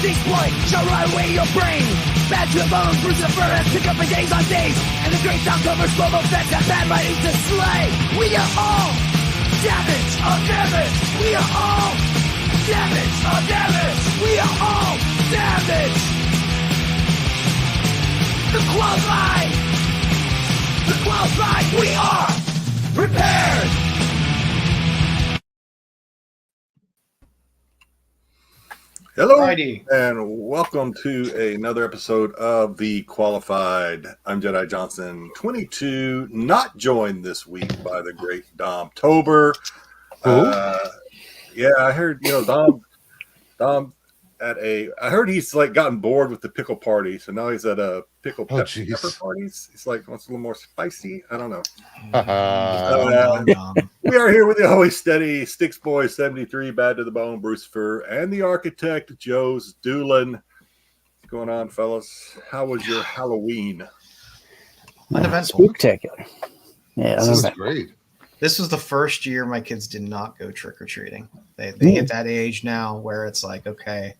Styx boy shall rot away your brain. Bad to the bones, bruise the fur, and pick up for days on days. And the great sound covers slow effects that bad writing to slay. We are all damage of damage. We are all damage of damage. We are all damage. The qualified. The qualified. We are prepared. Hello, Friday. and welcome to another episode of The Qualified. I'm Jedi Johnson, 22, not joined this week by the great Dom Tober. Yeah, I heard, Dom I heard he's like gotten bored with the pickle party, so now he's at a pickle pepper parties. He's like wants a little more spicy. I don't know. We are here with the always steady Styx Boy 73, bad to the bone, Brucifer, and the architect joesduelin. What's going on, fellas? How was your Halloween? Uneventful. Spectacular. Yeah, This is great. This was the first year my kids did not go trick or treating. They hit that age now where it's like, okay,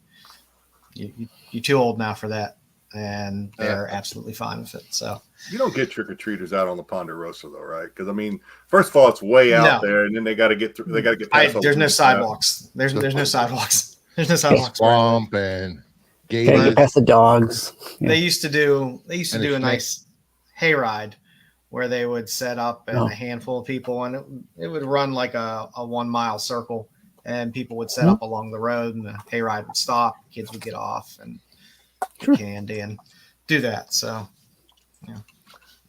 you're too old now for that, and they're absolutely fine with it. So you don't get trick or treaters out on the Ponderosa though, right? Because I mean, first of all, it's way out there, and then they got to get through. They got to get. There's no sidewalks. There's no sidewalks. There's no sidewalks. Swamp and gators. Get past the dogs. Yeah. They used to do a nice hayride where they would set up and a handful of people, and it would run like a 1 mile circle, and people would set up along the road, and the hayride would stop. Kids would get off and get candy and do that. So, yeah,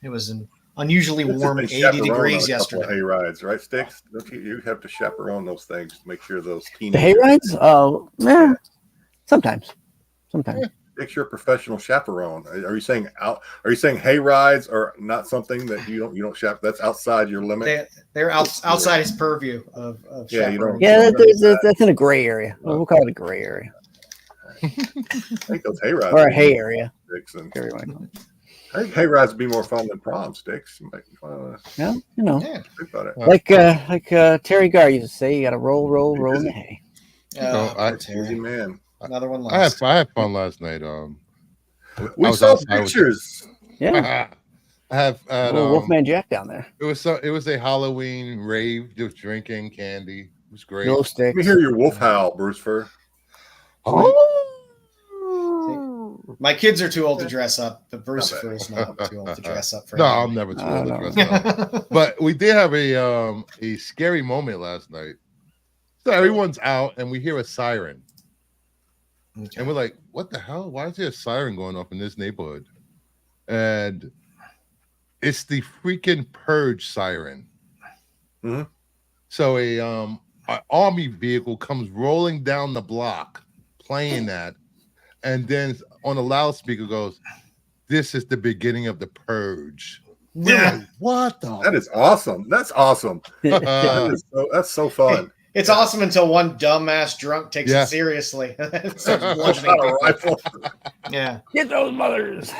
it was an unusually warm 80 degrees yesterday. Hayrides, right, Styx? Don't you have to chaperone those things to make sure those the hayrides? Oh, yeah, sometimes. Styx, you're a professional chaperone. Are you saying hay rides are not something that you don't chaperone? That's outside your limit. They're outside his purview of chaperone. That's in a gray area. We'll call it a gray area. I think those hay rides or a hay area. I think hay rides would be more fun than prom, Styx. Yeah, think about it. Like Terry Garr used to say, you got to roll in the hay. Easy man. Another one last. I had fun last night. We saw pictures. Yeah. I have Wolfman Jack down there. It was a Halloween rave, just drinking candy. It was great. No sticks. Let me hear your wolf howl, Brucifer. My kids are too old to dress up, but Brucifer is not too old to dress up for No, I'm never too old to dress up. But we did have a scary moment last night. So everyone's out and we hear a siren. Okay. And we're like, what the hell? Why is there a siren going off in this neighborhood? And it's the freaking purge siren. Mm-hmm. So an army vehicle comes rolling down the block playing that. And then on a loudspeaker goes, "This is the beginning of the purge." Yeah. Like, what the? That is awesome. That's awesome. That's so fun. It's awesome until one dumbass drunk takes it seriously. Yeah. Get those mothers.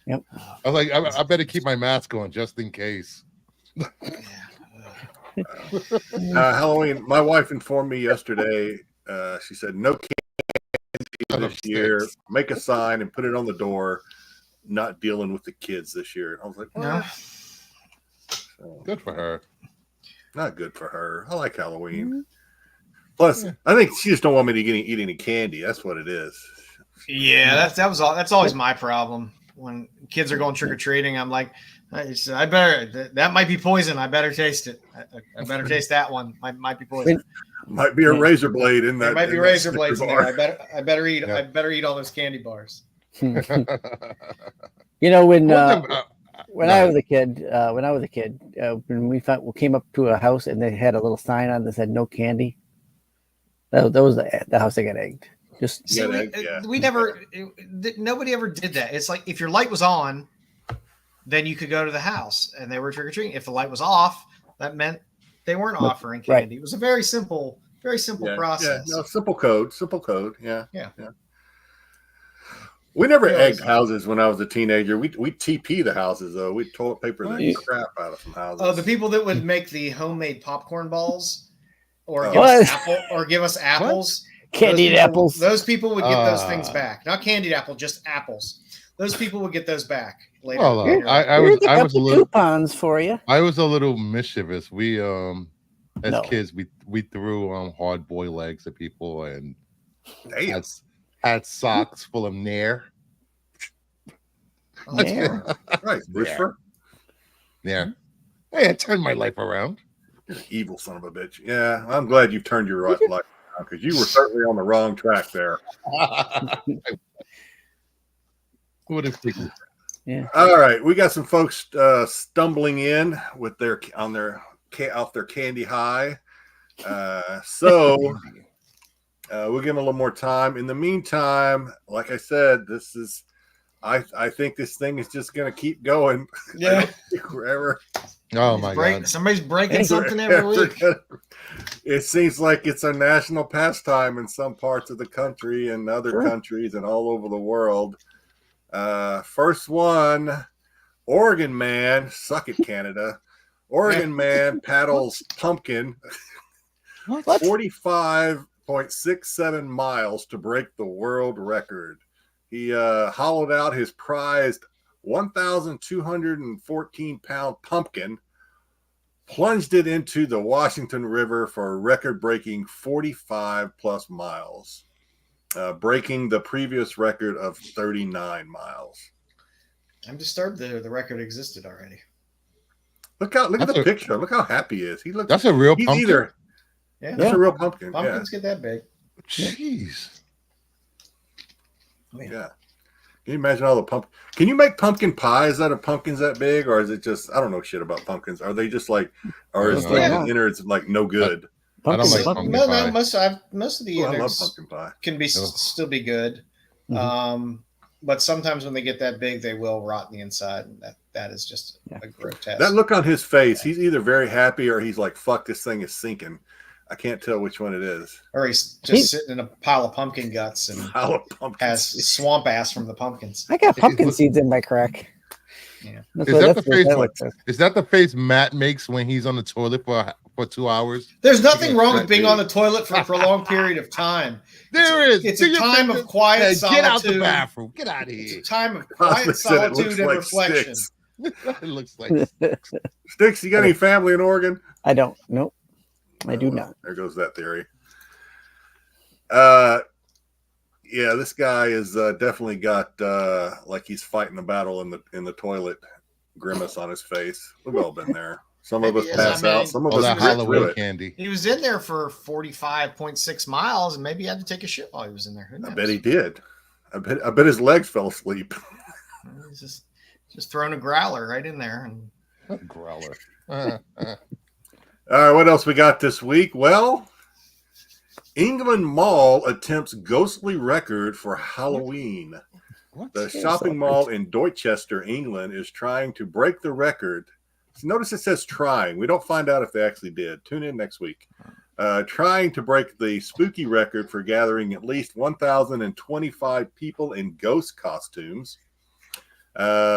Yep. I was like, I better keep my mask on just in case. Halloween. My wife informed me yesterday. She said no candy this year. Make a sign and put it on the door. Not dealing with the kids this year. I was like, no. So, good for her. Not good for her. I like Halloween. Plus, I think she just don't want me to eat any candy. That's what it is. Yeah, that's always my problem. When kids are going trick or treating, I'm like, I better. That might be poison. I better taste it. I better taste that one. Might be poison. Might be a razor blade in that. There might be razor blades in there. I better eat. Yeah. I better eat all those candy bars. When I was a kid, when we came up to a house and they had a little sign on that said "No candy," that was the house that got egged. Nobody ever did that. It's like if your light was on, then you could go to the house and they were trick or treating. If the light was off, that meant they weren't offering candy. Right. It was a very simple process. Yeah, no, simple code. Yeah. We never egged houses when I was a teenager. We TP the houses though. We toilet paper the crap out of some houses. Oh, the people that would make the homemade popcorn balls, or give us apples. Candied apples. Those people would get those things back. Not candied apple, just apples. Those people would get those back later. Well, later. I was a little coupons for you. I was a little mischievous. We as kids we threw hard boiled eggs at people and had socks full of nair. Right, Lucifer. Yeah. Hey, I turned my life around. You're an evil son of a bitch. Yeah, I'm glad you've turned your life around because you were certainly on the wrong track there. Who would have figured? Yeah. All right, we got some folks stumbling in with off their candy high. So we'll give them a little more time. In the meantime, like I said, I think this thing is just going to keep going. Yeah. Forever. Oh my God! Somebody's breaking something every week. It seems like it's a national pastime in some parts of the country and other countries and all over the world. First one, Oregon man, suck it, Canada. Oregon man paddles pumpkin 45.67 miles to break the world record. He hollowed out his prized 1,214-pound pumpkin, plunged it into the Washington River for a record-breaking 45-plus miles, breaking the previous record of 39 miles. I'm disturbed that the record existed already. Look at the picture. Look how happy he is. He looks. That's a real pumpkin. That's a real pumpkin. Pumpkins get that big. Jeez. Yeah. Can you imagine all the pumpkin? Can you make pumpkin pies out of pumpkins that big, or is it just I don't know shit about pumpkins? Are they just like, or is the innards like no good? I don't like pumpkin pie. No, most of the innards I love pumpkin pie. Can be still be good, but sometimes when they get that big, they will rot in the inside, and that is just a grotesque. That look on his face, he's either very happy or he's like, "Fuck, this thing is sinking." I can't tell which one it is. Or he's just sitting in a pile of pumpkin guts and has swamp ass from the pumpkins. I got pumpkin seeds in my crack. Yeah. Is that the face Matt makes when he's on the toilet for 2 hours? There's nothing wrong with being on the toilet for a prolonged period of time. It's a time of quiet solitude. Get out the bathroom. Get out of here. It's a time of quiet solitude and reflection. It looks like Styx. Styx, you got any family in Oregon? I don't. Nope. I do not. There goes that theory. Yeah, this guy is definitely got like he's fighting a battle in the toilet grimace on his face. We've all been there. Some of us pass out. Some of us that Halloween candy. He was in there for 45.6 miles, and maybe he had to take a shit while he was in there. I bet he did. I bet his legs fell asleep. He's just throwing a growler right in there. A growler. All right, what else we got this week? Well, England Mall attempts ghostly record for Halloween. The shopping mall in Dorchester, England, is trying to break the record. Notice it says trying. We don't find out if they actually did. Tune in next week. Trying to break the spooky record for gathering at least 1,025 people in ghost costumes.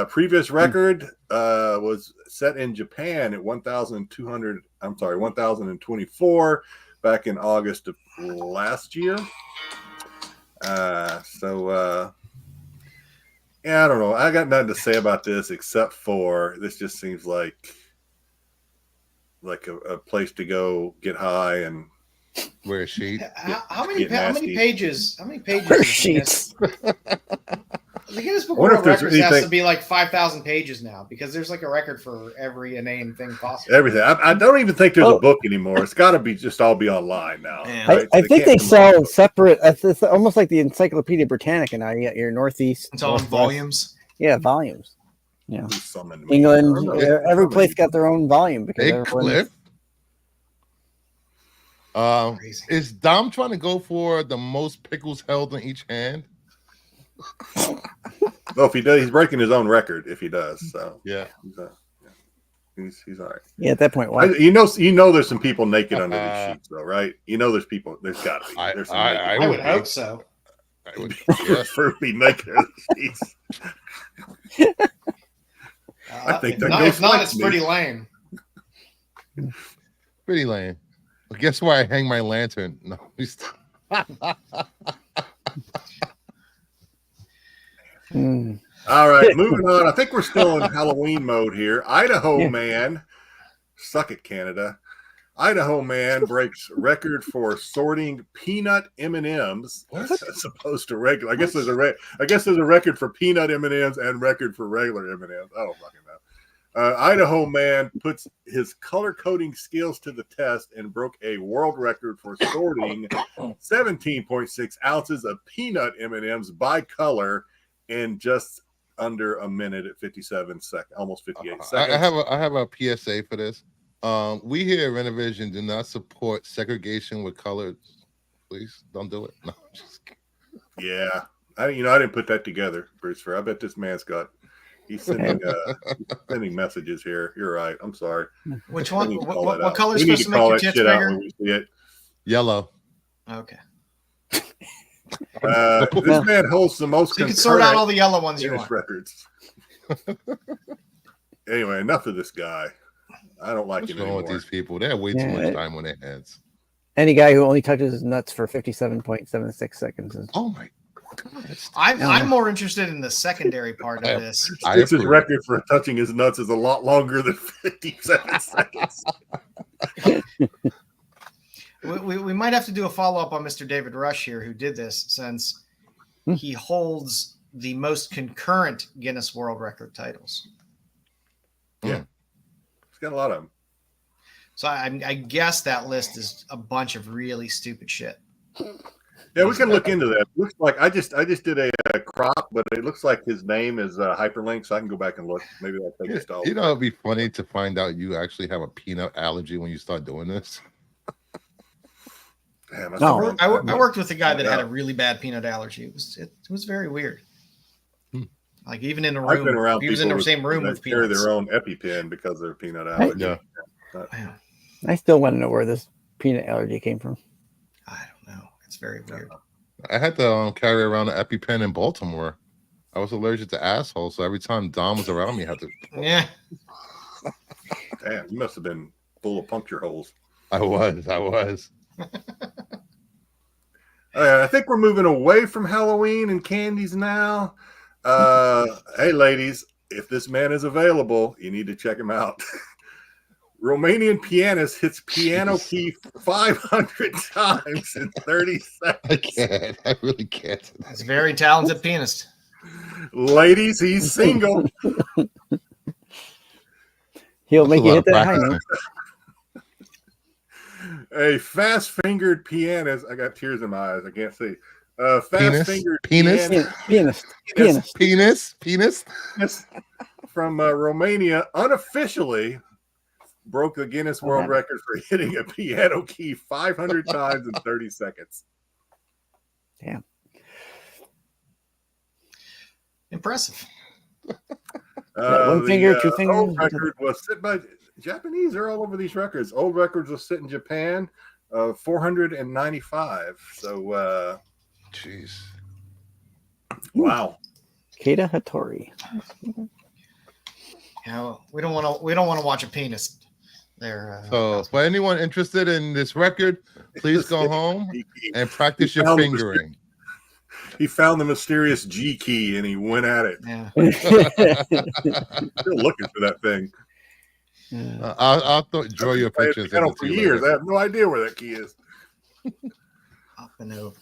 Previous record was set in Japan at 1,024 back in August of last year. Yeah, I don't know. I got nothing to say about this except for this just seems like a place to go get high and wear a sheet. How many pages? How many pages? Sheets. The Guinness Book of World Records has to be like 5,000 pages now because there's like a record for every inane thing possible. Everything. I don't even think there's a book anymore. It's got to be just all be online now. Right? I think they sell separate. It's almost like the Encyclopedia Britannica now. You got your Northeast. It's all in volumes. Yeah, volumes. Yeah. England. Every place got their own volume because Cliff. Is Dom trying to go for the most pickles held in each hand? Well, if he does, he's breaking his own record. If he does, so yeah, he's all right. Yeah, at that point, why? You know, there's some people naked under these sheets, though, right? You know, there's people. There's got to be. I would hope so. I would prefer to be naked under the sheets. I think that if not, it's pretty lame. Pretty lame. Well, guess where I hang my lantern? No, All right, moving on. I think we're still in Halloween mode here. Idaho man, suck it, Canada. Idaho man breaks record for sorting peanut M&Ms as opposed to regular. I guess there's a record for peanut M&Ms and record for regular M&Ms. I don't fucking know. Idaho man puts his color coding skills to the test and broke a world record for sorting 17.6 ounces of peanut M&Ms by color in just under a minute at 57 seconds, almost 58 seconds. I have a PSA for this. We here at Renovision do not support segregation with colors. Please don't do it. No, just kidding. Yeah, I didn't put that together, Bruce. I bet this man's he's sending messages here. You're right. I'm sorry. Which one? What color is supposed to make your tits bigger? When we see it. Yellow. Okay. This man holds the most. So you can sort out all the yellow ones you want. Records. Anyway, enough of this guy. I don't like What's him wrong anymore. with these people? They have way too much time on their hands. Any guy who only touches his nuts for 57.76 seconds. Oh my God. I'm more interested in the secondary part of this. His record for touching his nuts is a lot longer than 57 seconds. We might have to do a follow-up on Mr. David Rush here, who did this, since he holds the most concurrent Guinness World Record titles. Yeah. He's got a lot of them. So I guess that list is a bunch of really stupid shit. Yeah, we can look into that. It looks like I just did a crop, but it looks like his name is hyperlinked, so I can go back and look. Maybe I'll take this. You know, it'd be funny to find out you actually have a peanut allergy when you start doing this. Damn, I worked with a guy that had a really bad peanut allergy. It was very weird. Like even in a room, I've been around he was in the same room with carry peanuts. their own EpiPen because of their peanut allergy. Yeah. I still want to know where this peanut allergy came from. I don't know. It's very weird. I had to carry around an EpiPen in Baltimore. I was allergic to assholes, so every time Dom was around me, I had to. Yeah. Damn, you must have been full of puncture holes. I was. I think we're moving away from Halloween and candies now. Hey, ladies, if this man is available, you need to check him out. Romanian pianist hits piano key 500 times in 30 seconds. I can't. I really can't. He's a very talented pianist. Ladies, he's single. He'll make you hit that high note. A fast-fingered pianist. I got tears in my eyes. I can't see. Fast-fingered pianist from Romania unofficially broke the Guinness World Record for hitting a piano key 500 times in 30 seconds. Damn. Impressive. One finger, two fingers. Old record was set by Japanese. They're all over these records. Old records was set in Japan, 495. So, jeez. Wow. Keita Hattori. Yeah, we don't want to watch a penis there. So, for anyone interested in this record, please go home and practice your fingering. He found the mysterious G key and he went at it. Yeah. Still looking for that thing. I'll draw your pictures. For years, I have no idea where that key is. Up and over.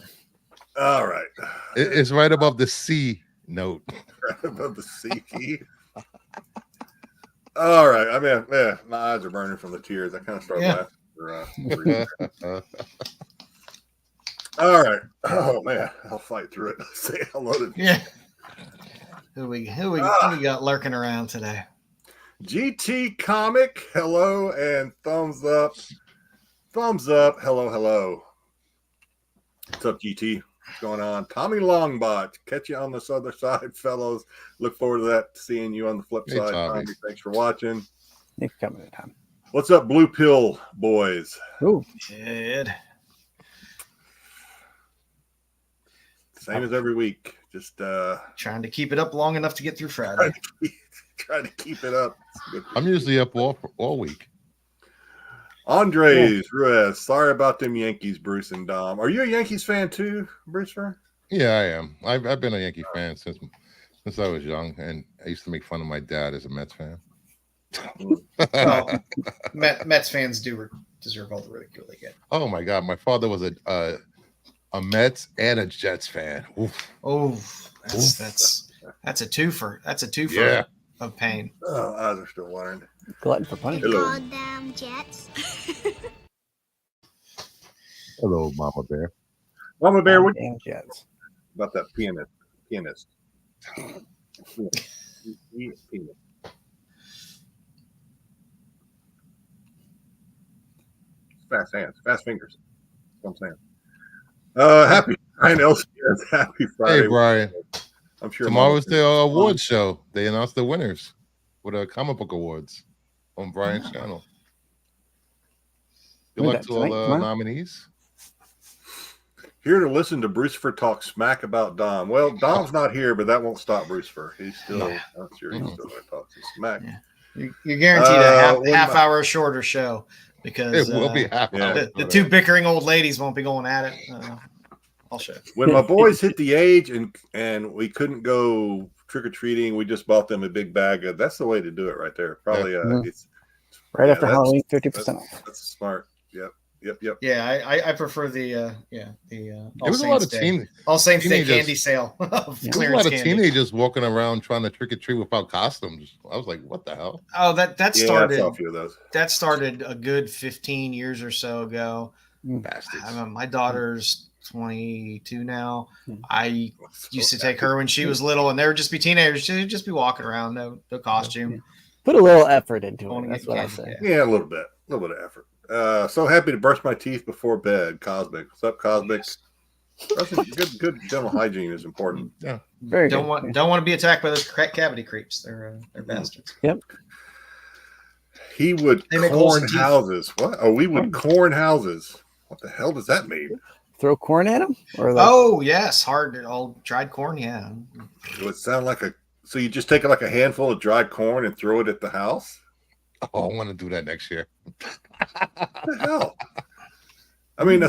All right. It's right above the C note. Right above the C key. All right. I mean, my eyes are burning from the tears. I kind of started laughing. All right. Oh man, I'll fight through it. Say hello to Who we got lurking around today? GT Comic. Hello and thumbs up. Thumbs up. Hello. What's up, GT? What's going on? Tommy Longbot. Catch you on this other side, fellows. Look forward to that. Seeing you on the flip side. Tommy, thanks for watching. Thanks for coming, Tom. What's up, Blue Pill boys? Ooh. Good. Same as every week. Just trying to keep it up long enough to get through Friday. Trying to keep it up. I'm usually up all week. Andres Ruiz, sorry about them Yankees, Bruce and Dom. Are you a Yankees fan too, Brucer? Yeah, I am. I've been a Yankee fan since I was young, and I used to make fun of my dad as a Mets fan. Well, Mets fans do deserve all the ridicule they get. Oh my God, my father was a Mets and a Jets fan. Oof. Oh, that's a twofer. That's a twofer of pain. Oh, eyes are still watering. Glutton for punishment. Goddamn Jets. Hello, Mama Bear. Mama Bear, what Damn Jets. about that pianist? Pianist. Fast hands, fast fingers. That's what I'm saying. Happy Brian LCS. Happy Friday. Hey, Brian. I'm sure Tomorrow's the awards show. They announced the winners with comic book awards on Brian's channel. Good luck to all the nominees. Here to listen to Brucifer talk smack about Dom. Well, Dom's not here, but that won't stop Brucifer. He's still, I'm sure he's still going to talk some smack. Yeah. You're guaranteed a half hour shorter show because it will be half hour. The two bickering old ladies won't be going at it. I'll show. When my boys hit the age and we couldn't go trick or treating, we just bought them a big bag of. That's the way to do it right there. Probably it's right after Halloween, 50% off. That's smart. Yep. Yeah, I prefer the there was a lot of All Saints Day candy sale. There was a lot of teenagers walking around trying to trick or treat without costumes. I was like, what the hell? Oh, that started. I saw a few of those. That started a good 15 years or so ago. Bastards. My daughter's 22 now. I used to take her when she was little, and they would just be teenagers. She'd just be walking around, no costume. Put a little effort into it. That's what I say. Yeah, a little bit of effort. So happy to brush my teeth before bed. Cosmic, what's up, Cosmic? Good dental hygiene is important. Yeah, very don't want to be attacked by those cavity creeps. They're bastards. Yep. He would corn houses. What? Oh, we would corn houses. What the hell does that mean? Throw corn at him? Or oh yes, hard all dried corn. Yeah. It would sound like So you just take like a handful of dried corn and throw it at the house? Oh, I want to do that next year. What the hell? I mean,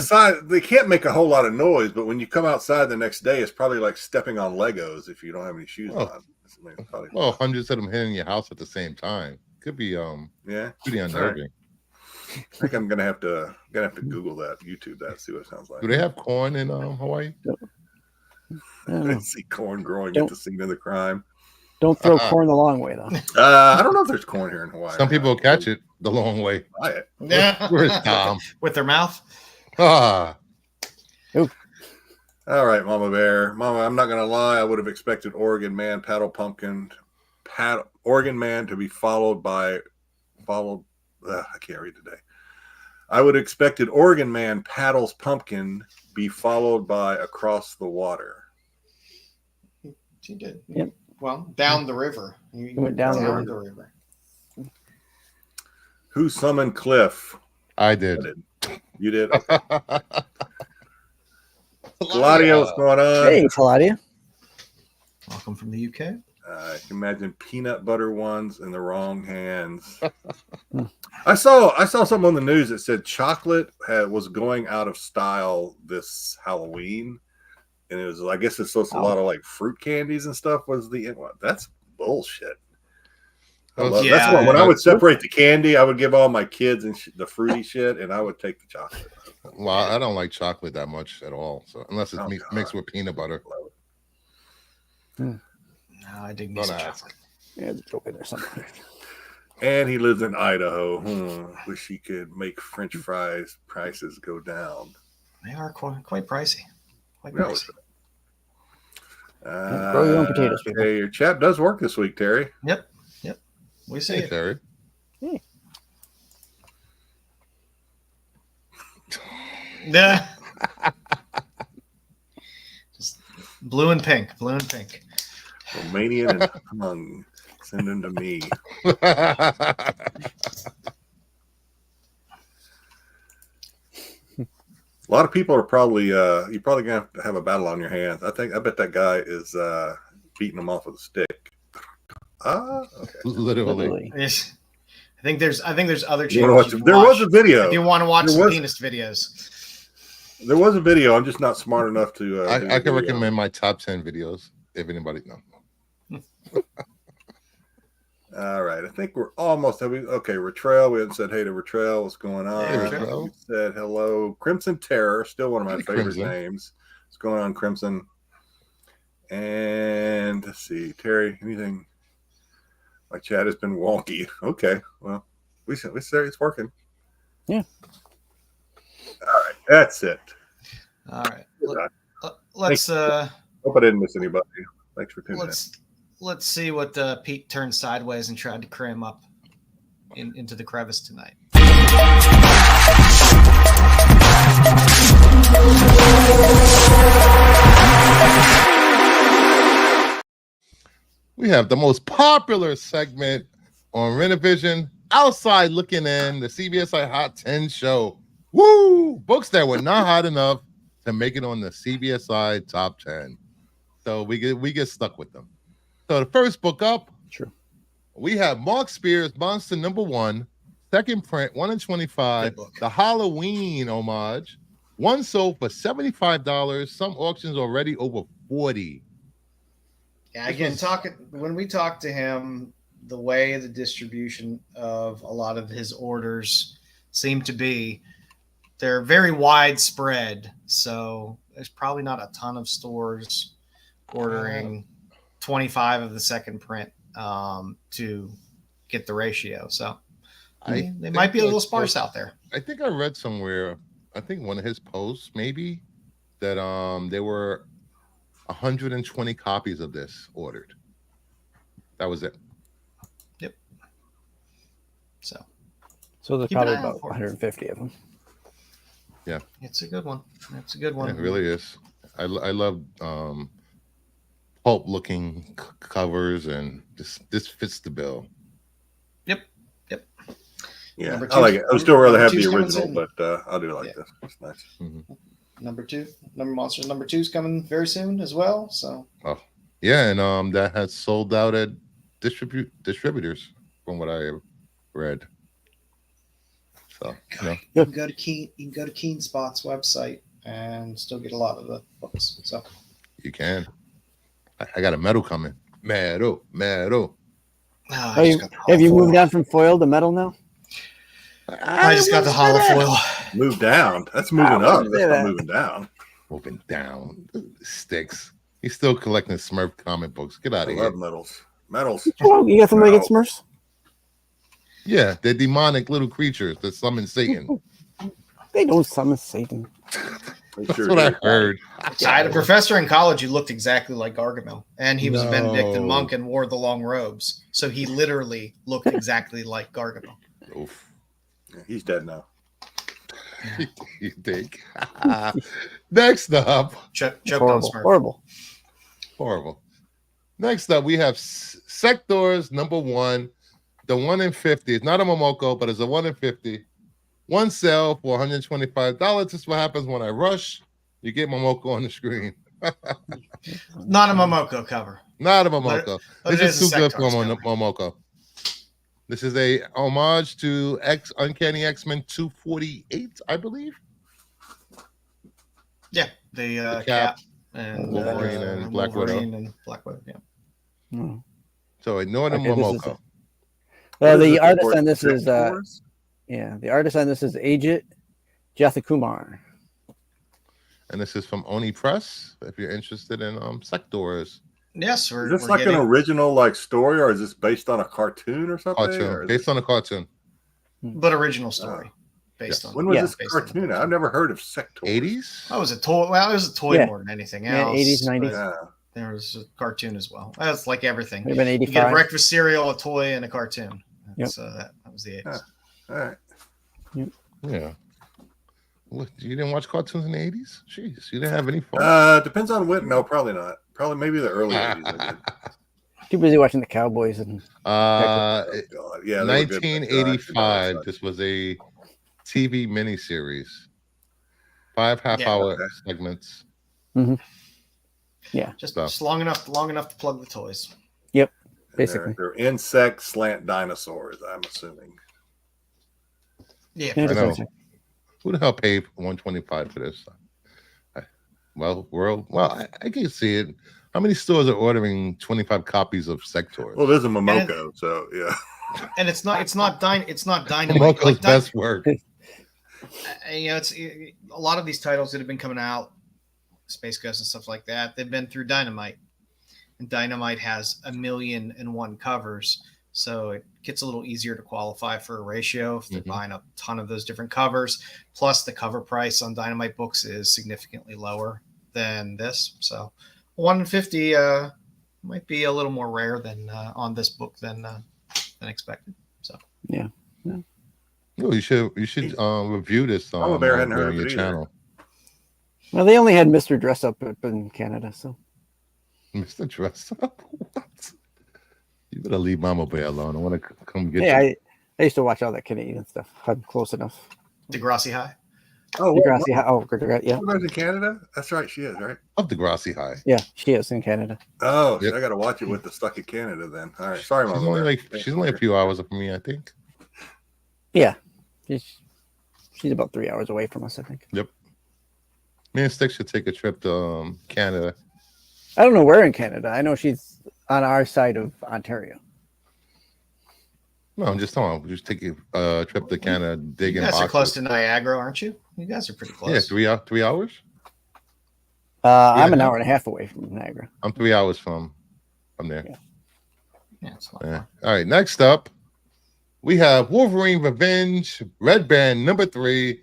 they can't make a whole lot of noise, but when you come outside the next day, it's probably like stepping on Legos if you don't have any shoes on. Well, hundreds of them hitting your house at the same time could be pretty unnerving. Right. I think I'm gonna have to Google that, YouTube that, see what it sounds like. Do they have corn in Hawaii? I didn't see corn growing at the scene of the crime. Don't throw corn the long way, though. I don't know if there's corn here in Hawaii. Some people catch it the long way. Buy it. Yeah. Where's Tom? With their mouth. Ah. All right, Mama Bear. Mama, I'm not gonna lie. I would have expected Oregon Man to be followed by. I can't read today. I would have expected Oregon Man paddles pumpkin be followed by Across the Water. She did. Yep. Well, down the river. He went down the river. Who summoned Cliff? I did. You did? Okay. Claudia, what's going on? Hey, Claudia. Welcome from the UK. I can imagine peanut butter ones in the wrong hands. I saw something on the news that said chocolate was going out of style this Halloween. And it was, I guess it's supposed to a lot of like fruit candies and stuff that's bullshit. That's when I would separate the candy, I would give all my kids and the fruity shit, and I would take the chocolate. Well, I don't like chocolate that much at all. So unless it's mixed with peanut butter. No, I dig me some chocolate. Yeah, there's a joke in there somewhere. And he lives in Idaho. Wish he could make French fries prices go down. They are quite pricey. Grow your own potatoes, people. Hey, your chat does work this week, Terry. Yep. We see it. Terry. Hey. Yeah. Just blue and pink. Romanian and hung. Send them to me. A lot of people are probably you're probably gonna have a battle on your hands. I bet that guy is beating them off with a stick. Okay. Literally. I think there's other You wanna channels. watch, there was a video. If you want to watch There the was- penis videos. There was a video. I'm just not smart enough to. do I the can video. recommend my top 10 videos if anybody knows. All right, I think we're almost. Okay, Retrail. We haven't said hey to Retrail. What's going on? Hey, Retrail. We said hello. Crimson Terror, still one of my Hey, favorite Crimson. names. What's going on, Crimson? And let's see, Terry. Anything? My chat has been wonky. Okay, well, we say it's working. Yeah. All right, that's it. All right. Good. Let's Hope I didn't miss anybody. Thanks for tuning in. let's see what Pete turned sideways and tried to cram up into the crevice tonight. We have the most popular segment on Renovision, Outside Looking In, the CBSI Hot 10 show. Woo! Books that were not hot enough to make it on the CBSI Top 10. So we get stuck with them. So the first book up, True. we have Mark Spears, Monster #1, second print, 1 in 25, Good book. the Halloween homage. One sold for $75. Some auctions already over $40. Yeah, again, when we talked to him, the way the distribution of a lot of his orders seem to be, they're very widespread. So there's probably not a ton of stores ordering 25 of the second print to get the ratio. So they might be a little sparse out there. I think I read somewhere, I think one of his posts maybe, that there were 120 copies of this ordered. That was it. Yep. So there's Keep an probably eye out about for it. 150 of them. Yeah, it's a good one. It's a good one. it really is. I love pulp looking covers, and this fits the bill. Yep. Yeah, Number I two- like it. I would still rather number have the two's coming original, soon. but I do like Yeah. this. It's nice. Monsters number 2 is coming very soon as well. So Yeah, and that has sold out at distributors from what I read. So you can go to Keen Spot's website and still get a lot of the books. So you can. I got a medal coming. Medal. Oh, have you moved down from foil to metal now? I just got the hollow foil. Move down. That's moving I up. wouldn't say That's not that. moving down. Moving down. Styx. He's still collecting Smurf comic books. Get out I of here. love medals. Medals. Oh, you got somebody against Smurfs? Yeah, they're demonic little creatures that summon Satan. They don't summon Satan. That's what I heard. So I had a professor in college who looked exactly like Gargamel, and he was a Benedictine No. monk and wore the long robes. So he literally looked exactly like Gargamel. Oof. He's dead now. You think? Next up, Choked on Horrible. Smurf. Horrible. horrible. Next up, we have Sectors #1, the 1 in 50. It's not a Momoko, but it's a 1 in 50. One sale for $125. This is what happens when I rush. You get Momoko on the screen. Not a Momoko cover. Not a Momoko. But This it is is too a good for Sectors cover. Momoko. This is a homage to Uncanny X-Men 248, I believe. Yeah, the Cap, Cap and Wolverine and Black Widow. Wolverine and Black Widow. Yeah. Hmm. So ignore the Okay, this is Momoko. What is the this artist report? on this is Sectors? the artist on this is Ajit Jathakumar. And this is from Oni Press. If you're interested in Sectors. Yes, Is this like an original story, or is this based on a cartoon or something? Or Cartoon. is Based on a cartoon. but original story based Yes. on. when was Yeah. this based on the cartoon? cartoon. I've never heard of Sectors. 80s? That was a toy. Well, it was a toy Yeah. more than anything Yeah, else. 80s, but 90s. Yeah. There was a cartoon as well. That's like everything. Maybe been You get 85. breakfast cereal, a toy, and a cartoon. So that was the 80s. All right. Yeah. What, you didn't watch cartoons in the 80s? Jeez, you didn't have any fun. Depends on when. No, probably not. Probably maybe the early 80s. I did. Too busy watching the Cowboys and Oh, God. Yeah, they were good. 1985. This was a TV miniseries. 5 half-hour Okay. segments. Just long enough to plug the toys. And basically. they're insect slant dinosaurs, I'm assuming. Yeah, I know. Who the hell paid $125 for this? I can see it. How many stores are ordering 25 copies of Sectors? Well, there's a Momoko, so yeah. And it's not Dynamite. Momoko's best work. It's a lot of these titles that have been coming out, Space Ghost and stuff like that. They've been through Dynamite, and Dynamite has 1,000,001 covers, so it gets a little easier to qualify for a ratio if they're buying a ton of those different covers. Plus, the cover price on Dynamite books is significantly lower than this, so 150 might be a little more rare than on this book than expected. So yeah. Oh, you should review this on your channel. Well, they only had Mr. Dress Up in Canada, so. Mr. Dress Up? What? You better leave Mama Bear alone. I want to come get you. I used to watch all that Canadian stuff. I'm close enough. Degrassi High. Oh, Degrassi High. Oh, yeah. She's in Canada? That's right. She is, right? Of Degrassi High. Yeah, she is in Canada. Oh, yep. I got to watch it with the Stuck in Canada then. All right. Sorry, Mama. She's only a few hours from me, I think. Yeah. She's about 3 hours away from us, I think. Yep. Me and Styx should take a trip to Canada. I don't know where in Canada. I know she's on our side of Ontario. No, I'm just talking. We'll just take a trip to Canada, digging. You guys are close to Niagara, aren't you? You guys are pretty close. Yeah, 3 hours. I'm an hour and a half away from Niagara. I'm 3 hours from there. Yeah, it's not far. All right, next up, we have Wolverine Revenge, Red Band number 3,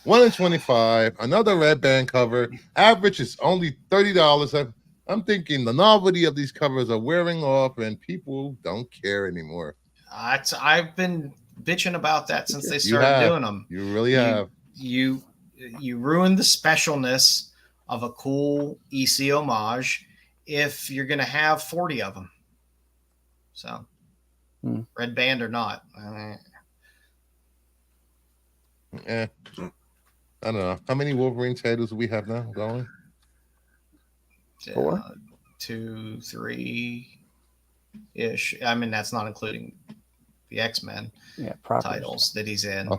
1 in 25. Another Red Band cover. Average is only $30. I'm thinking the novelty of these covers are wearing off, and people don't care anymore. I've been bitching about that since they started doing them. You really have. You ruined the specialness of a cool EC homage if you're going to have 40 of them. So, Red Band or not. I don't know. How many Wolverine titles do we have now going? 4? 2, 3 ish. I mean, that's not including the X-Men titles that he's in.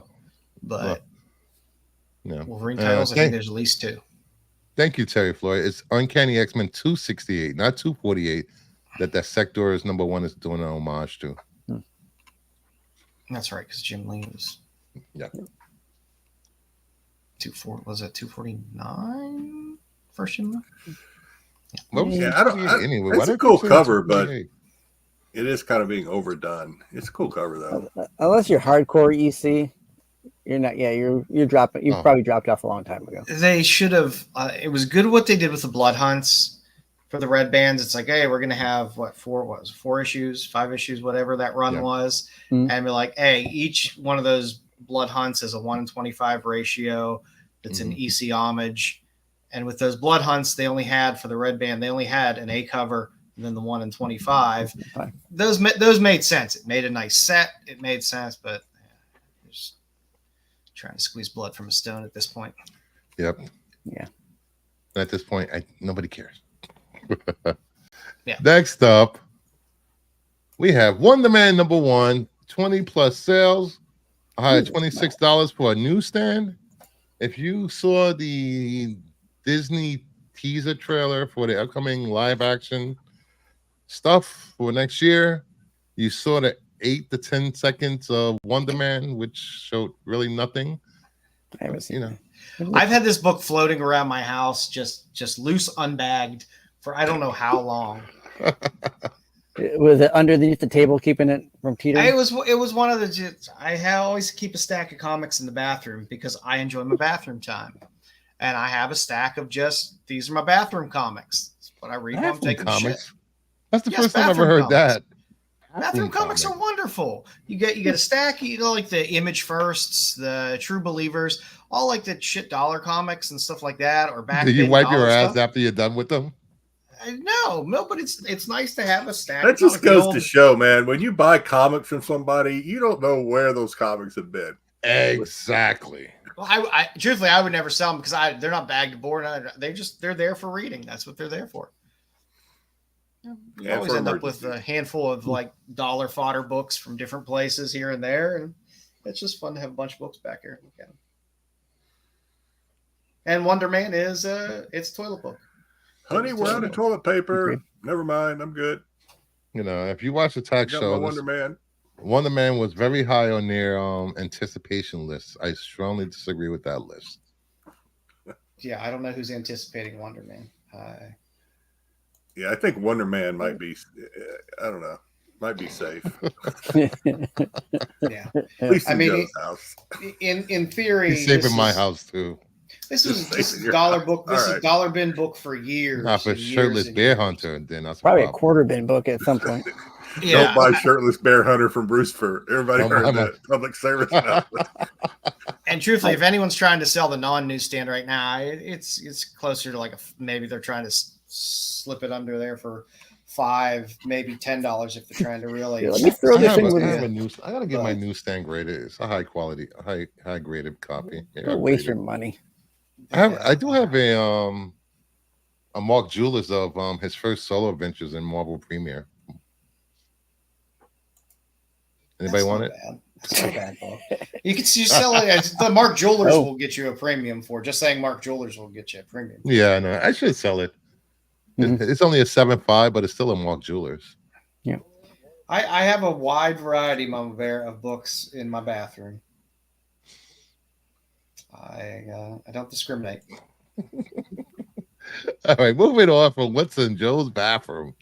But Wolverine titles, I think there's at least 2. Thank you, Terry Floyd. It's Uncanny X-Men 268, not 248, that Sector is number 1 is doing an homage to. That's right, because Jim Lee was. Yeah. Was it 249? First Jim Lee? Anyway, it's a cool cover, but it is kind of being overdone. It's a cool cover though. Unless you're hardcore EC, you're not. Yeah, you're dropping. You probably dropped off a long time ago. They should have. It was good what they did with the Blood Hunts for the Red Bands. It's like, hey, we're gonna have 4 issues, 5 issues, whatever that run was, and be like, hey, each one of those Blood Hunts is a 1 in 25 ratio. That's an EC homage. And with those Blood Hunts, they only had for the Red Band, they only had an A cover and then the 1 in 25. Those made sense. It made a nice set. It made sense, but just trying to squeeze blood from a stone at this point. Yep. Yeah. At this point, nobody cares. Yeah. Next up, we have Wonder Man number 1, 20 plus sales. I had $26 for a newsstand. If you saw the Disney teaser trailer for the upcoming live action stuff for next year, you saw the 8 to 10 seconds of Wonder Man, which showed really nothing. I haven't seen it. I've had this book floating around my house, just loose, unbagged for I don't know how long. Was it underneath the table, keeping it from teetering? It was one of the. I always keep a stack of comics in the bathroom because I enjoy my bathroom time, and I have a stack of these are my bathroom comics. That's what I read while I'm taking comics. shit. That's the first time I've ever heard that. Bathroom comics are wonderful. You get a stack, like the Image Firsts, the True Believers, all like the shit dollar comics and stuff like that. Or back. Do you wipe your ass after you're done with them? No, but it's nice to have a stack. That just goes to show, man, when you buy comics from somebody, you don't know where those comics have been. Exactly. Well, I truthfully, I would never sell them because they're not bagged to board. They're there for reading. That's what they're there for. You always end up with a handful of like dollar fodder books from different places here and there, and it's just fun to have a bunch of books back here. Look at them. And Wonder Man is it's a toilet book. Honey, we're out of toilet paper. Okay. Never mind, I'm good. You know, if you watch the tech Got show, my Wonder Man. Wonder Man was very high on their anticipation list. I strongly disagree with that list. Yeah, I don't know who's anticipating Wonder Man. Yeah, I think Wonder Man might be. I don't know. Might be safe. Yeah, At least I in mean, Joe's house. in theory, He's safe this in my is- house too. This is Just just safe in a your dollar house. book. This All is a right. dollar bin book for years. Not for and years shirtless and bear years. hunter. Then that's Probably a problem. quarter bin book at some point. Yeah, Don't buy shirtless bear hunter from Bruce Fur. Everybody Don't heard buy that public service announcement. and truthfully, if anyone's trying to sell the non-newsstand right now, it's closer to like maybe they're trying to slip it under there for $5, maybe $10 if they're trying to really. Here, let me throw I this have, in a, with I you. have a news. I gotta get my But- newsstand graded. It's a high quality, high graded copy. Yeah, Don't waste your graded. money. I do have a Mark Julis of his first solo adventures in Marvel Premiere. Anybody want it? That's not a bad book. You sell it. The Mark Jewelers Oh. will get you a premium for. Just saying, Mark Jewelers will get you a premium. Yeah, I know. I should sell it. Mhm. It's only a 7.5, but it's still a Mark Jewelers. I have a wide variety, Mama Bear, of books in my bathroom. I don't discriminate. All right, moving on from what's in Joe's bathroom.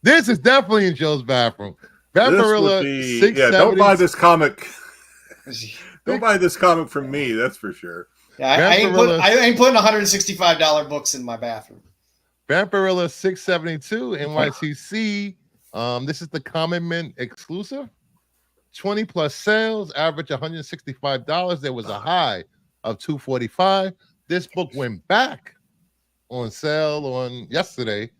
This is definitely in Joe's bathroom. This would Vampirilla be, 670. don't buy this comic. Don't buy this comic from me. That's for sure. Yeah, I ain't putting $165 books in my bathroom. Vampirilla 672 NYCC. This is the Common Mint exclusive. 20 plus sales, average $165. There was a high of $245. This book went back on sale on yesterday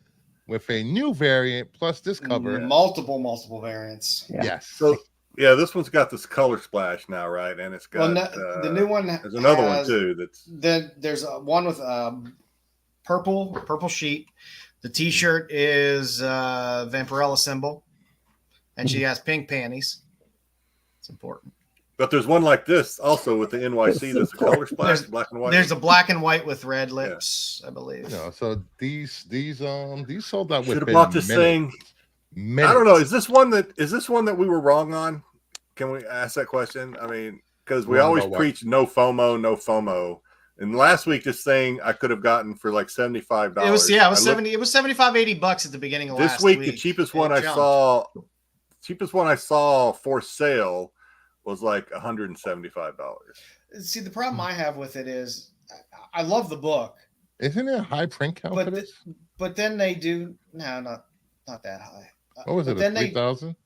with a new variant plus this cover. Multiple variants. Yeah. Yes. So yeah, this one's got this color splash now, right? And it's got the new one. there's another one has- too. That's There's one with purple sheet. The T-shirt is Vampirella symbol, and she has pink panties. It's important. but there's one like this also with the NYC. That's a color splash, There's- black and white. There's a black and white with red lips, I believe. You know, so these sold out Should have within bought this minutes. thing. I don't know. Is this one that we were wrong on? Can we ask that question? I mean, because we Wrong always about what? preach no FOMO, no FOMO. And last week, this thing I could have gotten for like $75. It was I looked- $75-$80 at the beginning of This last week. week. The cheapest It one I jumped. saw, for sale was like $175. See, the problem I have with it is I love the book, Isn't it a high print count But for the- this? but then they do not that high. What was but it? then they 3,000?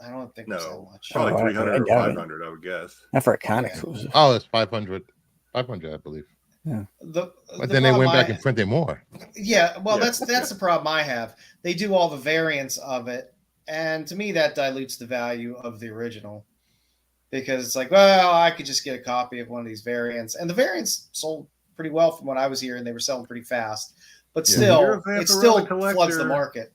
I don't think it's that No, much. probably Oh, I 300 or doubt it. 500, I would guess. Not for a con Yeah. exclusive. Oh, it's 500. 500, I believe. But then they went back and printed more. Yeah, well, Yeah. that's the problem I have. They do all the variants of it, and to me, that dilutes the value of the original because it's like, well, I could just get a copy of one of these variants, and the variants sold pretty well from what I was hearing. They were selling pretty fast, but Yeah. still, You're a it still Vampirella floods the collector. market.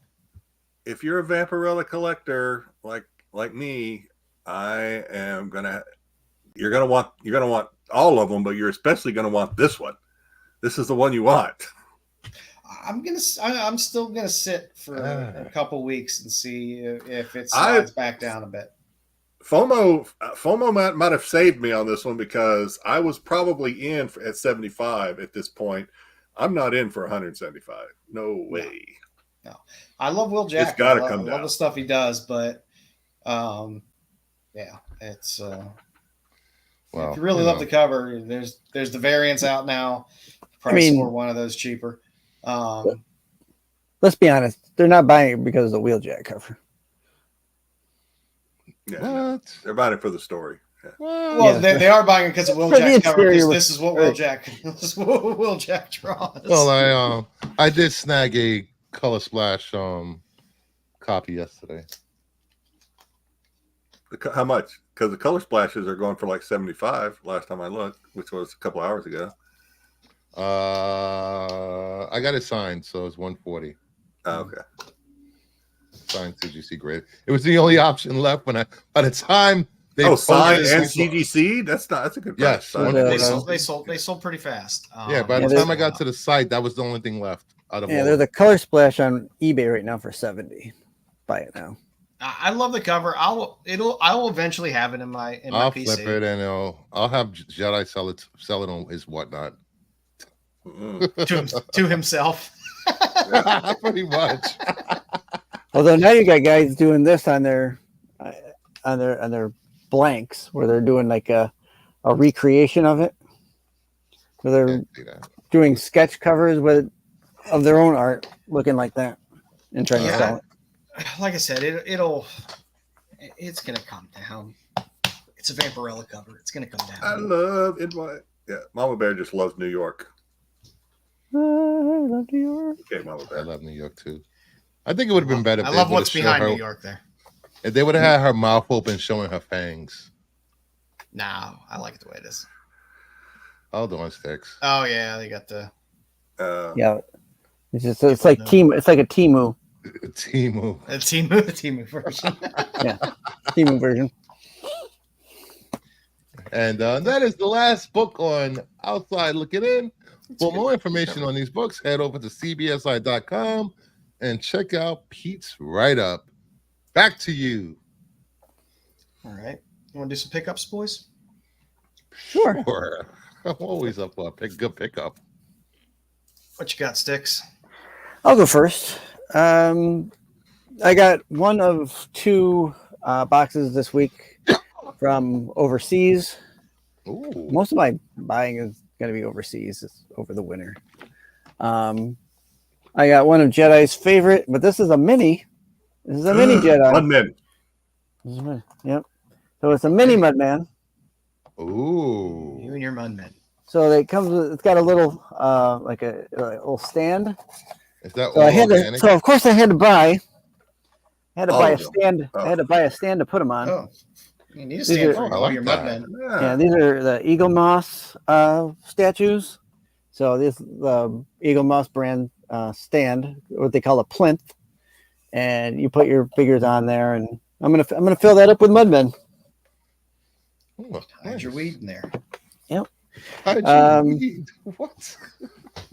If you're a Vampirella collector like me, you're gonna want all of them, but you're especially gonna want this one. This is the one you want. I'm still gonna sit for a couple weeks and see if it I- slides back down a bit. FOMO might have saved me on this one because I was probably in at 75 at this point. I'm not in for 175. No way. I love Will Jack. It's gotta I come love down. the stuff he does, but yeah, it's Well, if you really love the cover, there's the variants out now. Probably score one of those cheaper. Let's be honest. They're not buying it because of the Wheeljack cover. Yeah, What? they're buying it for the story. Yeah. Well, Yeah. they are buying it because of Will For the Jack's cover. Because interior this is what Will Jack Will Jack draws. Well, I did snag a color splash copy yesterday. How much? Because the color splashes are going for like 75 last time I looked, which was a couple hours ago. I got it signed, so it's 140. Oh, okay. Signed CGC grade. It was the only option left by the time Sign posted and this- CGC. That's a good Yes, price. They sold pretty fast. Yeah, by the time I got to the site, that was the only thing left out of all. there's a color splash on eBay right now for $70. Buy it now. I love the cover. I'll eventually have it in my I'll PC. flip it and I'll have Jedi sell it on his whatnot. to himself. Pretty much. Although now you got guys doing this on their blanks, where they're doing like a recreation of it. So they're doing sketch covers of their own art, looking like that, and trying to sell it. Like I said, it's gonna come down. It's a Vampirella cover. It's gonna come down. I love it. Yeah, Mama Bear just loves New York. I love New York. Okay, Mama Bear. I love New York too. I think it would have been better. I love what's behind New York there. If they would have had her mouth open, showing her fangs. No, I like it the way it is. Hold on, Styx. Oh yeah, they got the. Yeah, it's like a Temu. Temu. A Temu version. Yeah, Temu version. And that is the last book on Outside Looking In. For more information on these books, head over to CBSI.com and check out Pete's write-up. Back to you. All right. You want to do some pickups, boys? Sure. I'm always up for a good pickup. What you got, Styx? I'll go first. I got one of two boxes this week from overseas. Ooh. Most of my buying is going to be overseas. It's over the winter. I got one of Jedi's favorite, but this is a mini. This is a mini Jedi. Mudmen. Yep. So it's a mini Mudman. Ooh. You and your Mudmen. So it comes with, it's got a little like a little stand. Is that So all I had to, organic? so of course I had to buy. I had to buy a them. stand. I had to buy a stand to put them on. Oh, you need a These stand are- for I all like your that. Mudmen. Yeah, these are the Eagle Moss statues. So this the Eagle Moss brand stand, what they call a plinth, and you put your figures on there, and I'm gonna fill that up with Mudmen. Oh, Hide your weed in there. Hide your Um, weed. What?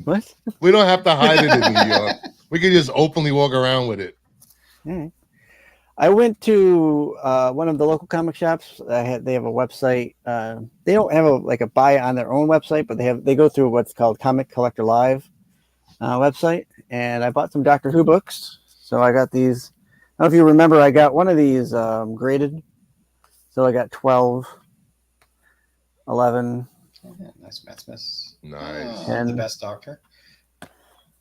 What? We don't have to hide it in New York. We can just openly walk around with it. All right. I went to one of the local comic shops. They have a website. They don't have a buy on their own website, but they go through what's called Comic Collector Live website. And I bought some Doctor Who books. So I got these. I don't know if you remember, I got one of these graded. So I got 12, 11, Yeah, nice Matt Smith. Nice. The And- best Doctor.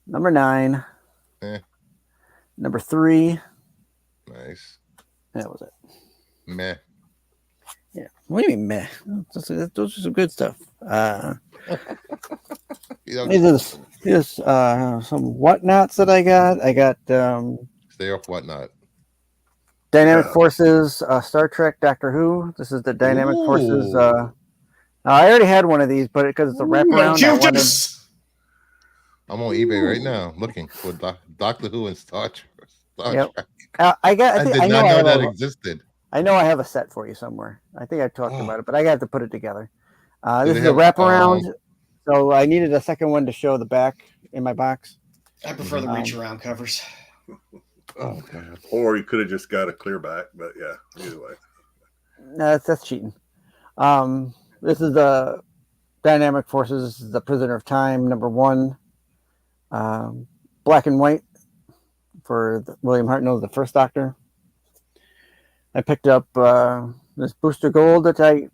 number 9, number 3. Nice. That was it. Meh. Yeah. What do you mean, meh? Those are some good stuff. You know, Here's some whatnots that I got. I got stay off whatnot. Dynamic Forces, Star Trek, Doctor Who. This is the Dynamic Ooh. Forces. I already had one of these, but because it's a wraparound, I wanted, I'm on eBay right now looking for Doctor Who and Star Trek. Yep. Trek. I I did not know that existed. I know I have a set for you somewhere. I think I talked about it, but I got to put it together. Do This they is a have, wraparound, so I needed a second one to show the back in my box. I prefer the reach around covers. Oh god. Or you could have just got a clear back, but yeah, either way. No, that's cheating. This is the Dynamic Forces. This is the Prisoner of Time #1, black and white for William Hartnell, the first Doctor. I picked up this Booster Gold that for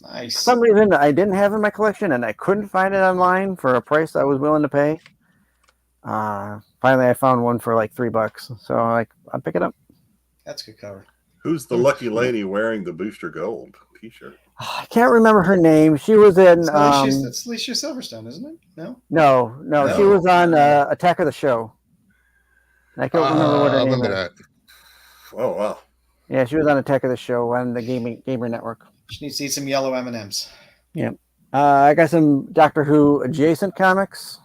Nice. some reason I didn't have in my collection, and I couldn't find it online for a price I was willing to pay. Finally, I found one for like $3, so I'll pick it up. That's a good cover. Who's the lucky lady wearing the Booster Gold t-shirt? I can't remember her name. She was in. That's Alicia Silverstone, isn't it? No. No, she was on Attack of the Show. I can't remember what her I name remember is. that. Oh wow. Yeah, she was on Attack of the Show on the Gamer Network. She needs to eat some yellow M&Ms. I got some Doctor Who adjacent comics.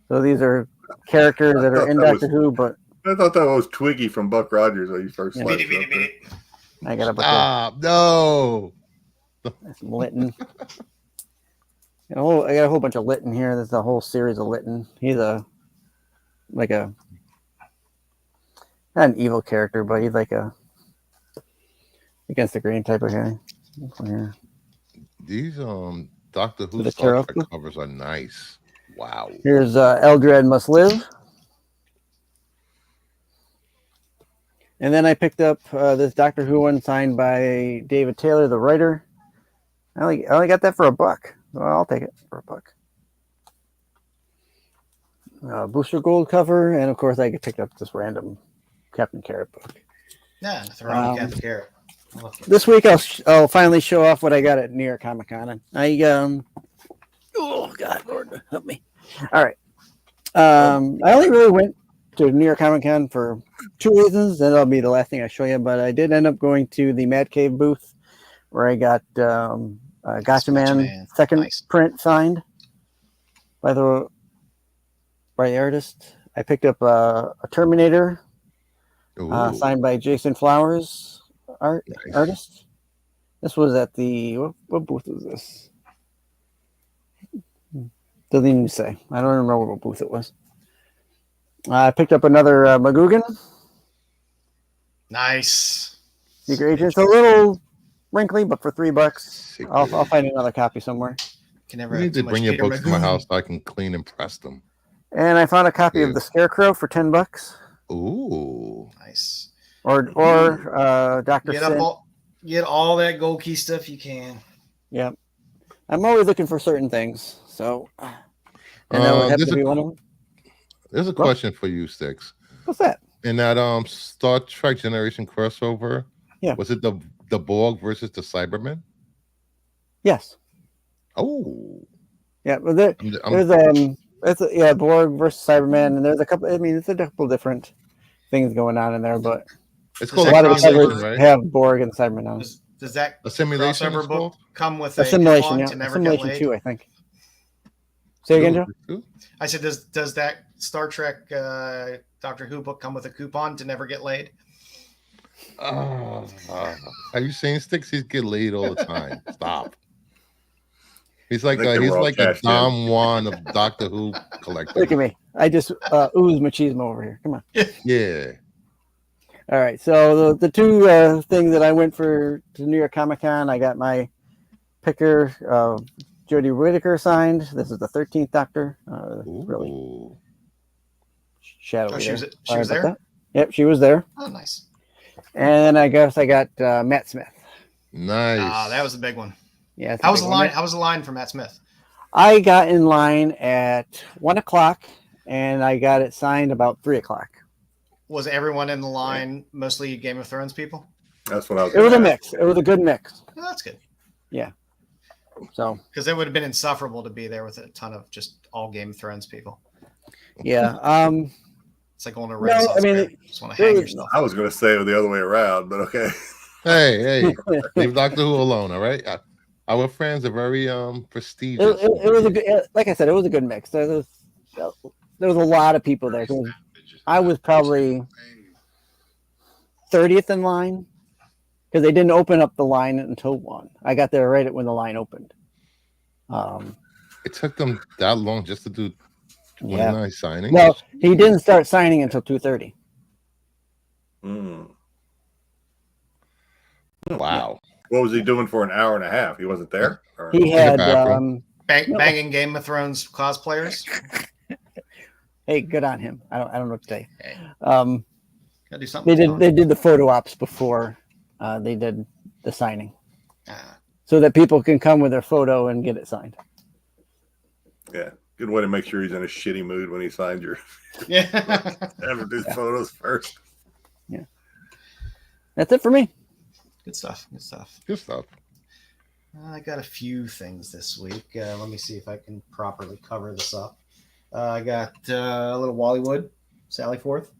So these are characters that are in Doctor Who, but I thought that was Twiggy from Buck Rogers when you first Beat left. it. I got a bunch No. of some Lytton. I got a whole bunch of Lytton here. There's a whole series of Lytton. He's not an evil character, but he's like a against the grain type of guy. Here. These Doctor Who The Star tarot Trek covers are nice. Wow. Here's Eldred Must Live. And then I picked up this Doctor Who one signed by David Taylor, the writer. I only got that for $1. Well, I'll take it for $1. Booster Gold cover, and of course I picked up this random Captain Carrot book. Yeah, nothing wrong with Captain Carrot. This week I'll finally show off what I got at New York Comic Con. Oh God, Lord help me! All right, I only really went to New York Comic Con for 2 reasons, and that'll be the last thing I show you. But I did end up going to the Mad Cave booth, where I got Gotcha Man second print signed by the artist. I picked up a Terminator signed by Jason Flowers, artist. This was at the what booth was this? Doesn't even say. I don't remember what booth it was. I picked up another Magoogan. Nice. Secret Agent. It's a little wrinkly, but for $3, I'll find another copy somewhere. Can never You need to bring your books to my house so I can clean and press them. And I found a copy of The Scarecrow for $10. Ooh, nice. Or Dr. Get all that gold key stuff you can. Yeah. I'm always looking for certain things. So, and that would have to be one of them. There's a question for you, Styx. What's that? In that Star Trek Generation crossover, was it the Borg versus the Cybermen? Yes. Oh. Yeah, but there's Borg versus Cyberman, and there's a couple. I mean, it's a couple different things going on in there, but it's called a lot of the covers have Borg and Cybermen on. Does that a simulation book come with a simulation? Yeah, a simulation 2, I think. Say again, Joe. I said, does that Star Trek Doctor Who book come with a coupon to never get laid? Have you seen Styx? He's get laid all the time. Stop. He's like a Dom Juan of Doctor Who collector. Look at me. I just ooze machismo over here. Come on. Yeah. All right. So the two things that I went for to New York Comic Con, I got my picker Jodie Whittaker signed. This is the 13th Doctor. Really shadowy. She was there? That. Yep, she was there. Oh, nice. And I guess I got Matt Smith. Nice. That was a big one. Yeah. How was the line for Matt Smith? I got in line at 1:00, and I got it signed about 3:00. Was everyone in the line mostly Game of Thrones people? That's what I was. It was a mix. It was a good mix. Oh, that's good. Yeah. So. Because it would have been insufferable to be there with a ton of just all Game of Thrones people. Yeah. It's like going to Renaissance. Just want to hang yourself. I was going to say it the other way around, but okay. Hey, leave Doctor Who alone, all right? Our fans are very prestigious. It was a good, like I said, it was a good mix. There was a lot of people there. I was probably 30th in line because they didn't open up the line until 1. I got there right when the line opened. It took them that long just to do 29 signings. Well, he didn't start signing until 2:30. Wow. What was he doing for an hour and a half? He wasn't there? Or? He had banging Game of Thrones cosplayers. Hey, good on him. I don't know what to say. Gotta do something. They did the photo ops before they did the signing, so that people can come with their photo and get it signed. Yeah, good way to make sure he's in a shitty mood when he signs your. Yeah, have him do photos first. Yeah, that's it for me. Good stuff. I got a few things this week. Let me see if I can properly cover this up. I got a little Wallywood, Sally Forth.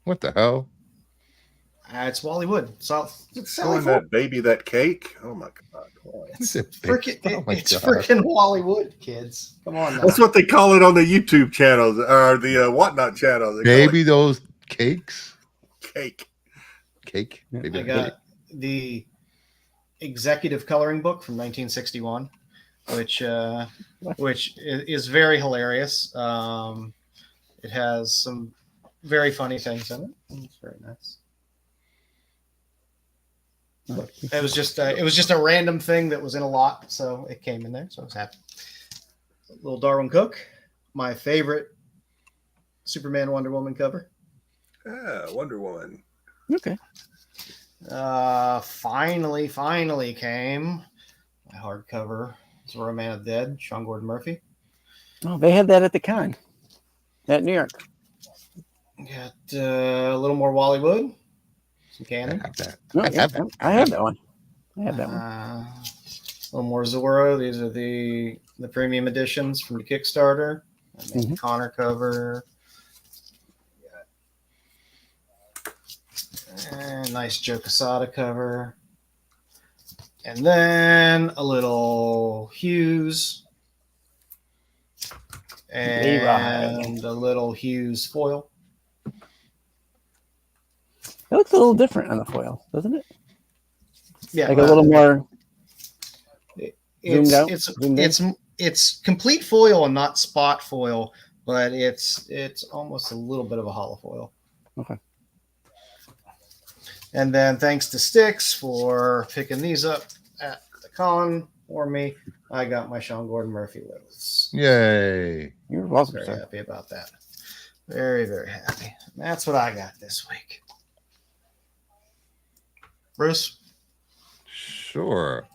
What the hell? It's Wallywood. So it's showing that baby that cake. Oh my god! It's freaking Wallywood, kids. Come on now. That's what they call it on the YouTube channels or the Whatnot channels. Baby, those cakes. Cake. cake. Maybe I got the executive coloring book from 1961, which is very hilarious. It has some very funny things in it. It's very nice. It was just a random thing that was in a lot, so it came in there. So I was happy. Little Darwin Cook, my favorite Superman Wonder Woman cover. Yeah, Wonder Woman. Okay. Finally came my hardcover Zora Man of the Dead, Sean Gordon Murphy. Oh, they had that at the con at New York. Got a little more Wally Wood, some Cannon. I have that. No, I have that. I have that one. I have that one. A little more Zorro. These are the premium editions from the Kickstarter. I made the Connor cover. And nice Joe Quesada cover. And then a little Hughes. And a little Hughes foil. It looks a little different on the foil, doesn't it? Yeah, like a little more it's, zoomed out. It's complete foil and not spot foil, but it's almost a little bit of a hollow foil. Okay. And then thanks to Styx for picking these up at the con for me, I got my Sean Gordon Murphy Liliths. Yay. You're welcome, Very sir. happy about that. Very, very happy. And that's what I got this week. Bruce? Sure.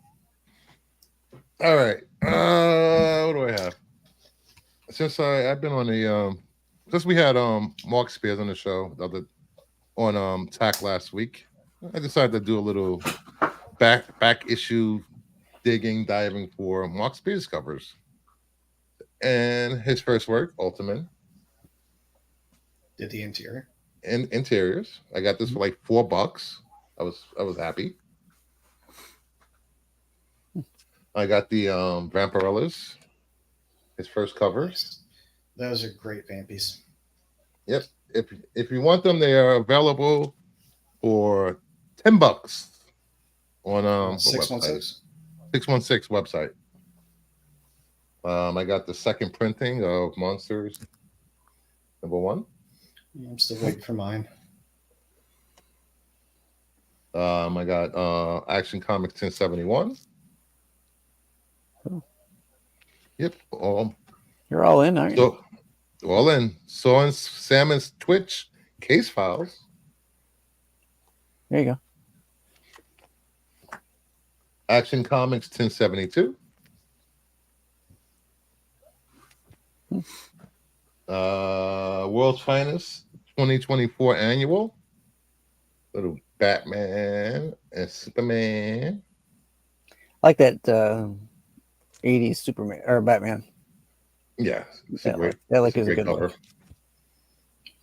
All right. What do I have? Since I've been on the since we had Mark Spears on the show on TAC last week, I decided to do a little back issue diving for Mark Spears covers. And his first work, Ultimate. Did the interior. And interiors. I got this for like $4. I was happy. I got the Vampirellas, his first covers. Those are great vampies. Yep. If you want them, they are available for $10 on 616. 616 website. I got the second printing of Monsters #1. I'm still waiting for mine. I got Action Comics 1071. Oh. Yep. You're all in, aren't you? So, all in. So Salmon's Twitch case files. There you go. Action Comics 1072. World's Finest 2024 annual. Little Batman and Superman. I like that 80s Superman or Batman. Yeah, it's That a great, is it's a good cover. look.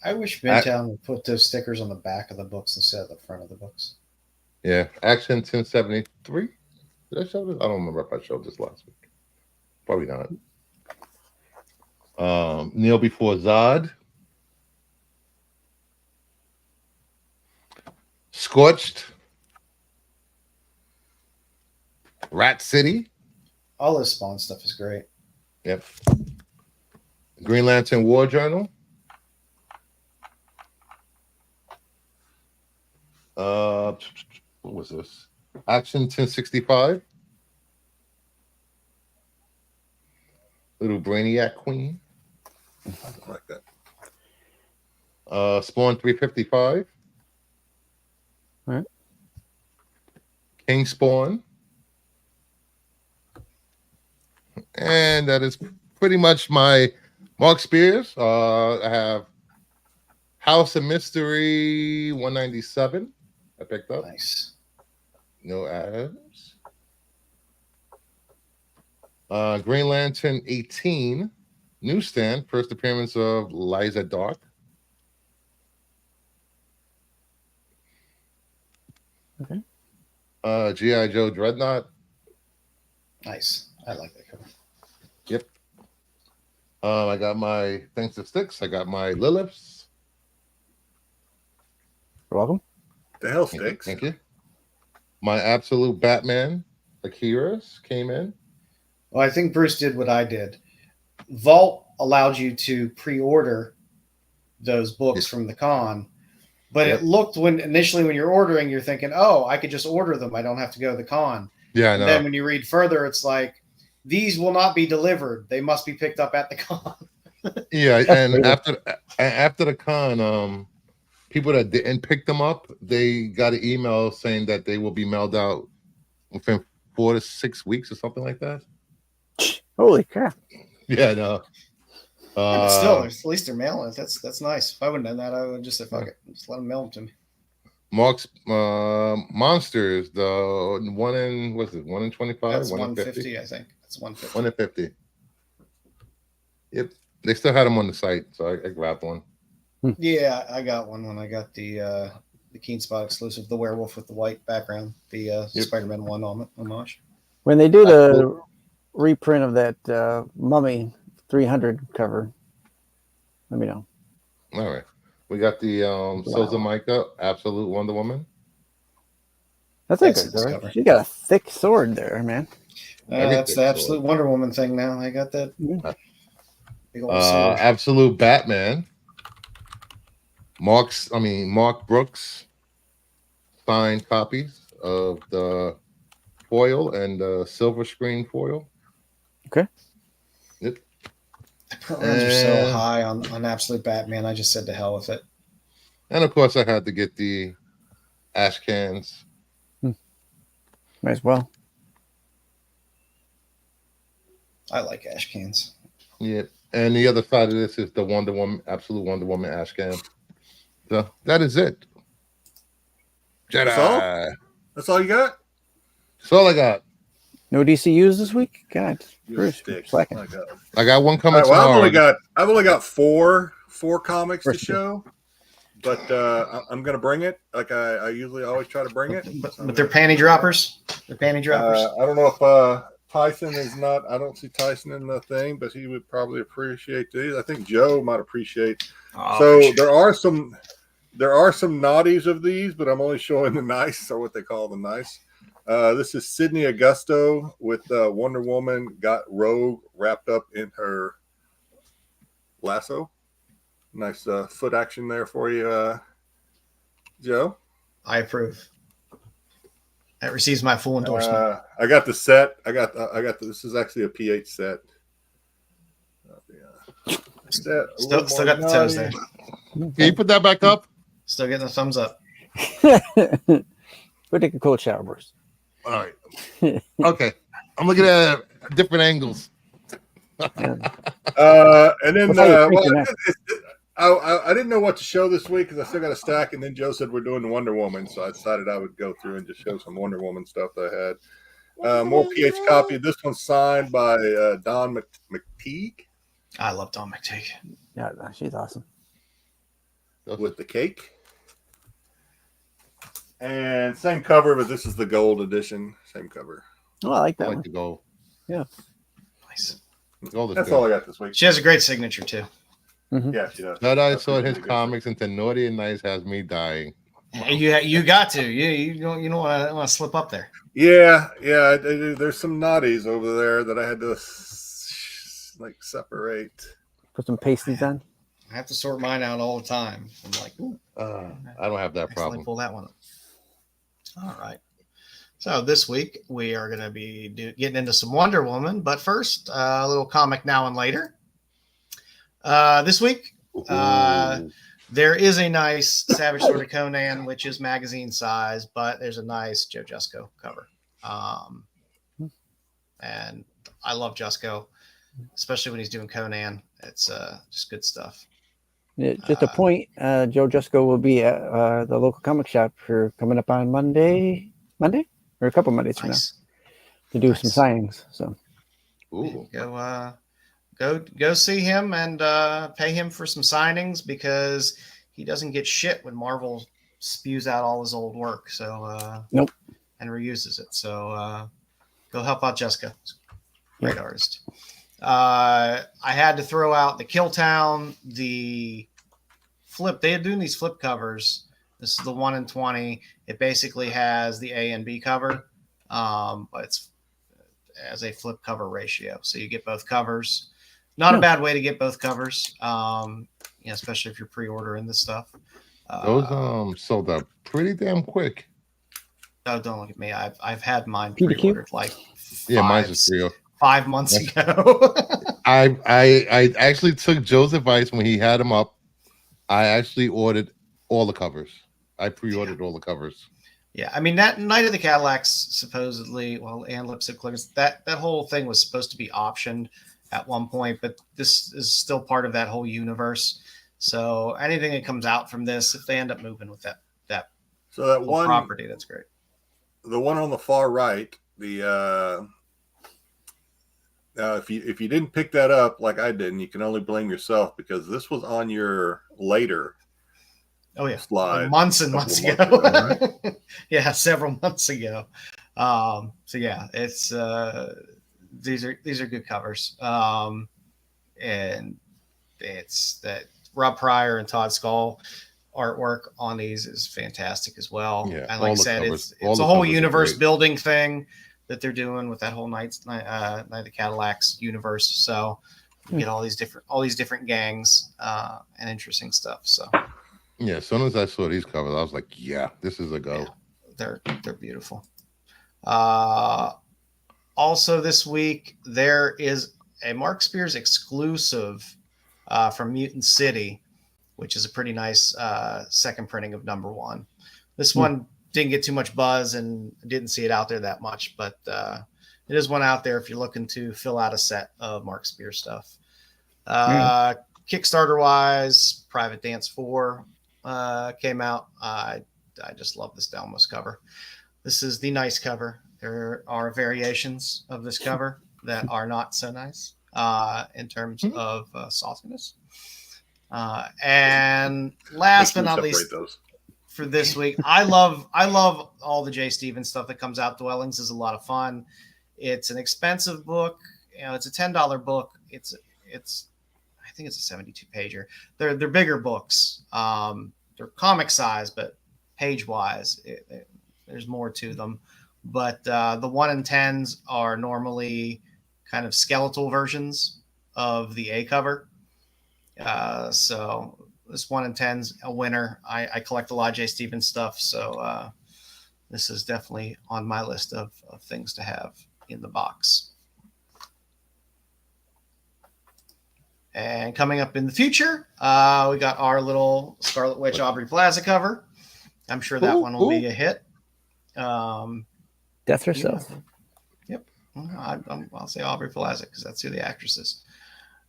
I wish Midtown would put those stickers on the back of the books instead of the front of the books. Yeah, Action 1073. Did I show this? I don't remember if I showed this last week. Probably not. Kneel Before Zod. Scorched. Rat City. All this Spawn stuff is great. Yep. Green Lantern War Journal. What was this? Action 1065. Little Brainiac Queen. I like that. Spawn 355. All right. King Spawn. And that is pretty much my Mark Spears. I have House of Mystery 197. I picked up. Nice. No ads. Green Lantern 18. Newsstand. First appearance of Liza Dark. Okay. G.I. Joe Dreadnought. Nice. I like that cover. Yep. I got my, thanks to Styx, I got my Liliths. You're welcome. the hell, Styx? Thank you. My absolute Batman, Akira's came in. Well, I think Bruce did what I did. Vault allowed you to pre-order those books from the con, but it looked when you're ordering, you're thinking, oh, I could just order them. I don't have to go to the con. Yeah, I and know. Then when you read further, it's like, these will not be delivered. They must be picked up at the con. Yeah, and after the con, people that didn't pick them up, they got an email saying that they will be mailed out within 4 to 6 weeks or something like that. Holy crap! Yeah, no. But still, at least they're mailing it. That's nice. If I wouldn't have done that, I would just say, fuck it. Just let them mail them to me. Mark's Monsters, the one in, what's it, 1 in 25? That's 150, I think. That's 150. 1 in 50. Yep. They still had them on the site, so I grabbed one. Yeah, I got one when I got the Keen Spot exclusive, the werewolf with the white background, the Spider-Man 1 homage. When they do the reprint of that Mummy 300 cover, let me know. All right. We got the Souza Micah, Absolute Wonder Woman. That's a good cover. She got a thick sword there, man. That's the Absolute Wonder Woman thing now. I got that. Big old sword. Absolute Batman. Mark Brooks signed copies of the foil and the silver screen foil. Okay. Yep. The print runs are so high on Absolute Batman. I just said to hell with it. And of course, I had to get the ash cans. Might as well. I like ash cans. Yep. And the other side of this is the Wonder Woman, Absolute Wonder Woman ash can. So that is it. Jedi. That's all you got? That's all I got. No DCUs this week? God. Bruce, slacking. I got one coming tomorrow. I've only got four comics to show. But I'm gonna bring it like I usually always try to bring it. But they're panty droppers. They're panty droppers. I don't know if Tyson is not. I don't see Tyson in the thing, but he would probably appreciate these. I think Joe might appreciate. There are some naughties of these, but I'm only showing the nice, or what they call the nice. This is Sydney Augusto with Wonder Woman got Rogue wrapped up in her lasso. Nice foot action there for you, Joe. I approve. That receives my full endorsement. I got the set. This is actually a PH set. Still got the toes there. Can you put that back up? Still getting a thumbs up. We'll take a cold shower first. All right. Okay. I'm looking at different angles. And then I didn't know what to show this week because I still got a stack, and then Joe said we're doing Wonder Woman, so I decided I would go through and just show some Wonder Woman stuff that I had. More PH copy. This one's signed by Don McTeague. I love Don McTeague. Yeah, she's awesome. With the cake. And same cover, but this is the gold edition. Same cover. Oh, I like that. I like the gold. Yeah. Nice. That's all I got this week. She has a great signature too. Mm-hmm. Yeah, she does. Jedi saw his comics into Naughty and Nice has me dying. You got to. You don't want to slip up there. Yeah. There's some naughties over there that I had to separate. Put some pasties on. I have to sort mine out all the time. I'm like, I don't have that problem. Pull that one up. All right. So this week we are going to be getting into some Wonder Woman, but first a little comic now and later. This week there is a nice Savage Sword of Conan, which is magazine size, but there's a nice Joe Jusko cover. And I love Jusko, especially when he's doing Conan. It's just good stuff. Yeah, just a point, Joe Jusko will be at the local comic shop for coming up on Monday, or a couple Mondays from now, to do some signings. So, go see him and pay him for some signings because he doesn't get shit when Marvel spews out all his old work. So nope, and reuses it. So go help out Jessica, great artist. I had to throw out the Kill Town, the flip. They had doing these flip covers This is the 1 in 20. It basically has the A and B cover, but it's as a flip cover ratio. So you get both covers. Not a bad way to get both covers, especially if you're pre-ordering this stuff. Those sold out pretty damn quick. Oh, don't look at me. I've had mine PDQ? pre-ordered like Mine's just real. 5 months ago. I actually took Joe's advice when he had them up. I actually ordered all the covers. I pre-ordered all the covers. Yeah, I mean that Night of the Cadillacs supposedly, and Lipstick Clickers, that whole thing was supposed to be optioned at one point, but this is still part of that whole universe. So anything that comes out from this, if they end up moving with that so that whole one property, that's great. The one on the far right, if you didn't pick that up like I didn't, you can only blame yourself because this was on your later. Oh yeah, slide months and months ago. Right? Yeah, several months ago. So yeah, it's these are good covers. And it's that Rob Pryor and Todd Skull artwork on these is fantastic as well. Yeah, and like I said, covers, it's a whole universe building thing that they're doing with that whole Night of the Cadillacs universe. So you get all these different gangs and interesting stuff. So yeah, as soon as I saw these covers, I was like, yeah, this is a go. Yeah, they're beautiful. Also this week there is a Mark Spears exclusive from Mutant City, which is a pretty nice second printing of #1. This one didn't get too much buzz and didn't see it out there that much, but it is one out there if you're looking to fill out a set of Mark Spears stuff. Kickstarter wise, Private Dance 4 came out. I just love this Delmos cover. This is the nice cover. There are variations of this cover that are not so nice in terms of sauciness. And last but not least, for this week, I love all the Jay Stevens stuff that comes out. Dwellings is a lot of fun. It's an expensive book. It's a $10 book. It's I think it's a 72 pager. They're bigger books. They're comic size, but page wise, there's more to them. But the 1 in 10s are normally kind of skeletal versions of the A cover. So this 1 in 10's a winner. I collect a lot of Jay Stevens stuff, so this is definitely on my list of things to have in the box. And coming up in the future, we got our little Scarlet Witch Aubrey Plaza cover. I'm sure that one will be a hit. Death herself. Yep. I'll say Aubrey Plaza because that's who the actress is.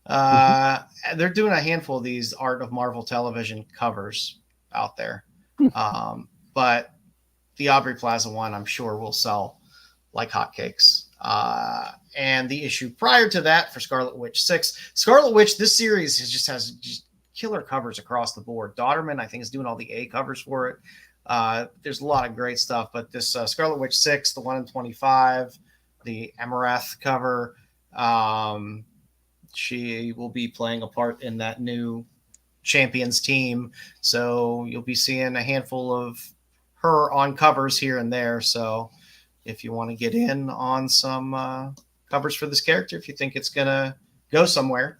They're doing a handful of these Art of Marvel television covers out there. But the Aubrey Plaza one, I'm sure, will sell like hotcakes. And the issue prior to that for Scarlet Witch 6. Scarlet Witch, this series has killer covers across the board. Dodderman, I think, is doing all the A covers for it. There's a lot of great stuff, but this Scarlet Witch 6, the 1 in 25, the Amaranth cover, she will be playing a part in that new Champions team. So you'll be seeing a handful of her on covers here and there. So if you want to get in on some covers for this character, if you think it's going to go somewhere,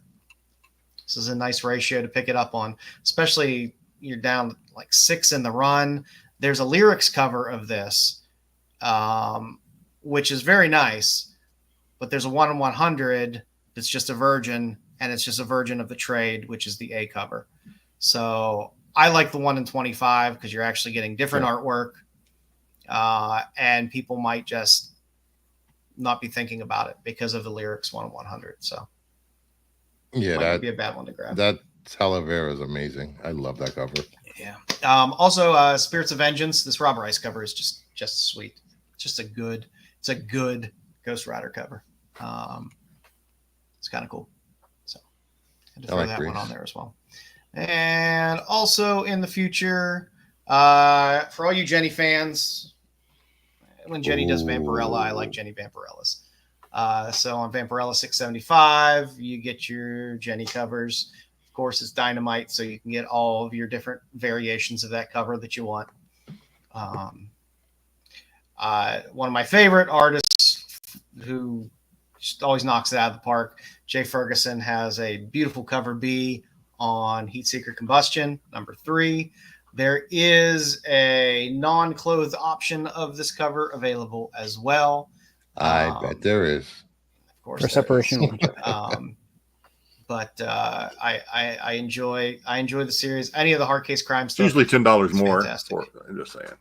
this is a nice ratio to pick it up on, especially you're down like 6 in the run. There's a lyrics cover of this, which is very nice, but there's a 1 in 100 that's just a virgin, and it's just a virgin of the trade, which is the A cover. So I like the 1 in 25 because you're actually getting different artwork, and people might just not be thinking about it because of the lyrics 1 in 100. So yeah, that'd be a bad one to grab. That Talavera is amazing. I love that cover. Yeah. Also, Spirits of Vengeance. This Rob Rice cover is just sweet. It's a good Ghost Rider cover. It's kind of cool. So I had to throw that one on there as well. And also in the future, for all you Jenny fans, when Jenny does Vampirella, I like Jenny Vampirellas. So on Vampirella 675, you get your Jenny covers. Of course, is Dynamite, so you can get all of your different variations of that cover that you want. One of my favorite artists who just always knocks it out of the park, Jay Ferguson, has a beautiful cover B on Heatseeker Combustion, number 3. There is a non-clothed option of this cover available as well. I bet there is. Of course, For separation. But I enjoy the series. Any of the Hardcase Crime It's stuff. usually $10 more. Fantastic. I'm just saying.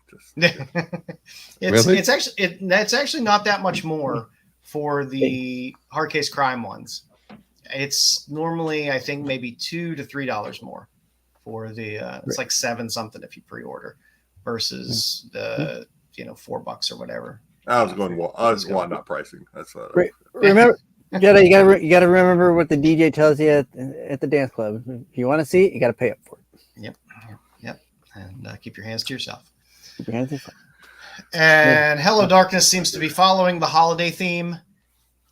Really? It's actually not that much more for the Hardcase Crime ones. It's normally, I think, maybe $2 to $3 more for the. It's like $7 something if you pre-order, versus the $4 or whatever. I was not pricing. That's what. Remember, Jedi, you gotta remember what the DJ tells you at the dance club. If you want to see it, you got to pay up for it. Yep. And keep your hands to yourself. Keep your hands to yourself. And Hello Darkness seems to be following the holiday theme.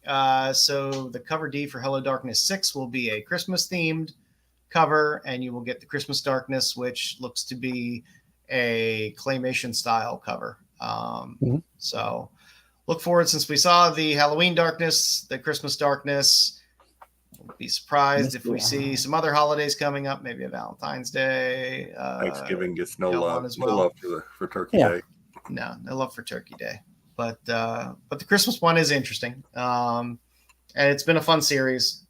So the cover D for Hello Darkness 6 will be a Christmas themed cover, and you will get the Christmas Darkness, which looks to be a claymation style cover. So look forward, since we saw the Halloween Darkness, the Christmas Darkness. We'll be surprised if we see some other holidays coming up, maybe a Valentine's Day. Thanksgiving gets no love as well. No love for Turkey Day. No love for Turkey Day. But the Christmas one is interesting. And it's been a fun series.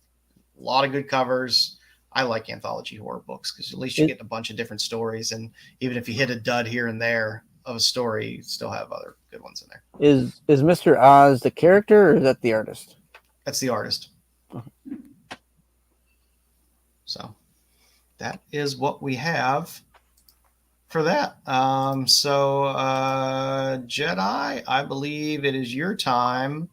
A lot of good covers. I like anthology horror books because at least you get a bunch of different stories. And even if you hit a dud here and there of a story, you still have other good ones in there. Is Mr. Oz the character, or is that the artist? That's the artist. So that is what we have for that. Jedi, I believe it is your time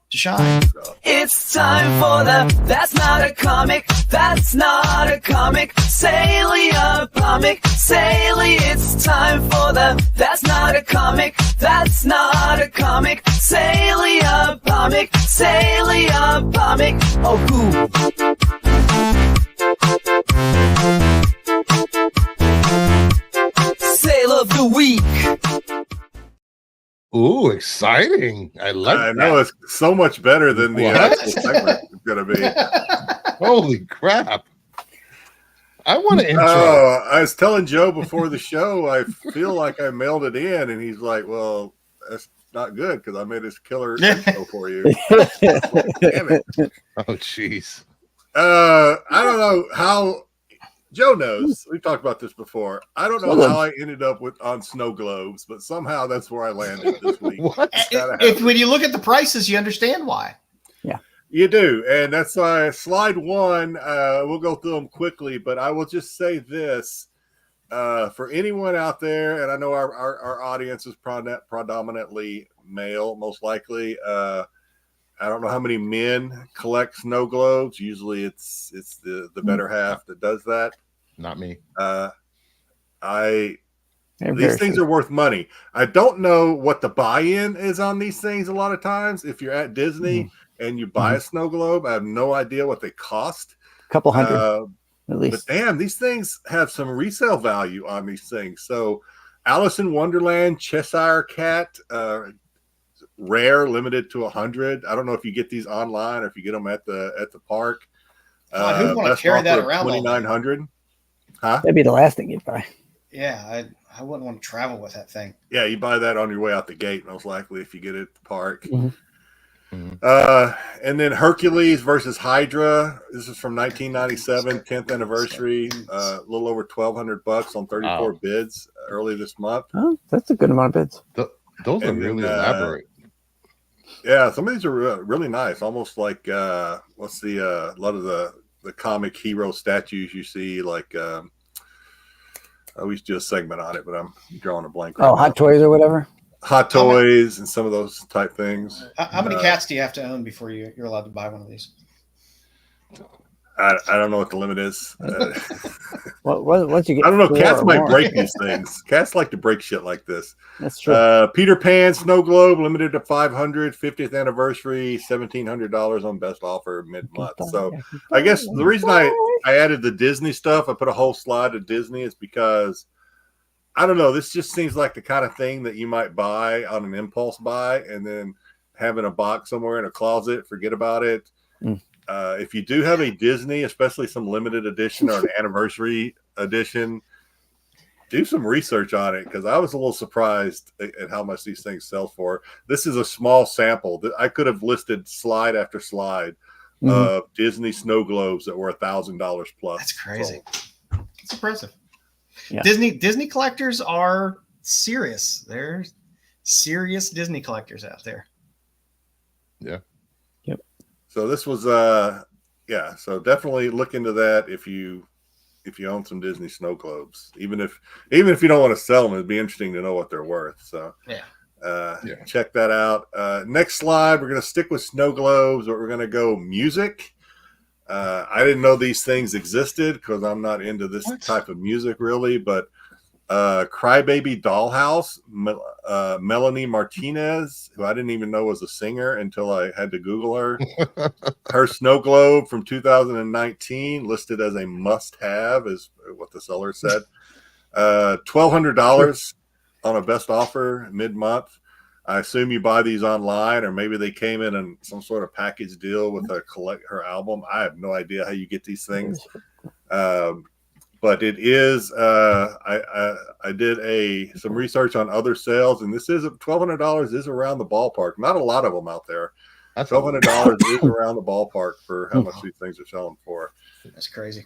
to shine. It's time for the That's Not a Comic, That's Not a Comic, Salia Comic, Salia. It's time for the That's Not a Comic, That's Not a Comic, Salia Comic, Salia Comic. Oh, cool. Sale of the week. Ooh, exciting! I know it's so much better than the actual segment is going to be. Holy crap! I want to intro. I was telling Joe before the show, I feel like I mailed it in, and he's like, "Well, that's not good because I made this killer intro for you." Damn it! Oh, jeez. I don't know how. Joe knows. We've talked about this before. I don't know how I ended up on snow globes, but somehow that's where I landed this week. What? When you look at the prices, you understand why. Yeah, you do, and that's slide one. We'll go through them quickly, but I will just say this for anyone out there, and I know our audience is predominantly male, most likely. I don't know how many men collect snow globes. Usually, it's the better half that does that. Not me. These things are worth money. I don't know what the buy-in is on these things. A lot of times, if you're at Disney and you buy a snow globe, I have no idea what they cost. A couple hundred, at least. But damn, these things have some resale value on these things. So, Alice in Wonderland, Cheshire Cat. Rare, limited to 100. I don't know if you get these online or if you get them at the park. Who'd want to carry that around? 2,900. Huh? That'd be the last thing you'd buy. Yeah, I wouldn't want to travel with that thing. Yeah, you buy that on your way out the gate, most likely, if you get it at the park. And then Hercules versus Hydra. This is from 1997, 10th anniversary. A little over $1,200 on 34 bids early this month. Oh, that's a good amount of bids. Those are really elaborate. Yeah, some of these are really nice. Almost like what's a lot of the comic hero statues you see, like I always do a segment on it, but I'm drawing a blank. Oh, Hot Toys or whatever. Hot Toys and some of those type things. How many cats do you have to own before you're allowed to buy one of these? I don't know what the limit is. Once you get, I don't know. four Cats or might more. break these things. Cats like to break shit like this. That's true. Peter Pan Snow Globe limited to 500, 50th anniversary, $1,700 on best offer mid-month. So I guess the reason I added the Disney stuff, I put a whole slide of Disney, is because I don't know. This just seems like the kind of thing that you might buy on an impulse buy and then have in a box somewhere in a closet, forget about it. If you do have a Disney, especially some limited edition or an anniversary edition, do some research on it, because I was a little surprised at how much these things sell for. This is a small sample. I could have listed slide after slide of Disney snow globes that were $1,000 plus. That's crazy. So, it's impressive. Yeah. Disney collectors are serious. They're serious Disney collectors out there. Yeah. Yep. So this was so definitely look into that if you own some Disney snow globes. Even if you don't want to sell them, it'd be interesting to know what they're worth. So check that out. Next slide, we're going to stick with snow globes, but we're going to go music. I didn't know these things existed because I'm not into this type of music really, but Crybaby Dollhouse, Melanie Martinez, who I didn't even know was a singer until I had to Google her. Her snow globe from 2019 listed as a must-have, is what the seller said. $1,200 on a best offer mid-month. I assume you buy these online, or maybe they came in some sort of package deal with her album. I have no idea how you get these things. But it is. I did some research on other sales, and this is $1,200 is around the ballpark. Not a lot of them out there. $1,200 is around the ballpark for how much these things are selling for. That's crazy.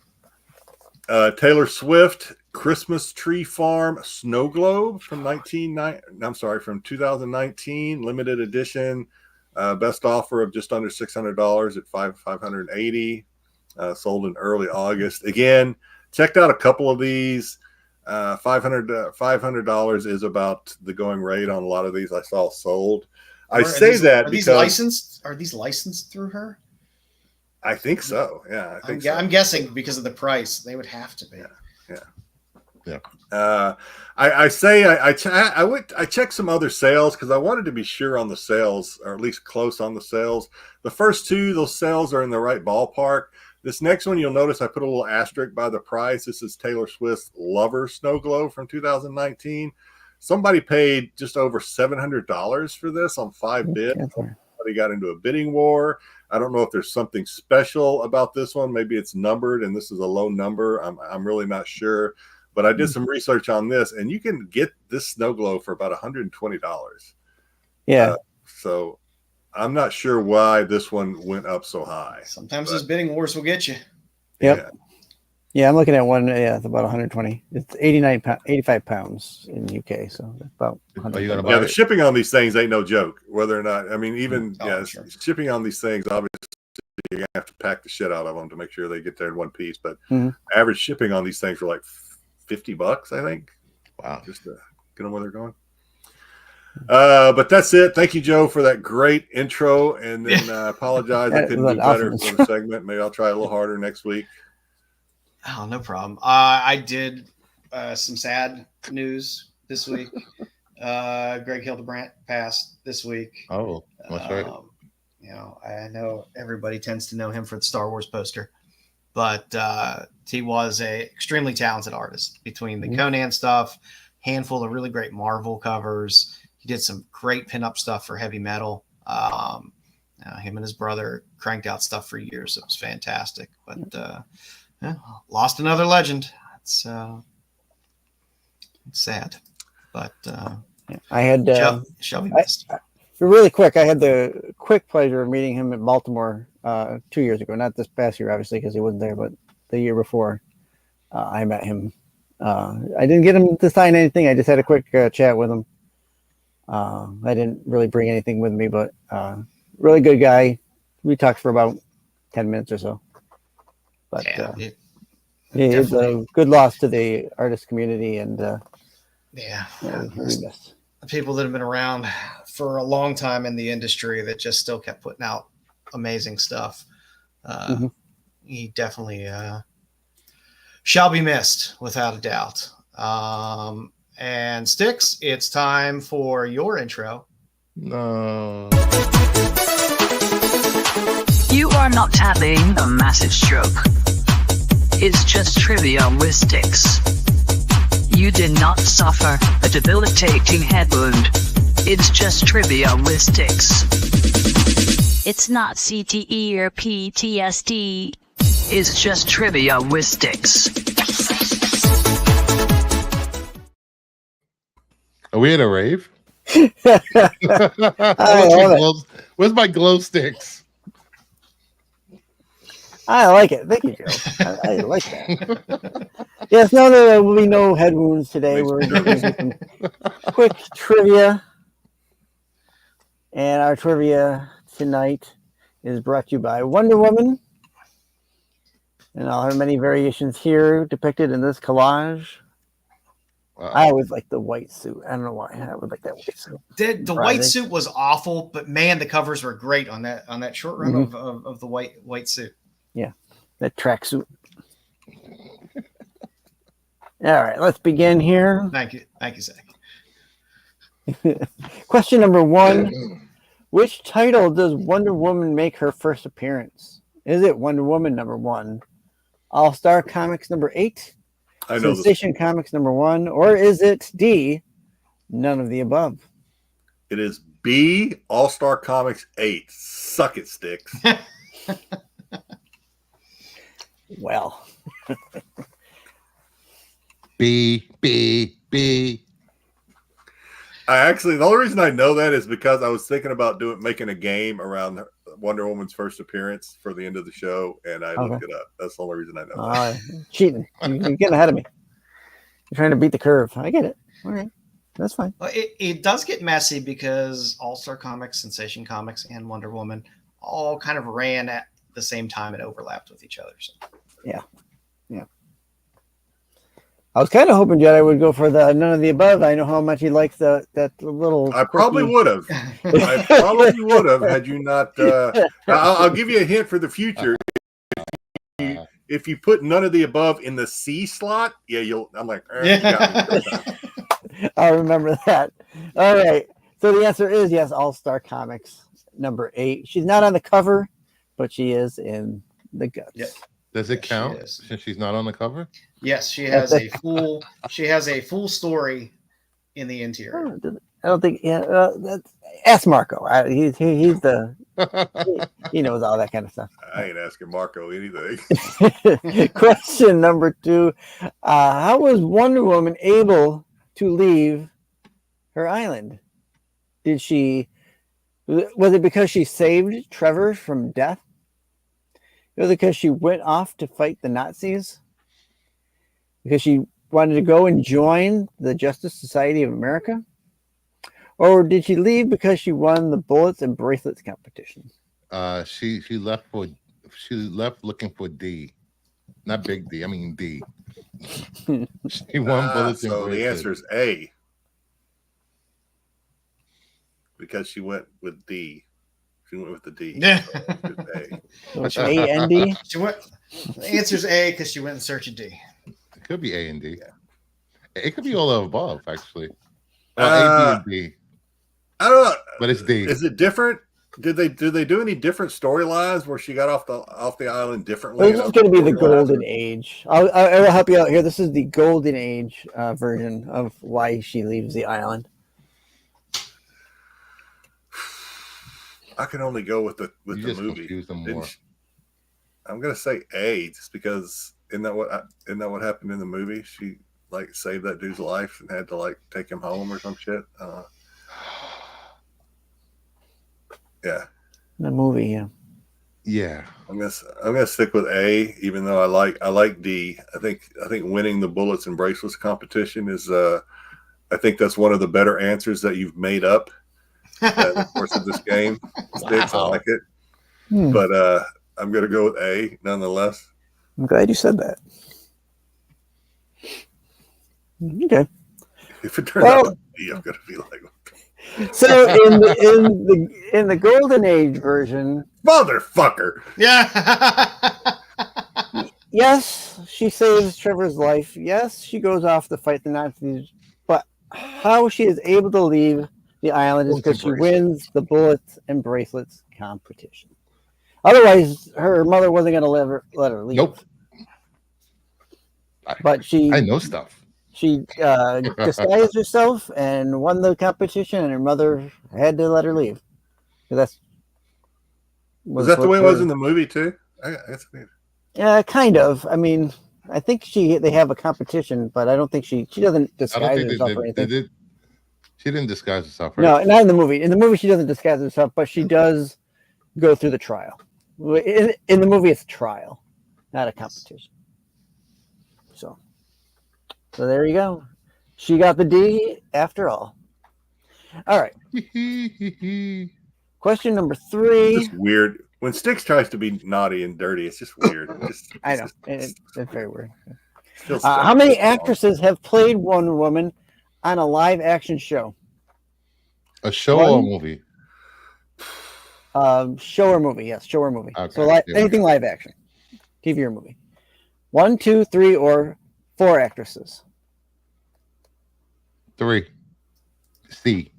Taylor Swift Christmas Tree Farm Snow Globe from 2019, limited edition. Best offer of just under $600 at $580. Sold in early August. Again, checked out a couple of these. $500 is about the going rate on a lot of these I saw sold. Are these licensed? Are these licensed through her? I think so. Yeah, I'm guessing because of the price, they would have to be. Yeah. I checked some other sales because I wanted to be sure on the sales, or at least close on the sales. The first two, those sales are in the right ballpark. This next one, you'll notice I put a little asterisk by the price. This is Taylor Swift's Lover Snow Globe from 2019. Somebody paid just over $700 for this on 5 bids. Somebody got into a bidding war. I don't know if there's something special about this one. Maybe it's numbered and this is a low number. I'm really not sure. But I did some research on this, and you can get this snow globe for about $120. Yeah. So I'm not sure why this one went up so high. Sometimes those bidding wars will get you. Yep. Yeah, I'm looking at one. Yeah, it's about 120. It's 85 pounds in the UK. So about. The shipping on these things ain't no joke. Whether or not, I mean, even shipping on these things, obviously you have to pack the shit out of them to make sure they get there in one piece. But average shipping on these things are like $50, I think. Wow, just to get them where they're going. But that's it. Thank you, Joe, for that great intro. And then I apologize, I couldn't do better for the segment. Maybe I'll try a little harder next week. Oh, no problem. I did some sad news this week. Greg Hildebrandt passed this week. Oh, that's right. I know everybody tends to know him for the Star Wars poster, but he was a extremely talented artist. Between the Conan stuff, handful of really great Marvel covers, he did some great pinup stuff for heavy metal. Him and his brother cranked out stuff for years. It was fantastic, but lost another legend. It's sad, but I had shall be missed. Really quick. I had the quick pleasure of meeting him in Baltimore 2 years ago. Not this past year, obviously, because he wasn't there, but the year before, I met him. I didn't get him to sign anything. I just had a quick chat with him. I didn't really bring anything with me, but really good guy. We talked for about 10 minutes or so. But it's a good loss to the artist community, and people that have been around for a long time in the industry that just still kept putting out amazing stuff. he definitely shall be missed without a doubt. And Styx, it's time for your intro. No. You are not having a massive stroke. It's just trivia with Styx. You did not suffer a debilitating head wound. It's just trivia with Styx. It's not CTE or PTSD. It's just trivia with Styx. Are we at a rave? Where's my glow sticks? I like it. Thank you, Joe. I like that. Yes, no, there will be no head wounds today. We're just going to do some quick trivia. And our trivia tonight is brought to you by Wonder Woman. And I'll have many variations here depicted in this collage. I always like the white suit. I don't know why. I would like that white suit. The white suit was awful, but man, the covers were great on that short run of the white suit. Yeah, that tracksuit. All right, let's begin here. Thank you, Zach. Question number 1. Which title does Wonder Woman make her first appearance? Is it Wonder Woman number 1, All-Star Comics number 8, I know Sensation Comics number 1, or is it D, none of the above? It is B, All-Star Comics 8. Suck it, Styx. Well. B. The only reason I know that is because I was thinking about making a game around Wonder Woman's first appearance for the end of the show, and I looked it up. That's the only reason I know that. Cheating. You're getting ahead of me. You're trying to beat the curve. I get it. All right. That's fine. Well, it does get messy because All-Star Comics, Sensation Comics, and Wonder Woman all kind of ran at the same time and overlapped with each other. So. Yeah. I was kind of hoping Jedi would go for the none of the above. I know how much he likes that little. I probably would have. Had you not. I'll give you a hint for the future. If you put none of the above in the C slot, I'm like, I'll remember that. All right. So the answer is yes, All-Star Comics number 8. She's not on the cover, but she is in the guts. Yep. Does it count since she's not on the cover? Yes, she has a full. She has a full story in the interior. I don't think. Yeah, ask Marco. He's the. He knows all that kind of stuff. I ain't asking Marco anything. Question number 2: how was Wonder Woman able to leave her island? Was it because she saved Trevor from death? Was it because she went off to fight the Nazis? Because she wanted to go and join the Justice Society of America? Or did she leave because she won the bullets and bracelets competition? She left looking for D. Not big D, I mean D. She won bullets and bracelets. So the answer is A. Because she went with D. She went with the D. Yeah. So it's A and D? The answer is A because she went in search of D. It could be A and D. Yeah. It could be all of above, actually. A, B, and D. I don't know. But it's D. Is it different? Did they do any different storylines where she got off the island differently? This is going to be the golden age. I'll help you out here. This is the golden age version of why she leaves the island. I can only go with the movie. I'm gonna say A, just because isn't that what happened in the movie? She like saved that dude's life and had to like take him home or some shit. Yeah. The movie, yeah. Yeah. I'm gonna stick with A, even though I like D. I think winning the bullets and bracelets competition is I think that's one of the better answers that you've made up in the course of this game. Styx, I like it. But I'm gonna go with A nonetheless. I'm glad you said that. Okay. If it turns out B, I'm gonna be like, so in the golden age version, motherfucker. Yeah. Yes, she saves Trevor's life. Yes, she goes off to fight the Nazis. But how she is able to leave the island is because she wins the bullets and bracelets competition. Otherwise, her mother wasn't going to let her leave. Nope. But I know stuff. She disguised herself and won the competition, and her mother had to let her leave. Was that the way it was in the movie too? Yeah, kind of. I mean, I think they have a competition, but I don't think she doesn't disguise herself or anything. She didn't disguise herself. Right? No, not in the movie. In the movie, she doesn't disguise herself, but she does go through the trial. In the movie, it's a trial, not a competition. So there you go. She got the D after all. All right. Question number 3. It's just weird. When Styx tries to be naughty and dirty, it's just weird. I know. It's very weird. How many actresses have played Wonder Woman on a live action show? A show or a movie? Show or movie, yes. Show or movie. Okay, so anything live action. TV or movie. 1, 2, 3, or 4 actresses. 3. C.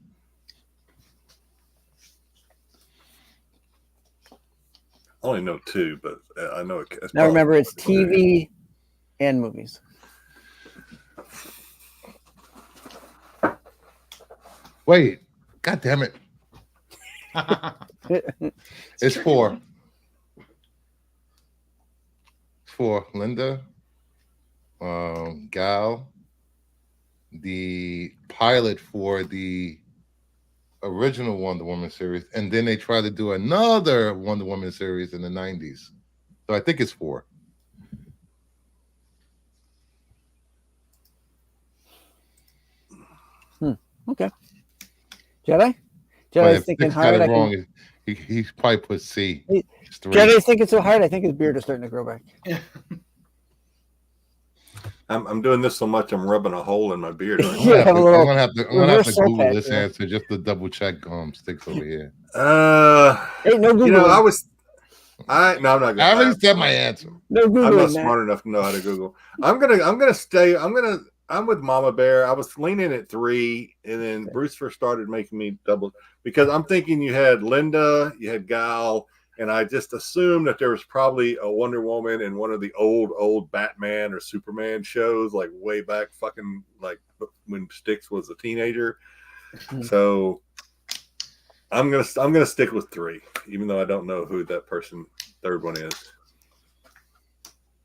I only know 2, but I know it. Now remember, it's TV and movies. Wait, God damn it! It's 4. 4. Linda, Gal, the pilot for the original Wonder Woman series, and then they try to do another Wonder Woman series in the 90s. So I think it's 4. Okay. Jedi's thinking hard. Wrong. He probably put C. Jedi's thinking so hard. I think his beard is starting to grow back. I'm doing this so much, I'm rubbing a hole in my beard. Right? I'm gonna have to Google this answer just to double check. Styx over here. Hey, no Google. I'm not gonna. I already said my answer. No Google. I'm not smart enough to know how to Google. I'm with Mama Bear. I was leaning at 3, and then Bruce first started making me double because I'm thinking you had Linda, you had Gal, and I just assumed that there was probably a Wonder Woman in one of the old Batman or Superman shows, like way back, fucking like when Styx was a teenager. So I'm gonna stick with 3, even though I don't know who that third one is.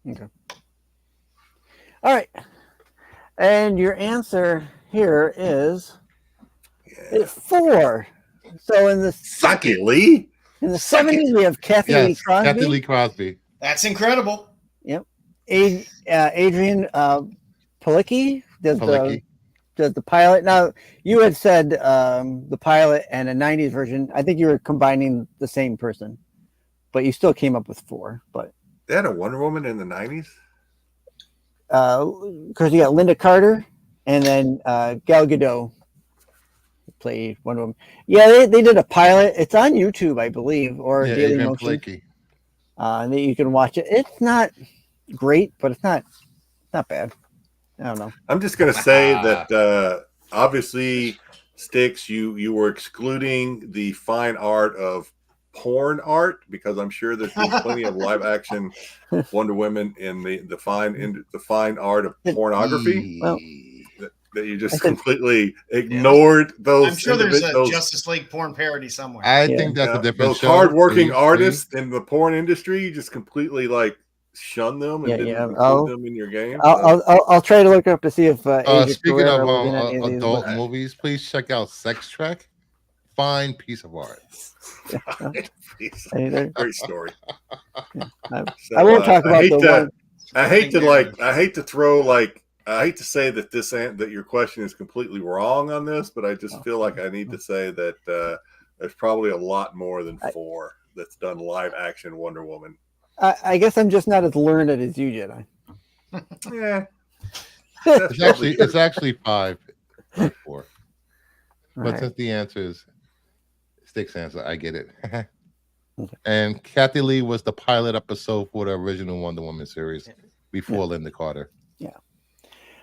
Okay. All right. And your answer here is 4. So in the Suck it, Lee. In the 70s, we have Kathy Lee Crosby. Kathy Lee Crosby. That's incredible. Yep. Adrian Palicki does the pilot. Now, you had said the pilot and a 90s version. I think you were combining the same person, but you still came up with 4. But they had a Wonder Woman in the 90s? Because you got Linda Carter and then Gal Gadot played Wonder Woman. Yeah, they did a pilot. It's on YouTube, I believe, or Daily Motion. And you can watch it. It's not great, but it's not bad. I don't know. I'm just gonna say that obviously, Styx, you were excluding the fine art of porn art because I'm sure there's been plenty of live action Wonder Women in the fine art of pornography. Well, that you just completely ignored those. I'm sure there's a Justice League porn parody somewhere. I think that's a different those hardworking artists in the porn industry. You just completely shun them and didn't include them in your game. I'll try to look up to see if. Speaking of adult movies, please check out Sex Track. Fine piece of art. Great story. I won't talk about the one. I hate to say that your question is completely wrong on this, but I just feel like I need to say that there's probably a lot more than 4 that's done live action Wonder Woman. I guess I'm just not as learned as you, Jedi. Yeah, it's actually 5, not 4. But Right. since the answer is Styx answer, I get it. And Kathy Lee was the pilot episode for the original Wonder Woman series before Linda Carter. Yeah.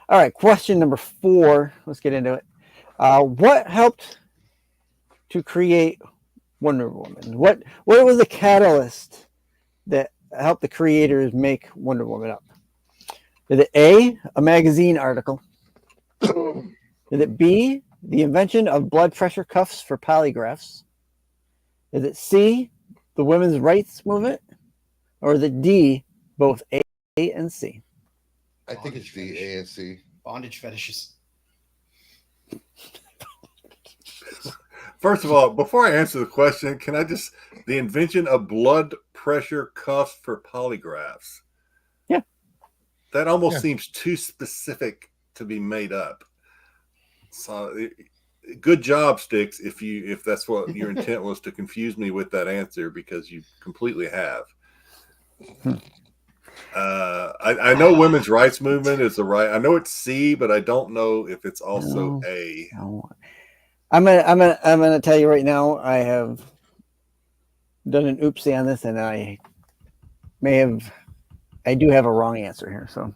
All right. Question number 4. Let's get into it. What helped to create Wonder Woman? What was the catalyst that helped the creators make Wonder Woman up? Did it A, magazine article? Did it B, the invention of blood pressure cuffs for polygraphs? Is it C, the women's rights movement? Or is it D, both A and C? I think it's the A and C. Bondage fetishes. First of all, before I answer the question, can I just the invention of blood pressure cuffs for polygraphs? Yeah. That almost seems too specific to be made up. So good job, Styx, if that's what your intent was to confuse me with that answer, because you completely have. I know women's rights movement is the right. I know it's C, but I don't know if it's also A. No. I'm gonna tell you right now. I have done an oopsie on this, and I do have a wrong answer here. So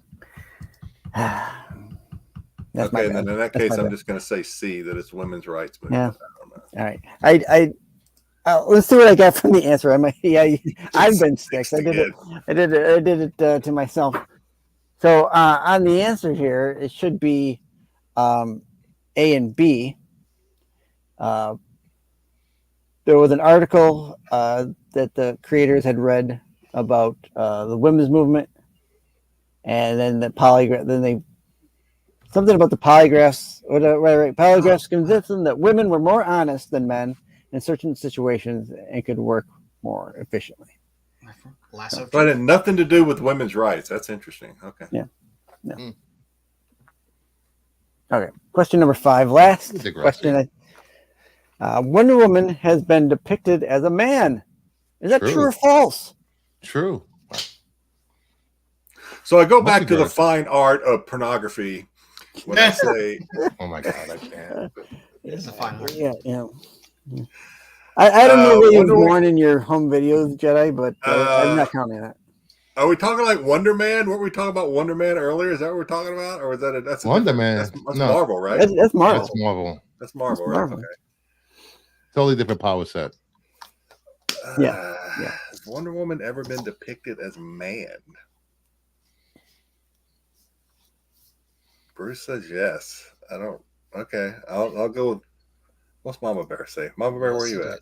that's okay. And then in that case, I'm just going to say C, that it's women's rights movement. Yeah. All right. Let's see what I got from the answer. I've been Styx. I did it to myself. So on the answer here, it should be A and B. There was an article that the creators had read about the women's movement, and then the polygraph. Then they something about the polygraphs. Right. Polygraphs convinced them that women were more honest than men in certain situations and could work more efficiently. Lasso. But it had nothing to do with women's rights. That's interesting. Okay. Yeah. Okay. Question number 5. Last question. Wonder Woman has been depicted as a man. Is that true or false? True. So I go back to the fine art of pornography when I say, "Oh my God, I can't." It is a fine art. Yeah. I don't know what you've worn in your home videos, Jedi, but I'm not counting that. Are we talking like Wonder Man? Weren't we talking about Wonder Man earlier? Is that what we're talking about, or is that that's Wonder Man? That's Marvel, right? That's Marvel. That's Marvel. That's Marvel, right? Okay. Totally different power set. Yeah. Has Wonder Woman ever been depicted as a man? Bruce says yes. I don't. Okay, I'll go with. What's Mama Bear say? Mama Bear, where are you at?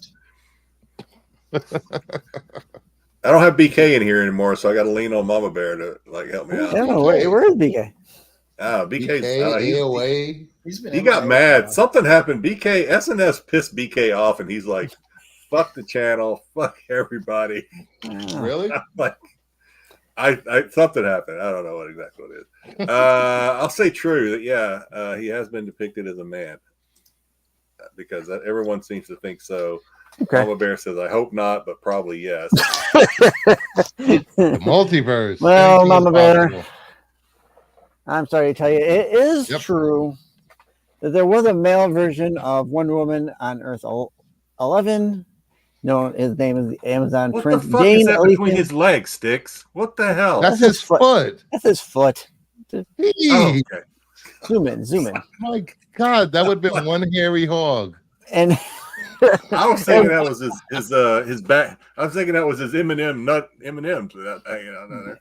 I don't have BK in here anymore, so I got to lean on Mama Bear to help me out. Yeah, where is BK? BK, He's he got mad. Something happened. BK SNS pissed BK off, and he's like, "Fuck the channel, fuck everybody." Really? I something happened. I don't know what exactly it is. I'll say true that he has been depicted as a man because everyone seems to think so. Okay. Mama Bear says, "I hope not, but probably yes." The multiverse. Well, Mama Bear, I'm sorry to tell you, it is true that there was a male version of Wonder Woman on Earth 11. No, his name is the Amazon Prince. What the fuck is that between his legs, Styx? What the hell? That's his foot. That's his foot. Oh, okay. Zoom in. Oh my God, that would have been one hairy hog. And I was thinking that was his back. I was thinking that was his M&M nut M&M's hanging out there.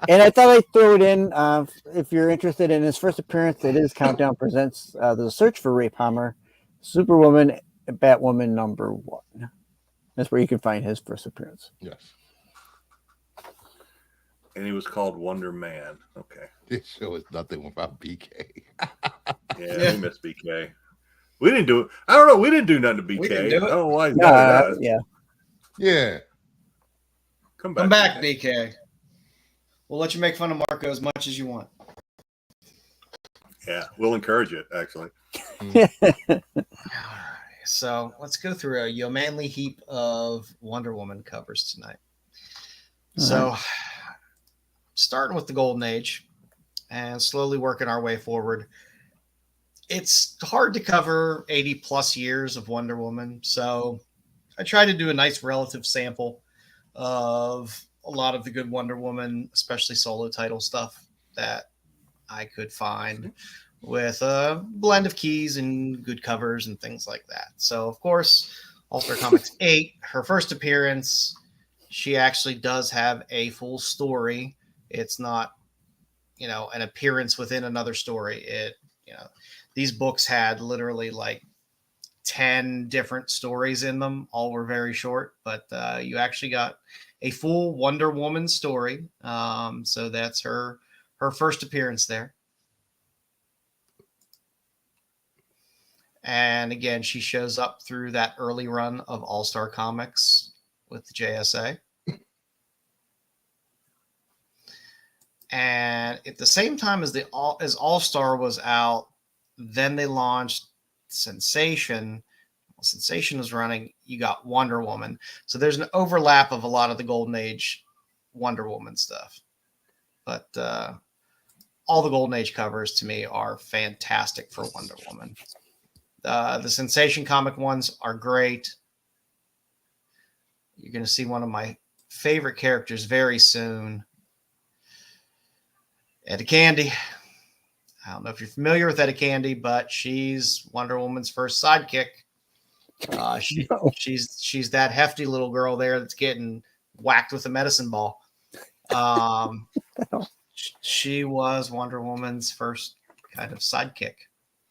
And I thought I'd throw it in if you're interested in his first appearance. It is Countdown Presents the Search for Ray Palmer, Superwoman, Batwoman #1. That's where you can find his first appearance. Yes. And he was called Wonder Man. Okay. This show is nothing without BK. We miss BK. We didn't do it. I don't know. We didn't do nothing to BK. We didn't do it. I don't know why. Yeah. Come back, BK. We'll let you make fun of Marco as much as you want. Yeah, we'll encourage it, actually. All right. So let's go through a yeomanly heap of Wonder Woman covers tonight. So starting with the Golden Age and slowly working our way forward. It's hard to cover 80 plus years of Wonder Woman. So I tried to do a nice relative sample of a lot of the good Wonder Woman, especially solo title stuff that I could find, with a blend of keys and good covers and things like that. So, of course, All-Star Comics 8, her first appearance, she actually does have a full story. It's not, an appearance within another story. These books had literally like 10 different stories in them. All were very short, but you actually got a full Wonder Woman story. So that's her first appearance there. And again, she shows up through that early run of All-Star Comics with the JSA. And at the same time as All-Star was out, then they launched Sensation. Well, Sensation was running. You got Wonder Woman. So there's an overlap of a lot of the Golden Age Wonder Woman stuff. But all the Golden Age covers to me are fantastic for Wonder Woman. The Sensation comic ones are great. You're going to see one of my favorite characters very soon. Etta Candy. I don't know if you're familiar with Etta Candy, but she's Wonder Woman's first sidekick. She's that hefty little girl there that's getting whacked with a medicine ball. She was Wonder Woman's first kind of sidekick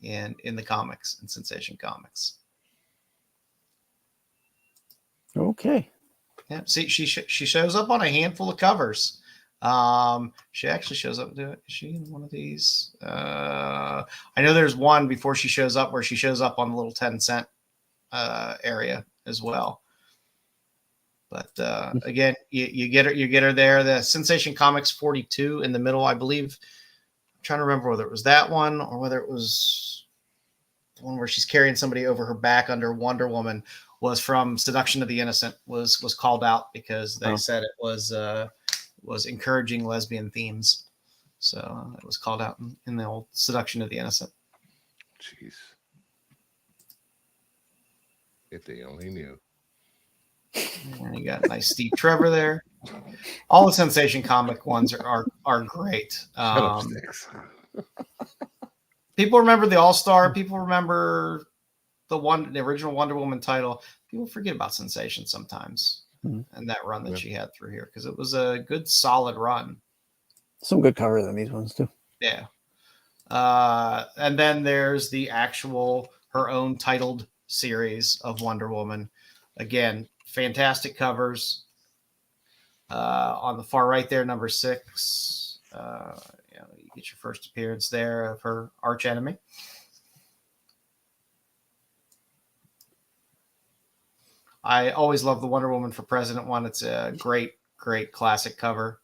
in the comics, in Sensation Comics. Okay. Yeah. See, she shows up on a handful of covers. She actually shows up. Is she in one of these? I know there's one before she shows up where she shows up on the little 10-cent area as well. But again, you get her there. The Sensation Comics 42 in the middle, I believe. I'm trying to remember whether it was that one or whether it was the one where she's carrying somebody over her back under Wonder Woman. Was from Seduction of the Innocent. Was called out because they said it was encouraging lesbian themes. So it was called out in the old Seduction of the Innocent. Jeez. If they only knew. And you got nice Steve Trevor there. All the Sensation comic ones are great. Shut up, Styx. People remember the All-Star. People remember the original Wonder Woman title. People forget about Sensation sometimes. And that run that she had through here, because it was a good solid run. Some good cover than these ones too. Yeah. And then there's the actual her own titled series of Wonder Woman. Again, fantastic covers. On the far right there, number 6. You get your first appearance there of her arch enemy. I always love the Wonder Woman for President one. It's a great classic cover.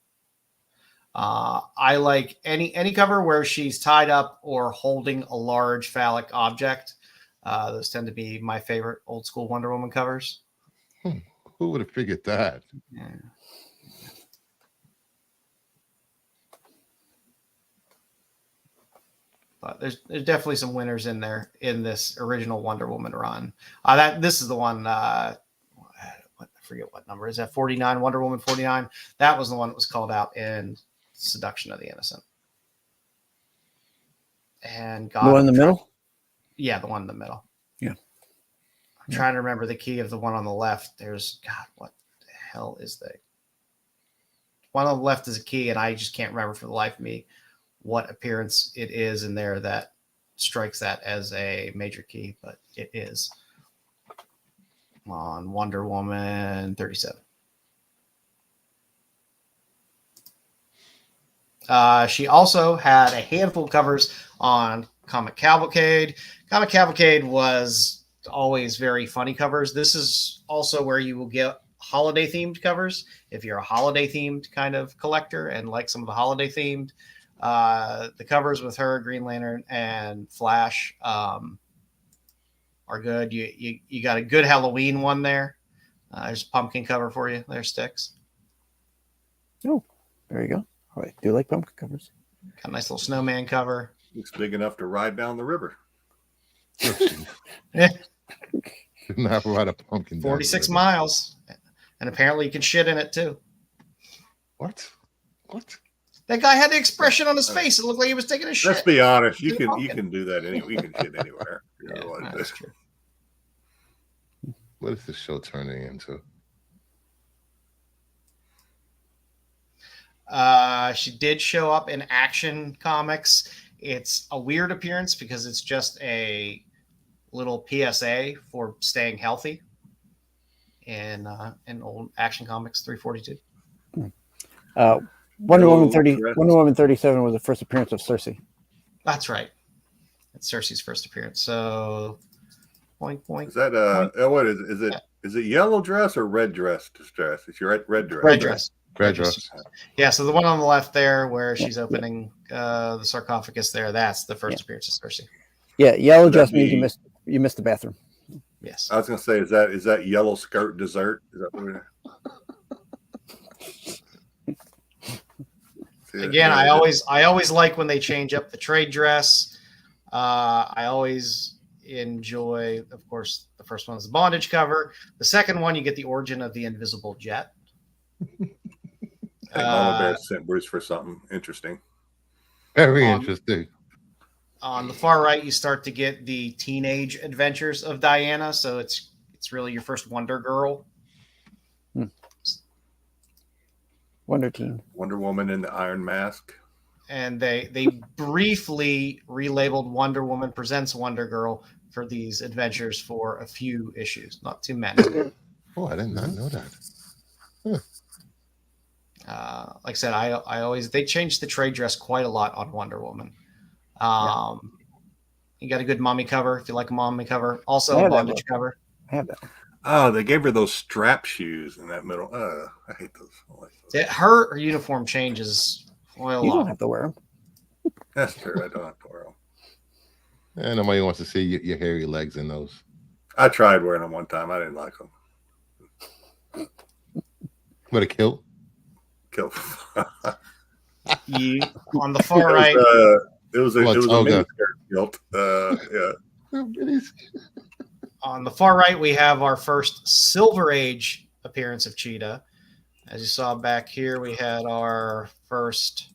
I like any cover where she's tied up or holding a large phallic object. Those tend to be my favorite old school Wonder Woman covers. Who would have figured that? Yeah. But there's definitely some winners in there in this original Wonder Woman run. This is the one. I forget what number is that. 49, Wonder Woman 49. That was the one that was called out in Seduction of the Innocent. And the one in the middle. Yeah, the one in the middle. Yeah. I'm trying to remember the key of the one on the left. There's what the hell is the one on the left is a key, and I just can't remember for the life of me what appearance it is in there that strikes that as a major key, but it is on Wonder Woman 37. She also had a handful of covers on Comic Cavalcade. Comic Cavalcade was always very funny covers. This is also where you will get holiday themed covers. If you're a holiday themed kind of collector and like some of the holiday themed, the covers with her, Green Lantern, and Flash are good. You got a good Halloween one there. There's a pumpkin cover for you. There's Styx. Oh, there you go. All right, do like pumpkin covers. Got a nice little snowman cover. It's big enough to ride down the river. Yeah. Not ride a pumpkin. 46 miles. And apparently you can shit in it too. What? What? That guy had the expression on his face. It looked like he was taking a shit. Let's be honest. You can do that anywhere. You can shit anywhere. That's true. What is this show turning into? She did show up in Action Comics. It's a weird appearance because it's just a little PSA for staying healthy in old Action Comics 342. Wonder Woman 37 was the first appearance of Cersei. That's right. It's Cersei's first appearance. So, point. Is that what is it? Is it yellow dress or red dress? It's your red dress. Red dress. Red dress. Yeah. So the one on the left there, where she's opening the sarcophagus, that's the first appearance of Cersei. Yeah, yellow dress means you missed the bathroom. Yes. I was gonna say, is that yellow skirt dessert? Is that what Again, I always like when they change up the trade dress. I always enjoy, of course, the first one is the bondage cover. The second one, you get the origin of the invisible jet. Mama Bear sent Bruce for something interesting. Very interesting. On the far right, you start to get the teenage adventures of Diana. So it's really your first Wonder Girl. Wonder Teen. Wonder Woman in the Iron Mask. And they briefly relabeled Wonder Woman Presents Wonder Girl for these adventures for a few issues, not too many. Oh, I did not know that. Huh. Like I said, they changed the trade dress quite a lot on Wonder Woman. You got a good mommy cover if you like a mommy cover. Also a bondage cover. I have that. Oh, they gave her those strap shoes in that middle. I hate those. I like those. Her uniform changes. You don't have to wear them. That's true. I don't have to wear them. And nobody wants to see your hairy legs in those. I tried wearing them one time. I didn't like them. What a kilt. Kilt. On the far right. It was a miniskirt kilt. Yeah. On the far right, we have our first Silver Age appearance of Cheetah. As you saw back here, we had our first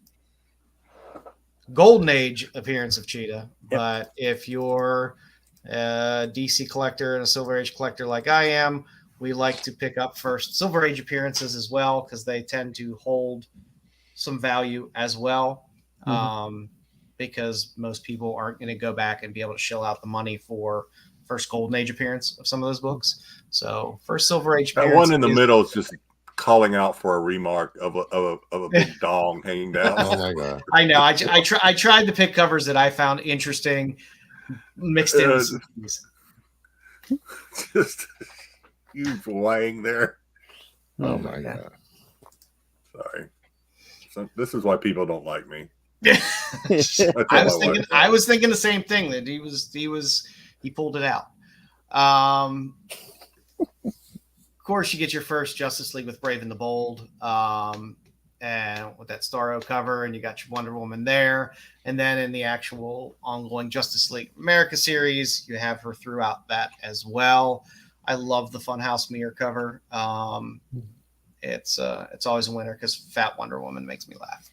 Golden Age appearance of Cheetah. Yep. But if you're a DC collector and a Silver Age collector like I am, we like to pick up first Silver Age appearances as well because they tend to hold some value as well. Because most people aren't going to go back and be able to shell out the money for first Golden Age appearance of some of those books. So first Silver Age appearance. That one in the middle is just calling out for a remark of a big dong hanging down. Oh my god! I know. I tried to pick covers that I found interesting, mixed in. Just you lying there. Oh my god! Sorry. So this is why people don't like me. I was thinking the same thing, that he pulled it out. Of course, you get your first Justice League with Brave and the Bold, and with that Starro cover, and you got your Wonder Woman there. And then in the actual ongoing Justice League America series, you have her throughout that as well. I love the Funhouse mirror cover. It's always a winner because Fat Wonder Woman makes me laugh.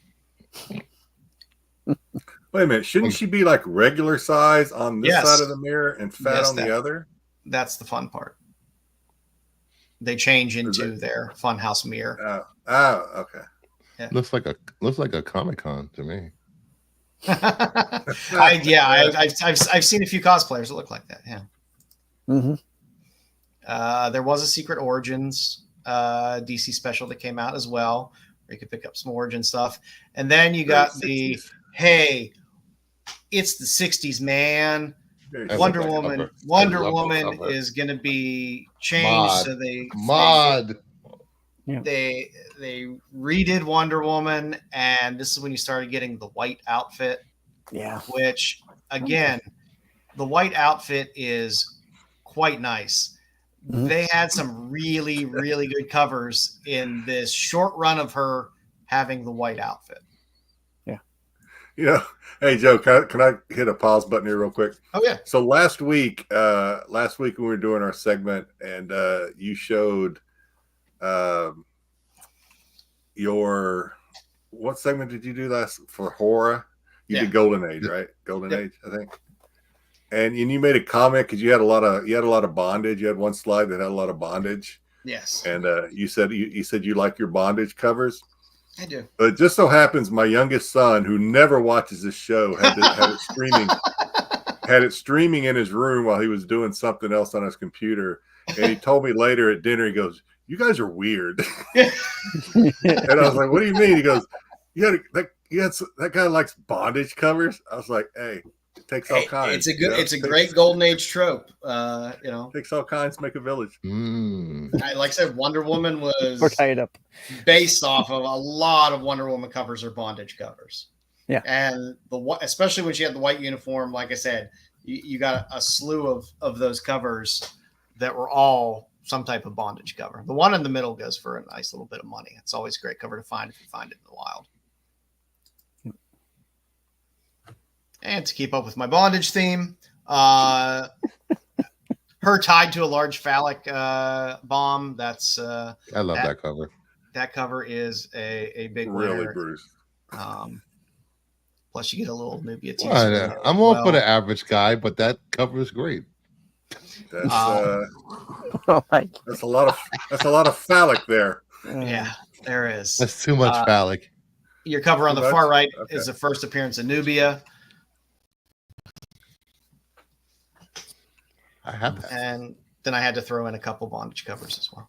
Wait a minute, shouldn't she be like regular size on this side of the mirror and fat on the other? That's the fun part. They change into their Funhouse mirror. Okay. Yeah. Looks like a Comic-Con to me. I've seen a few cosplayers that look like that. Yeah. Mm-hmm. There was a Secret Origins DC special that came out as well, where you could pick up some Origin stuff. And then you got the hey, it's the 60s, man. Wonder Woman is going to be changed. So they redid Wonder Woman, and this is when you started getting the white outfit. Yeah. Which, again, the white outfit is quite nice. Mm-hmm. They had some really, really good covers in this short run of her having the white outfit. You know, hey Joe, can I hit a pause button here real quick? Oh yeah. So last week when we were doing our segment, and you showed your what segment did you do last for horror? You did Golden Age, right? Golden Age, I think. And you made a comment because you had a lot of bondage. You had one slide that had a lot of bondage. Yes. And you said you like your bondage covers. I do. But it just so happens my youngest son, who never watches this show, had it streaming, had it streaming in his room while he was doing something else on his computer. And he told me later at dinner, he goes, "You guys are weird." And I was like, "What do you mean?" He goes, that guy likes bondage covers. I was like, "Hey, it takes all kinds." It's a great Golden Age trope. Takes all kinds to make a village. Like I said, Wonder Woman was We're tied up. based off of a lot of Wonder Woman covers or bondage covers. Yeah, and especially when she had the white uniform, like I said, you got a slew of those covers that were all some type of bondage cover. The one in the middle goes for a nice little bit of money. It's always a great cover to find if you find it in the wild. And to keep up with my bondage theme, her tied to a large phallic bomb. That's I love that cover. That cover is a big Really, winner. Bruce. Plus, you get a little Nubia teaser. Well, I'm all for the average guy, but that cover is great. That's oh my. that's a lot of phallic there. Yeah, there is. That's too much phallic. Your cover on the Too far much? right Okay. is the first appearance of Nubia. I have that. And then I had to throw in a couple bondage covers as well.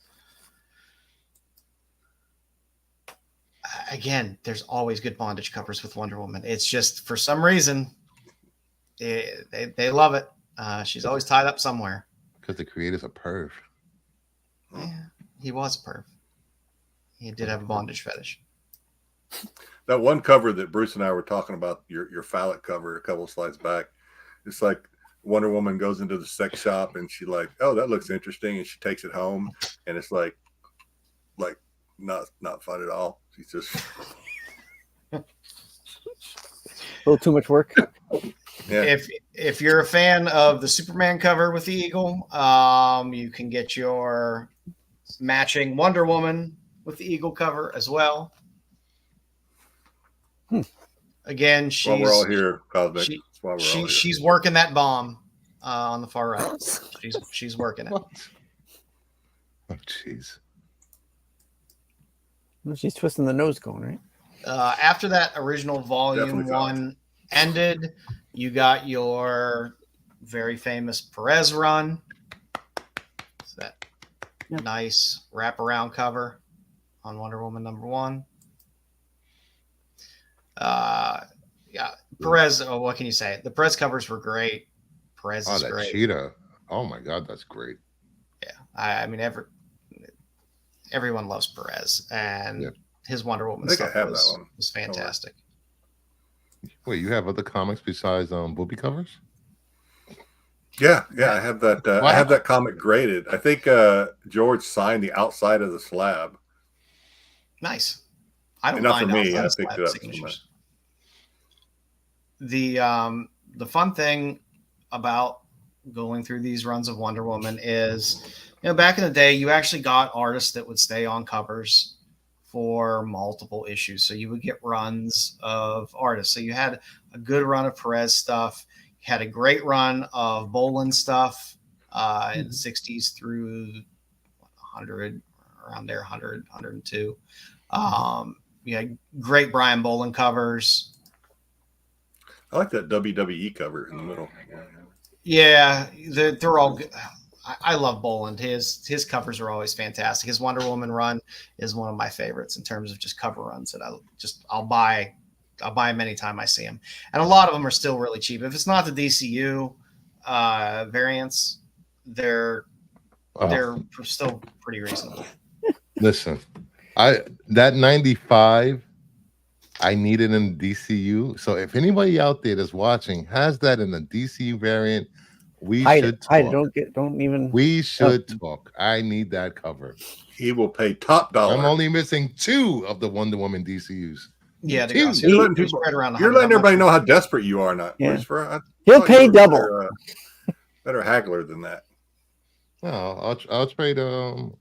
Again, there's always good bondage covers with Wonder Woman. It's just for some reason they love it. She's always tied up somewhere. Because the creator's a perv. Yeah, he was a perv. He did have a bondage fetish. That one cover that Bruce and I were talking about, your phallic cover a couple of slides back, it's like Wonder Woman goes into the sex shop and she like, "Oh, that looks interesting," and she takes it home, and it's like not fun at all. She's just A little too much work. yeah. If you're a fan of the Superman cover with the eagle, you can get your matching Wonder Woman with the eagle cover as well. Again, That's why we're all here, Cosmic. she- That's why we're all here. She's working that bomb on the far right. She's working it. What? Oh, jeez. Well, she's twisting the nose going, right? After that original volume Definitely one ended, you got your very famous Perez run. It's that nice wraparound cover on Wonder Woman #1. Yeah, Perez. Oh, what can you say? The Perez covers were great. Perez Oh, is that great. cheetah. Oh my God, that's great. Yeah, I mean, everyone loves Perez, and his Wonder Woman I think I stuff have that was, one. was fantastic. Wait, you have other comics besides booby covers? Yeah, I have that. I have that comic graded. I think George signed the outside of the slab. Nice. I don't Enough for mind me. I outside picked slab it up signatures. The fun thing about going through these runs of Wonder Woman is, back in the day, you actually got artists that would stay on covers for multiple issues. So you would get runs of artists. So you had a good run of Perez stuff. You had a great run of Bolin stuff in the 60s through 100, around there, 100, 102. You had great Brian Bolin covers. I like that WWE cover in the middle. Yeah, they're all good. I love Boland. His covers are always fantastic. His Wonder Woman run is one of my favorites in terms of just cover runs that I'll buy them anytime I see them. And a lot of them are still really cheap. If it's not the DCU variants, they're still pretty reasonable. Listen, that 95 I need it in DCU. So if anybody out there that's watching has that in the DCU variant, we should talk. Don't even. We should talk. I need that cover. He will pay top dollar. I'm only missing 2 of the Wonder Woman DCUs. Yeah, the You're gross. You're It letting, was right around you're 100. letting I'm not everybody sure. know how desperate you are, not Yeah. Christopher. He'll thought pay you were double. Better haggler than that. No, I'll trade a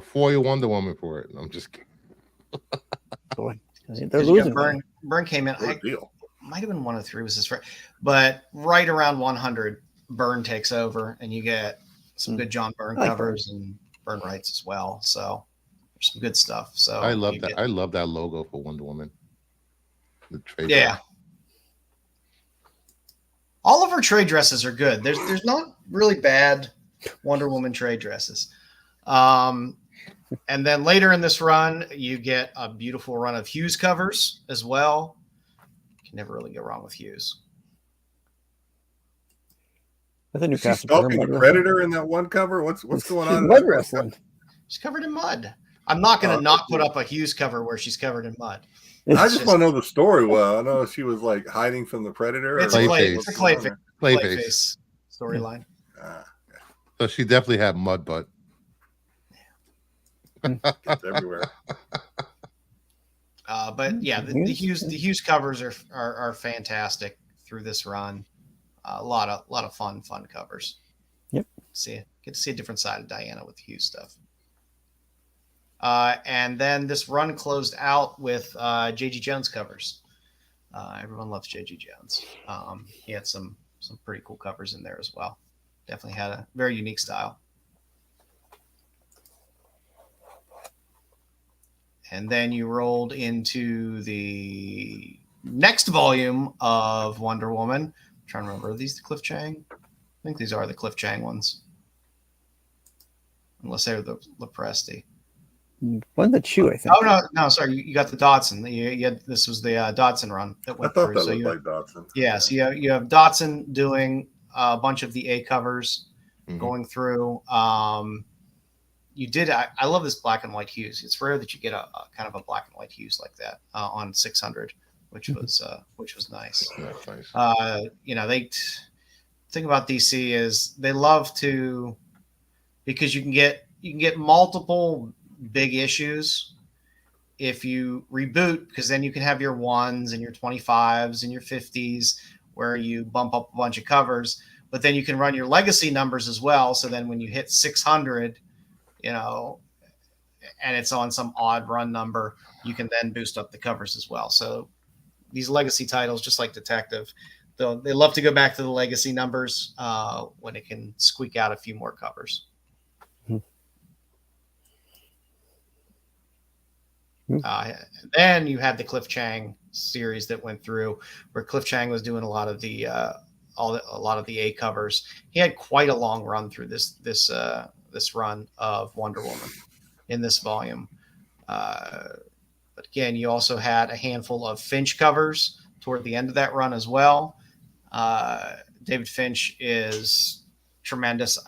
foil Wonder Woman for it. I'm just kidding. Boy, they're 'Cause you got losing. Burn. Burn came in. What a deal. Might have been 103 was his first, but right around 100, Burn takes over, and you get some good John Byrne I like covers and Byrne writes as well. So there's some good stuff. So I love you that. get- I love that logo for Wonder Woman. The trade. yeah. All of her trade dresses are good. There's not really bad Wonder Woman trade dresses. And then later in this run, you get a beautiful run of Hughes covers as well. You can never really go wrong with Hughes. That's a new Is she costume. stalking the Predator in that one cover? What's going on? in Mud that wrestling. She's covered in mud. I'm not going to not put up a Hughes cover where she's covered in mud. I just want to know the story well. I know she was like hiding from the Predator. It's or a what's clay going on Clayface storyline. there? So she definitely had mud butt. It's everywhere. But yeah, the Hughes covers are fantastic through this run. A lot of fun covers. Yep. Get to see a different side of Diana with Hughes stuff. And then this run closed out with J.G. Jones covers. Everyone loves J.G. Jones. He had some pretty cool covers in there as well. Definitely had a very unique style. And then you rolled into the next volume of Wonder Woman. I'm trying to remember, are these the Cliff Chang? I think these are the Cliff Chang ones. Unless they're the Lepresti. One the Chew, I think. Oh, no, sorry. You got the Dodson. This was the Dodson run that I went thought through. that So looked you, like Dodson. yeah, so you have Dodson doing a bunch of the A covers, going through. You did. I love this black and white Hughes. It's rare that you get a kind of a black and white Hughes like that on 600, which was nice. That's nice. They thing about DC is they love to, because you can get multiple big issues if you reboot, because then you can have your 1s and your 25s and your 50s where you bump up a bunch of covers, but then you can run your legacy numbers as well. So then when you hit 600, and it's on some odd run number, you can then boost up the covers as well. So these legacy titles, just like Detective, they love to go back to the legacy numbers when it can squeak out a few more covers. Then you had the Cliff Chang series that went through, where Cliff Chang was doing a lot of the A covers. He had quite a long run through this run of Wonder Woman in this volume. But again, you also had a handful of Finch covers toward the end of that run as well. David Finch is tremendous.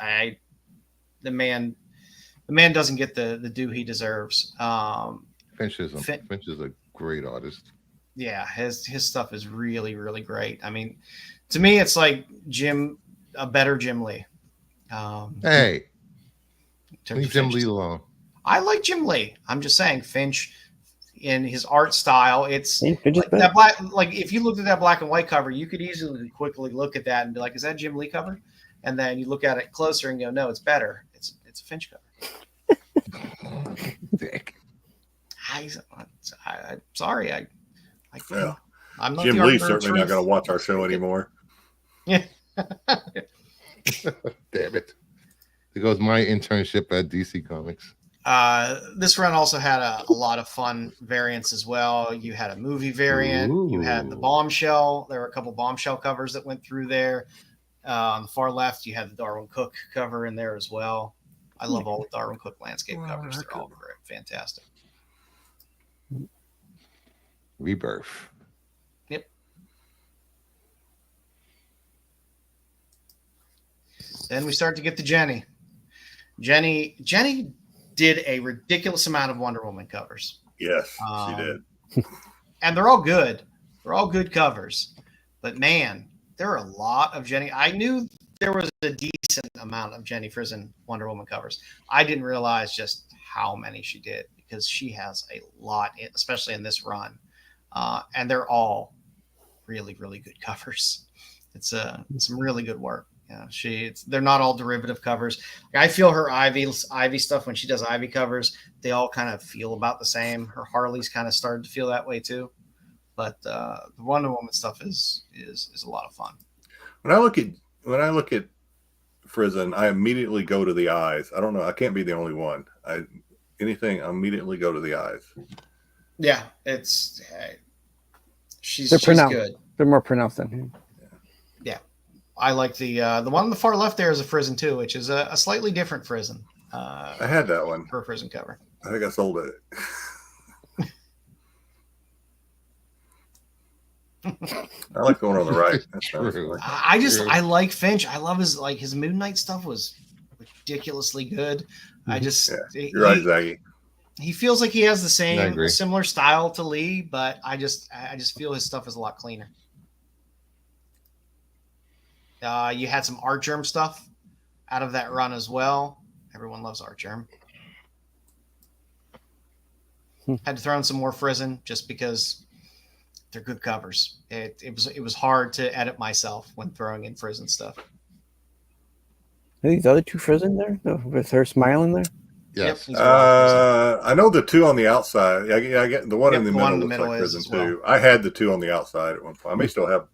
The man doesn't get the due he deserves. Finch is a great artist. Yeah, his stuff is really, really great. I mean, to me, it's like a better Jim Lee. Hey, leave Jim Lee alone. I like Jim Lee. I'm just saying, Finch, in his art style, it's Finch is like better. that black. Like if you looked at that black and white cover, you could easily quickly look at that and be like, "Is that Jim Lee cover?" And then you look at it closer and go, "No, it's better. It's a Finch cover." Dick. I'm sorry. Yeah. I'm not Jim the Lee's arbiter of certainly not truth. going to watch our show anymore. Yeah. Damn it. There goes my internship at DC Comics. This run also had a lot of fun variants as well. You had a movie variant. Ooh. You had the bombshell. There were a couple bombshell covers that went through there. On the far left, you had the Darwin Cook cover in there as well. I love all the Darwin Cook landscape covers. They're all great, fantastic. Rebirth. Yep. Then we start to get to Jenny. Jenny did a ridiculous amount of Wonder Woman covers. Yes, she did. And they're all good. They're all good covers. But man, there are a lot of Jenny. I knew there was a decent amount of Jenny Frison Wonder Woman covers. I didn't realize just how many she did, because she has a lot, especially in this run. and they're all really, really good covers. It's some really good work. Yeah, they're not all derivative covers. I feel her Ivy stuff when she does Ivy covers, they all kind of feel about the same. Her Harley's kind of started to feel that way too. But the Wonder Woman stuff is a lot of fun. When I look at Frizen, I immediately go to the eyes. I don't know. I can't be the only one. I immediately go to the eyes. Yeah, she's good. They're more pronounced than him. Yeah. I like the one on the far left there is a Frizen too, which is a slightly different Frizen. I had that one for a Frizen cover. I think I sold it. I like the one on the right. That's true. I like Finch. I love his Moon Knight stuff was ridiculously good. You're right, Zaggy. He feels like he has the similar style to Lee, but I just feel his stuff is a lot cleaner. You had some Art Germ stuff out of that run as well. Everyone loves Art Germ. Had to throw in some more Frizen just because they're good covers. It was hard to edit myself when throwing in Frizen stuff. Are these other two Frizen there with her smiling there? Yes. Yep, I know the two on the outside. I get the one in the middle looks like Frizen too. I had the two on the outside at one point. I may still have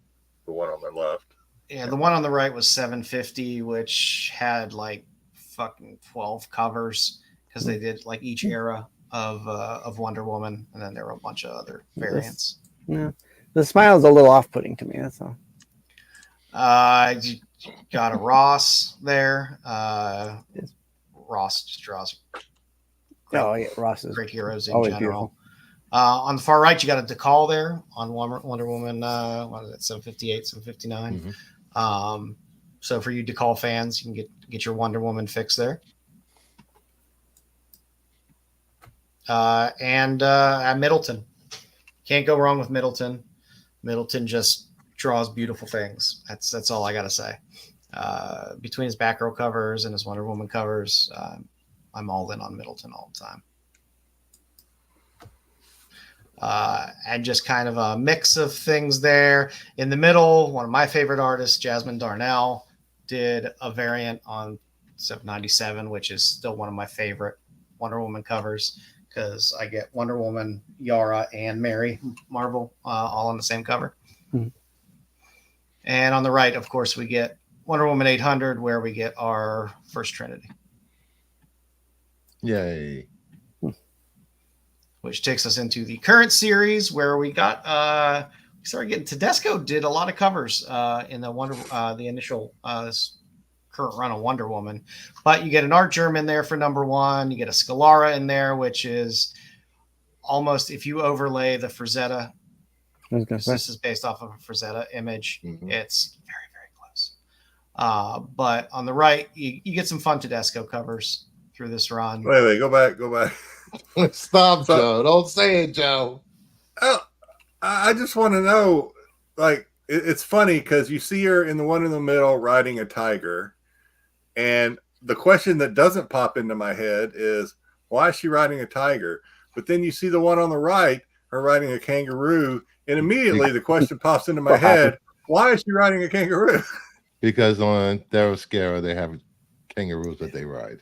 the one on the left. Yeah, the one on the right was $750, which had like fucking 12 covers because they did like each era of Wonder Woman, and then there were a bunch of other variants. Yeah, the smile's a little off-putting to me. That's all. You got a Ross there. Ross just draws. Ross is great heroes in general. Beautiful. On the far right, you got a decal there on Wonder Woman. What is it? 758, 759. Mm-hmm. So for you decal fans, you can get your Wonder Woman fix there. And Middleton. Can't go wrong with Middleton. Middleton just draws beautiful things. That's all I got to say. Between his Batgirl covers and his Wonder Woman covers, I'm all in on Middleton all the time. And just kind of a mix of things there. In the middle, one of my favorite artists, Jasmine Darnell, did a variant on 797, which is still one of my favorite Wonder Woman covers because I get Wonder Woman, Yara, and Mary Marvel all on the same cover. Mm-hmm. And on the right, of course, we get Wonder Woman 800, where we get our first Trinity. Yay. Which takes us into the current series where we got we started getting Tedesco did a lot of covers in the initial current run of Wonder Woman, but you get an Art Germ in there for number one. You get a Scalara in there, which is almost, if you overlay the Frazetta, this is based off of a Frazetta image. Mm-hmm. It's very, very close. But on the right, you get some fun Tedesco covers through this run. Wait, go back. Stop, Joe. Don't say it, Joe. Oh, I just want to know, like, it's funny because you see her in the one in the middle riding a tiger, and the question that doesn't pop into my head is, why is she riding a tiger? But then you see the one on the right, her riding a kangaroo, and immediately the question pops into my head, why is she riding a kangaroo? Because on Themyscira, they have kangaroos that they ride.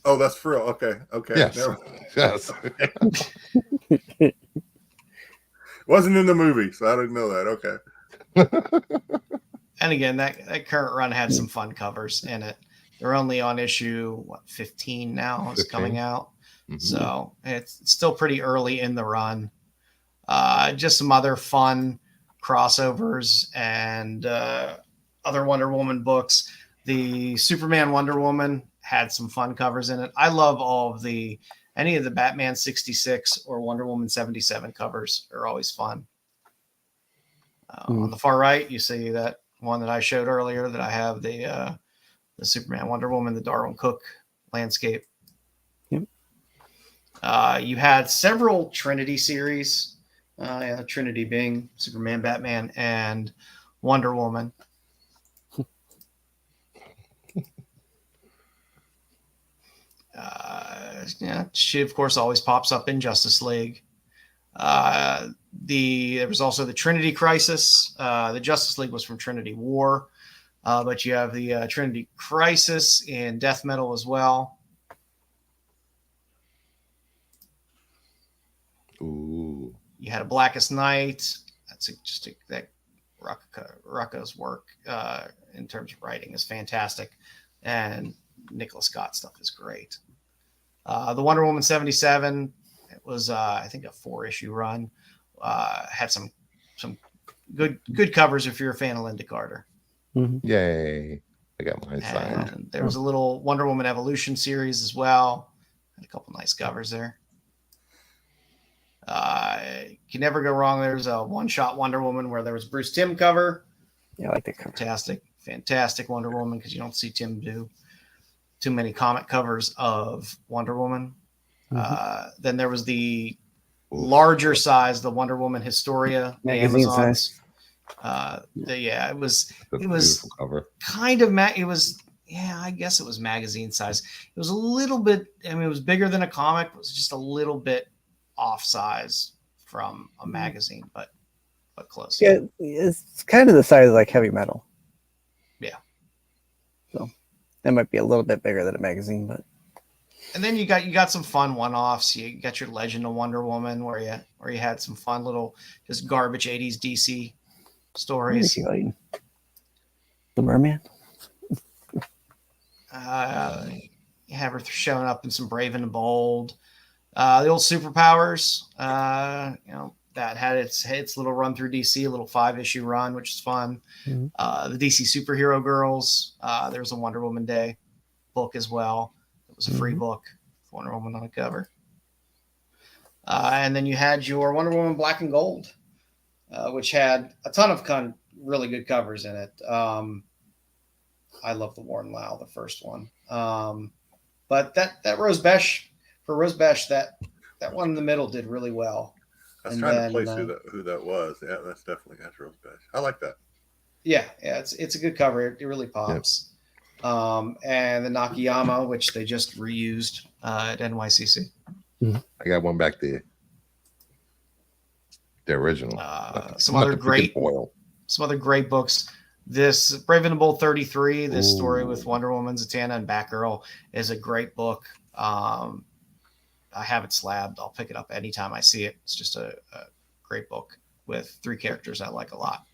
Oh, that's for real. Okay. Yes. Wasn't in the movie, so I didn't know that. Okay. And again, that current run had some fun covers in it. They're only on issue 15 now. It's 15. Coming out, so it's still pretty early in the run. Just some other fun crossovers and other Wonder Woman books. The Superman Wonder Woman had some fun covers in it. I love any of the Batman 66 or Wonder Woman 77 covers are always fun. On the far right, you see that one that I showed earlier that I have the Superman Wonder Woman, the Darwin Cook landscape. Yep. You had several Trinity series, Trinity being Superman, Batman, and Wonder Woman. She of course always pops up in Justice League. There was also the Trinity Crisis. The Justice League was from Trinity War, but you have the Trinity Crisis in Death Metal as well. Ooh. You had a Blackest Night. That's that Rucka's work in terms of writing is fantastic, and Nicholas Scott stuff is great. The Wonder Woman 77, it was I think a 4-issue run. Had some good covers if you're a fan of Linda Carter. Mm-hmm. Yay! I got mine signed. And there was a little Wonder Woman Evolution series as well. Had a couple nice covers there. You can never go wrong. There's a one-shot Wonder Woman where there was Bruce Timm cover. Yeah, I like that cover. Fantastic Wonder Woman, because you don't see Tim do too many comic covers of Wonder Woman. Mm-hmm. Then there was the larger size, the Wonder Woman Historia magazine size. It was cover. Kind of I guess it was magazine size. It was a little bit. I mean, it was bigger than a comic. It was just a little bit off size from a magazine, but close. Yeah, it's kind of the size of like Heavy Metal. Yeah. So that might be a little bit bigger than a magazine, but. And then you got some fun one-offs. You got your Legend of Wonder Woman, where you had some fun little just garbage 80s DC stories. The Merman. You have her showing up in some Brave and the Bold. The old Superpowers, that had its little run through DC, a little 5-issue run, which is fun. Mm-hmm. The DC Superhero Girls. There was a Wonder Woman Day book as well. It was a free book with Wonder Woman on the cover. And then you had your Wonder Woman Black and Gold, which had a ton of really good covers in it. I love the Warren Lau, the first one. But that Rose Besh, for Rose Besh, that one in the middle did really well. I was trying to place who that was. Yeah, that's Rose Besh. I like that. Yeah, it's a good cover. It really pops. Yep. And the Nakayama, which they just reused at NYCC. I got one back there. The original. Some other great books. This Brave and the Bold 33, this story with Wonder Woman, Zatanna, and Batgirl is a great book. I have it slabbed. I'll pick it up anytime I see it. It's just a great book with 3 characters I like a lot.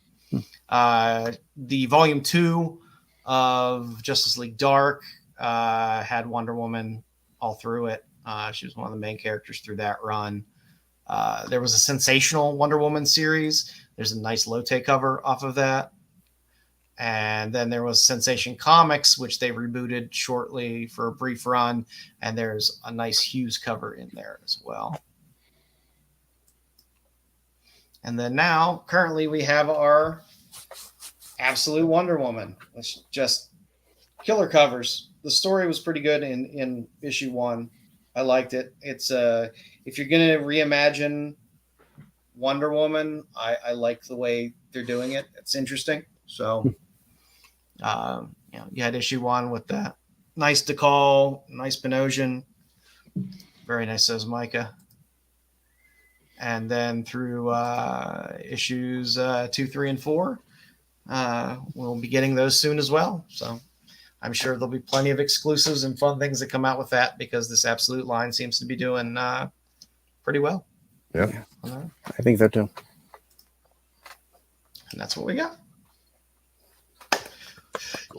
The volume 2 of Justice League Dark had Wonder Woman all through it. She was one of the main characters through that run. There was a Sensational Wonder Woman series. There's a nice Lotte cover off of that. And then there was Sensation Comics, which they rebooted shortly for a brief run. And there's a nice Hughes cover in there as well. And then now, currently, we have our Absolute Wonder Woman. It's just killer covers. The story was pretty good in issue 1. I liked it. It's if you're going to reimagine Wonder Woman, I like the way they're doing it. It's interesting. So, you had issue 1 with that nice decal, nice Benosian, very nice Micah. And then through issues 2, 3, and 4, we'll be getting those soon as well. So I'm sure there'll be plenty of exclusives and fun things that come out with that, because this Absolute line seems to be doing pretty well. Yeah. I think so too. And that's what we got.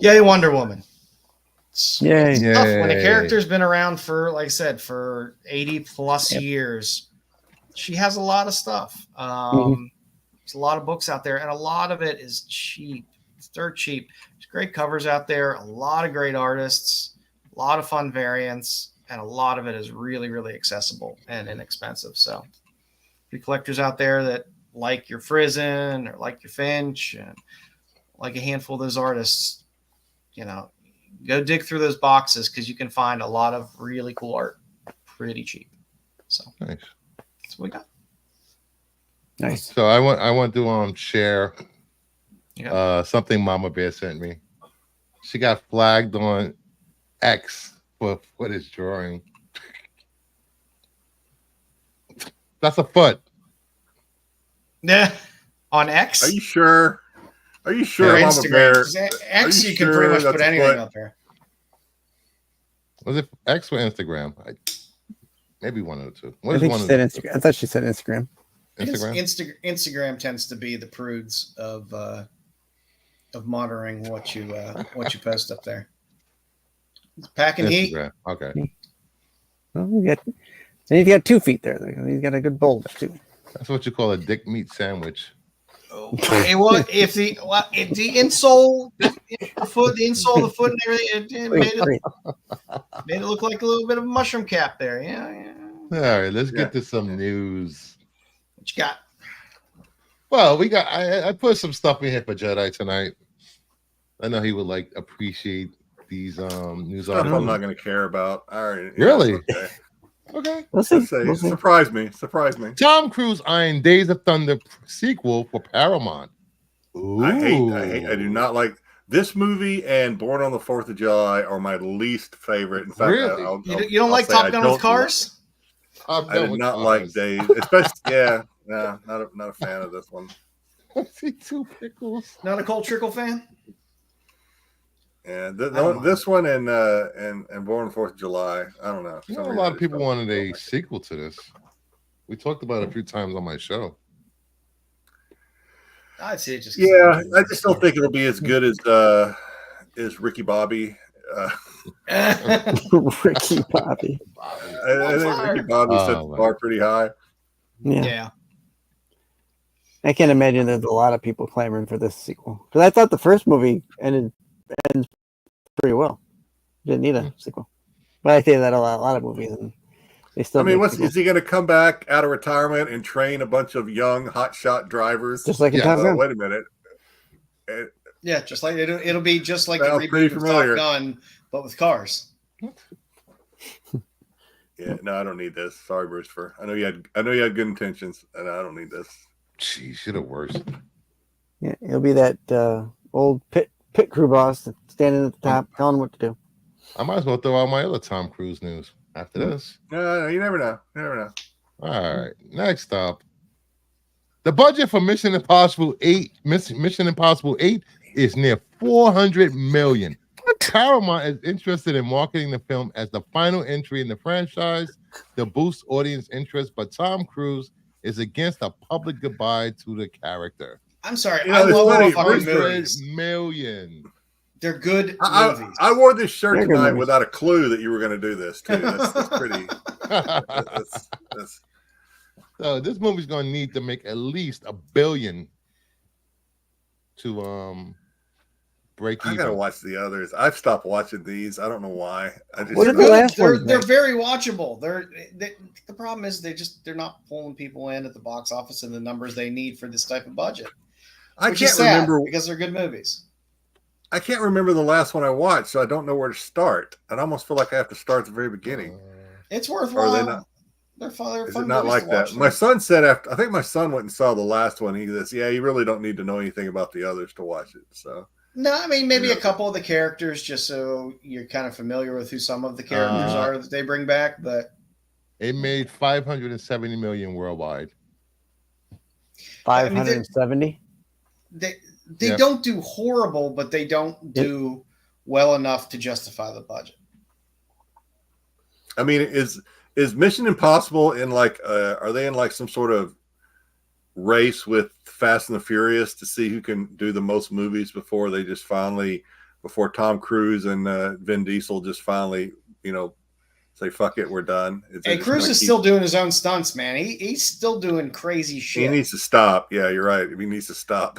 Yay, Wonder Woman. Yay. It's tough when a character's been around for, like I said, for 80 plus years. She has a lot of stuff. There's a lot of books out there, and a lot of it is cheap. It's dirt cheap. There's great covers out there, a lot of great artists, a lot of fun variants, and a lot of it is really, really accessible and inexpensive. So the collectors out there that like your Frizen or like your Finch and like a handful of those artists, go dig through those boxes, because you can find a lot of really cool art pretty cheap. So nice. That's what we got. Nice. So I want to share something Mama Bear sent me. She got flagged on X for his drawing. That's a foot. Yeah. On X? Are you sure? Are you Or sure, Mama Instagram? Bear? 'Cause X, you can pretty much put anything up there. Was it X or Instagram? Maybe one of the two. I think she said Instagram. I thought she said Instagram. Instagram tends to be the prudes of monitoring what you post up there. It's packing heat. Okay. Well, he's got 2 feet there. He's got a good boulder too. That's what you call a dick meat sandwich. Hey, what if the insole, the insole of the foot and everything, it made it look like a little bit of a mushroom cap there. Yeah. All right, let's get to some news. What you got? Well, I put some stuff in here for Jedi tonight. I know he would appreciate these news articles. I'm not going to care about. All right. Really? Okay. Let's see. Surprise me. Tom Cruise eyeing Days of Thunder sequel for Paramount. Ooh. I do not like this movie, and Born on the 4th of July are my least favorite. In fact, really? You don't like Top Gun with cars? I did not like Days, especially. Not a fan of this one. I see 2 pickles. Not a Cole Trickle fan? Yeah, this one and Born on the 4th of July. I don't know. A lot of people wanted a sequel to this. We talked about it a few times on my show. I'd say it just. Yeah, I just don't think it'll be as good as Ricky Bobby. Ricky Bobby. I think Ricky Bobby set the bar pretty high. Yeah. I can't imagine there's a lot of people clamoring for this sequel because I thought the first movie ends pretty well. Didn't need a sequel, but I say that a lot of movies, and they still. I mean, is he going to come back out of retirement and train a bunch of young hotshot drivers? Just like in Top Gun. Wait a minute. Yeah, just like it'll be just like the reboot of Top Gun, but with cars. Yeah, no, I don't need this. Sorry, Christopher. I know you had good intentions, and I don't need this. Gee, should have worse. Yeah, it'll be that old pit crew boss standing at the top, telling what to do. I might as well throw out my other Tom Cruise news after this. No, you never know. All right, next up, the budget for Mission Impossible 8 is near $400 million. Paramount is interested in marketing the film as the final entry in the franchise to boost audience interest, but Tom Cruise is against a public goodbye to the character. I'm sorry, I love fucking movies. Million. They're good movies. I wore this shirt tonight without a clue that you were going to do this too. That's pretty. So this movie's going to need to make at least $1 billion to break even. I gotta watch the others. I've stopped watching these. I don't know why. They're very watchable. The problem is they're not pulling people in at the box office and the numbers they need for this type of budget. I can't remember because they're good movies. I can't remember the last one I watched, so I don't know where to start. I almost feel like I have to start at the very beginning. It's worthwhile. They're fun. Is it not like that? My son said I think my son went and saw the last one. He says, "Yeah, you really don't need to know anything about the others to watch it." So. No, I mean maybe a couple of the characters, just so you're kind of familiar with who some of the characters are that they bring back. But it made $570 million worldwide. 570. They don't do horrible, but they don't do well enough to justify the budget. I mean, is Mission Impossible in are they in some sort of race with Fast and the Furious to see who can do the most movies before Tom Cruise and Vin Diesel just finally, say, fuck it, we're done? Hey, Cruise is still doing his own stunts, man. He's still doing crazy shit. He needs to stop. Yeah, you're right. He needs to stop.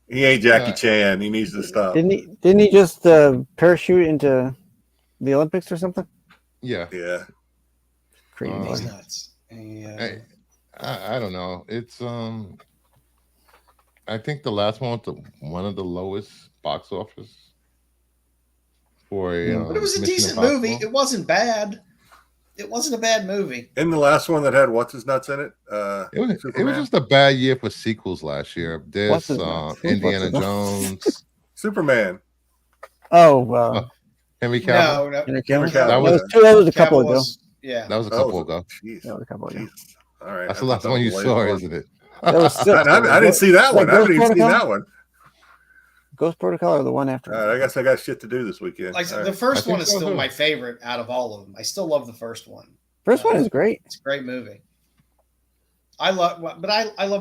He ain't Jackie Chan. He needs to stop. Didn't he just parachute into the Olympics or something? Yeah. Crazy. He's nuts. I don't know. It's I think the last one was one of the lowest box office for a. But it was a decent movie. It wasn't bad. It wasn't a bad movie. And the last one that had what's his nuts in it? It was just a bad year for sequels last year. This Indiana Jones, Superman. Oh, Henry Cavill. No. That was a couple ago. Yeah. That was a couple ago. Jeez. That was a couple ago. Jesus. All right. That's the last one you saw, isn't it? That was still, I didn't see that one. I haven't even seen that one. Ghost Protocol or the one after? I guess I got shit to do this weekend. Like All the right. first one is so, still too. my favorite out of all of them. I still love the first one. First one is great. It's a great movie. I love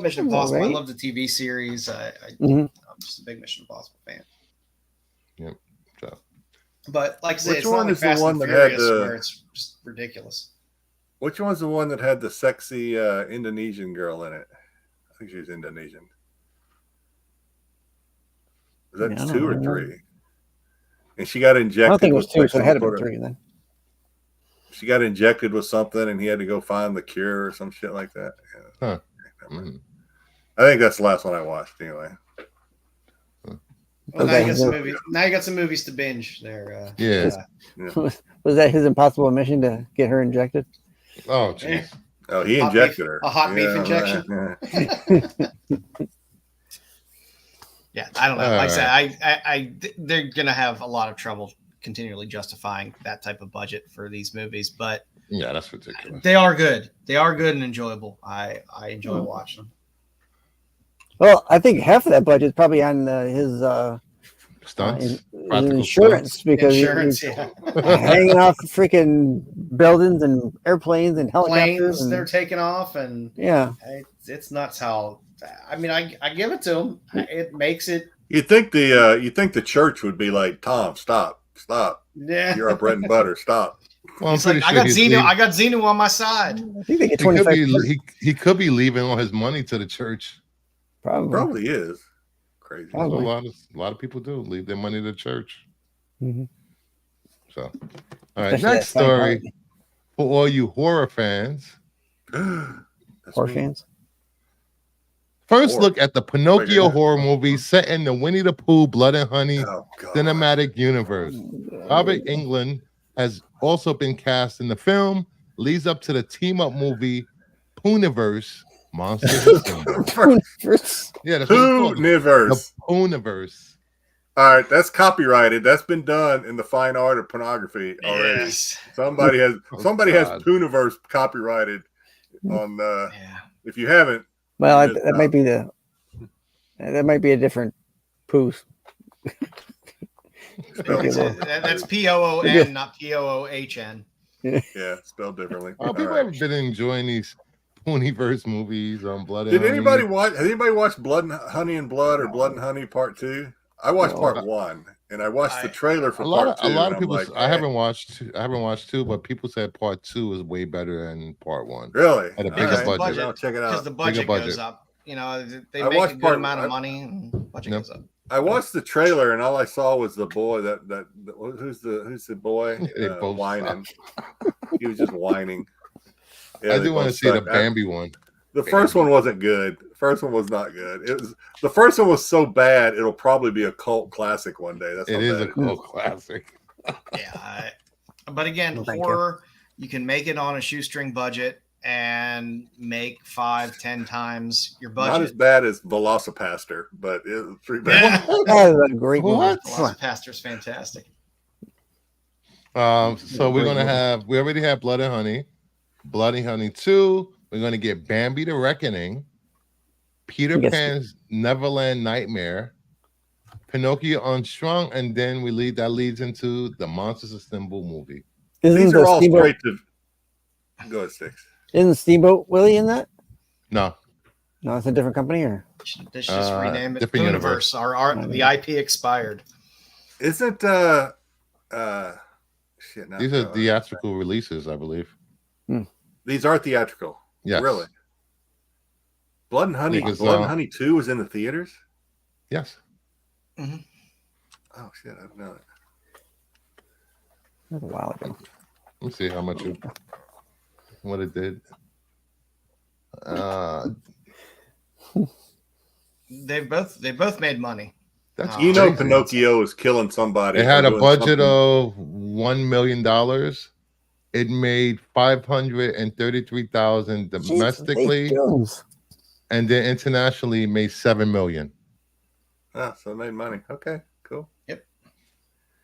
Mission Impossible. Right. I love the TV series. Mhm. I'm just a big Mission Impossible fan. Yep. So, But like I said, Which it's not one like is the Fast one and that had Furious the- where it's just ridiculous. Which one's the one that had the sexy Indonesian girl in it? I think she's Indonesian. Is that Yeah, I don't 2 or know. 3? And she got injected. I don't think it was with, 2, like, so it some had to be sort of- 3 then. She got injected with something, and he had to go find the cure or some shit like that. Yeah. Huh. Mhm. I think that's the last one I watched anyway. Well, now you got Okay. some movies. Now you got some movies to binge there. Yeah. Was that his impossible mission to get her injected? Oh, jeez. Oh, he Hot injected beef- her. a hot beef injection? Yeah. Yeah, I don't know. Like I said, they're gonna have a lot of trouble continually justifying that type of budget for these movies, but Yeah, that's ridiculous. they are good. They are good and enjoyable. I enjoy watching them. Well, I think half of that budget is probably on his Stunts. his Practical insurance stunts. because Insurance, he's yeah. hanging off freaking buildings and airplanes and helicopters. Planes, And, they're taking off, and yeah, it's nuts how. I mean, I give it to them. It makes it. You think the church would be like, Tom, stop. Yeah. You're our bread and butter. Stop. Well, I'm It's like pretty I sure got he's Xenu. leaving- I got Xenu on my side. I think they get he could 25. be he could be leaving all his money to the church. Probably is. Crazy. That's what Probably. a lot of people do, leave their money to the church. Mhm. So, all right, Especially next that story Scientology. for all you horror fans. That's Horror me. fans. First Horror. look at the Pinocchio Wait, horror movie set in the Winnie the Pooh Blood and Honey Oh, God. cinematic universe. Robert Englund has also been cast in the film, leads up to the team-up movie Pooniverse Monsters Assemble. First, Yeah, that's what it's called. Pooniverse. The Pooniverse. All right, that's copyrighted. That's been done in the fine art of pornography already. Yes. Somebody has Oh, has God. Pooniverse copyrighted on. Yeah. If you haven't, well, It is that might be that might be a different poos. spelled wrong. That's POON, not POOHN. Yeah, spelled differently. Oh, All people right. have been enjoying these Pooniverse movies on Blood and Did Honey. anybody watch? Has anybody watched Blood and Honey and Blood or Blood and Honey Part 2? I watched No. Part 1, and I watched the trailer for A lot Part 2. of and I'm people. like, I haven't watched 2, but people said Part 2 is way better than Part 1. Really? Had a All bigger right, budget. I'll check it Because out. the budget budget. goes up. You know, they I make a watched good part- amount I- of money, and budget Yep. goes up. I watched the trailer, and all I saw was the boy. Who's the boy They both whining? He was just whining. Yeah, I they do want to both see the sucked. Bambi one. The first one wasn't good. The first one was not good. It was the first one was so bad it'll probably be a cult classic one day. That's how It is bad a cult classic. Yeah. But again, No, thank you. horror, you can make it on a shoestring budget and make 5-10 times your Not as budget. bad as Velocipaster, but it's pretty bad. Yeah. That is a great What? movie. Pastor's fantastic. So we're gonna have. We already have Blood and Honey, Blood and Honey 2. We're gonna get Bambi: The Reckoning, Peter Yes. Pan's Neverland Nightmare, Pinocchio Unstrung, and then that leads into the Monsters Assemble movie. Isn't These the are all Steamboat? straight to. Go ahead, Styx. Isn't Steamboat Willie in that? No, No, it's a different company, or They should just rename it different Universe. The IP expired. Isn't shit? Now these are theatrical releases, I believe. These are theatrical. Yes, Really? Blood and Honey. Because, Blood and Honey 2 was in the theaters. Yes. Oh shit! I didn't know it. that was a while ago. Let's see how much what it did. They both made money. That's You know, crazy. Pinocchio is killing somebody. It had or a doing budget something. of $1 million. It made 533,000 domestically, Jones. and then internationally made $7 million. Ah, so it made money. Okay, cool. Yep.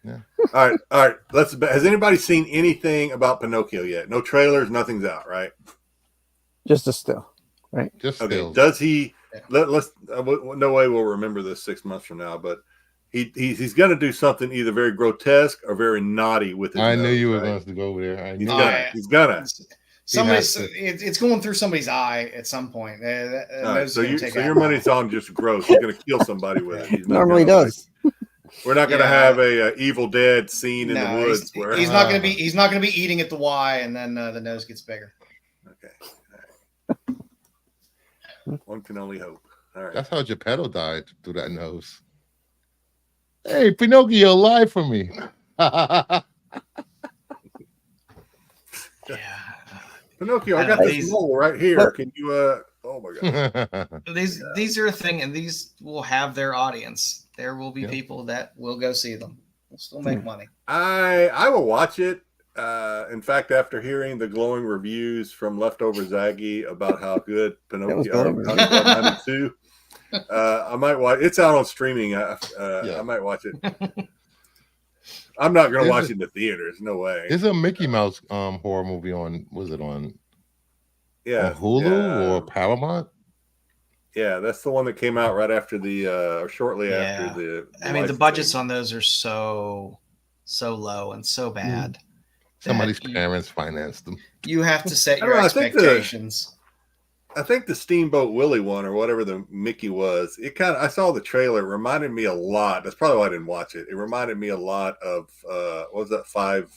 Yeah. All right. Has anybody seen anything about Pinocchio yet? No trailers, nothing's out, right? Just a still, right? Just Okay. still. Does he? Let's. No way we'll remember this 6 months from now, but he's going to do something either very grotesque or very naughty with his I nose, knew you were right? going to go over there. I knew He's gonna. It's going through somebody's eye at some point. All right, so your money's on just gross. He's going to kill somebody with it. He's not Normally gonna, does. we're not going to have a Evil Dead scene in the woods where he's not going to be eating at the Y, and then the nose gets bigger. Okay. All right. One can only hope. All right. That's how Geppetto died, through that nose. Hey, Pinocchio, lie for me. Pinocchio, I got this mole right here. Can you oh my god. These are a thing, and these will have their audience. There will be people that will go see them. We'll still make money. I will watch it. In fact, after hearing the glowing reviews from Leftover Zaggy about how good Pinocchio 92, I might watch. It's out on streaming. I might watch it. I'm not going to watch it in the theaters. No way. There's a Mickey Mouse horror movie on. Was it on? Yeah, on Hulu or Paramount. Yeah, that's the one that came out right after or shortly after the. I mean, the budgets on those are so low and so bad. Somebody's parents financed them. You have to set your expectations. I think the Steamboat Willie one, or whatever the Mickey was, I saw the trailer. It reminded me a lot. That's probably why I didn't watch it. It reminded me a lot of what was that? Five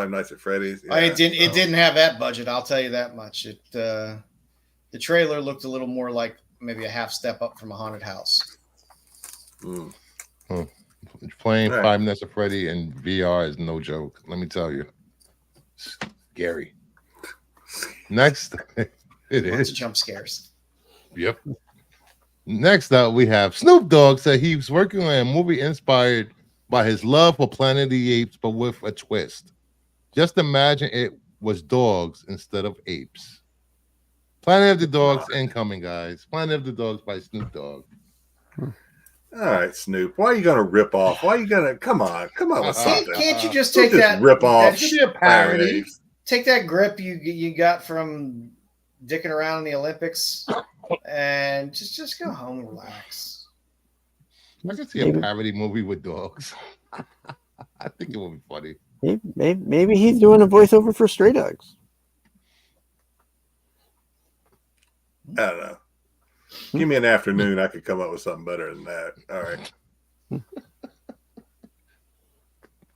Nights at Freddy's. Yeah. It didn't have that budget. I'll tell you that much. The trailer looked a little more like maybe a half step up from a haunted house. Playing Five Nights at Freddy in VR is no joke. Let me tell you, scary. Next, Lots of jump scares. Yep. Next up, we have Snoop Dogg said he was working on a movie inspired by his love for Planet of the Apes, but with a twist. Just imagine it was dogs instead of apes. Planet of the Dogs incoming, guys. Planet of the Dogs by Snoop Dogg. All right, Snoop. Why are you gonna rip off? Why are you gonna come on with something? Can't you just take that rip off? That should be a parody. Take that grip you got from dicking around in the Olympics and just go home and relax. I can see a parody movie with dogs. I think it would be funny. Maybe he's doing a voiceover for Stray Dogs. I don't know. Give me an afternoon. I could come up with something better than that. All right.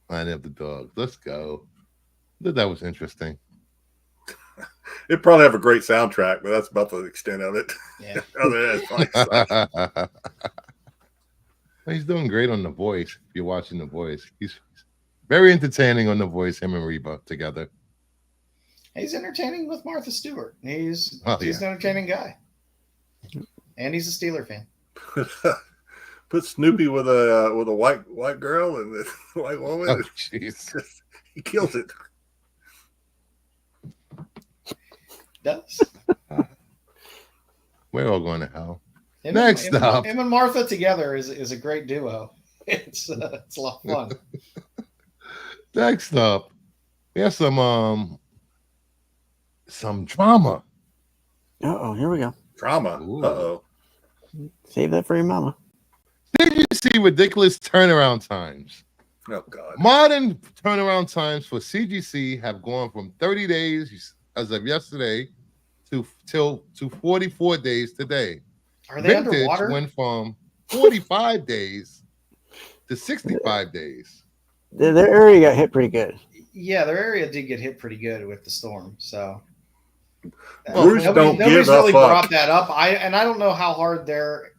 Planet of the Dogs. Let's go. That was interesting. It'd probably have a great soundtrack, but that's about the extent of it. Yeah. Other than that, He's doing great on The Voice. If you're watching The Voice, he's very entertaining on The Voice. Him and Reba together. He's entertaining with Martha Stewart. He's an entertaining guy, and he's a Steeler fan. Put Snoopy with a white girl and the white woman. Oh, jeez. He kills it. Does. We're all going to hell. Him and Martha together is a great duo. It's a lot of fun. Next up, we have some drama. Here we go. Drama. Save that for your mama. Did you see ridiculous turnaround times? Oh God. Modern turnaround times for CGC have gone from 30 days as of yesterday to 44 days today. Are they underwater? Went from 45 days to 65 days. Their area got hit pretty good. Yeah, their area did get hit pretty good with the storm. So nobody's really brought that up. I don't know how hard their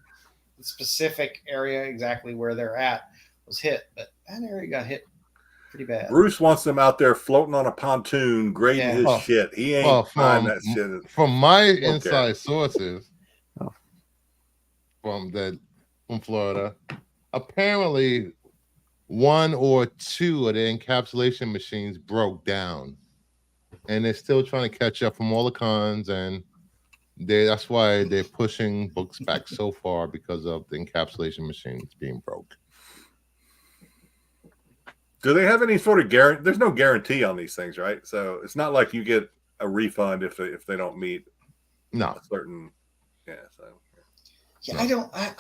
specific area exactly where they're at was hit, but that area got hit pretty bad. Bruce wants them out there floating on a pontoon, grading his shit. He ain't buying that shit. From my inside sources, from Florida, apparently one or two of the encapsulation machines broke down, and they're still trying to catch up from all the cons, and That's why they're pushing books back so far because of the encapsulation machines being broke. Do they have any sort of guarantee? There's no guarantee on these things, right? So it's not like you get a refund if they don't meet a certain. Yeah. So. Yeah, I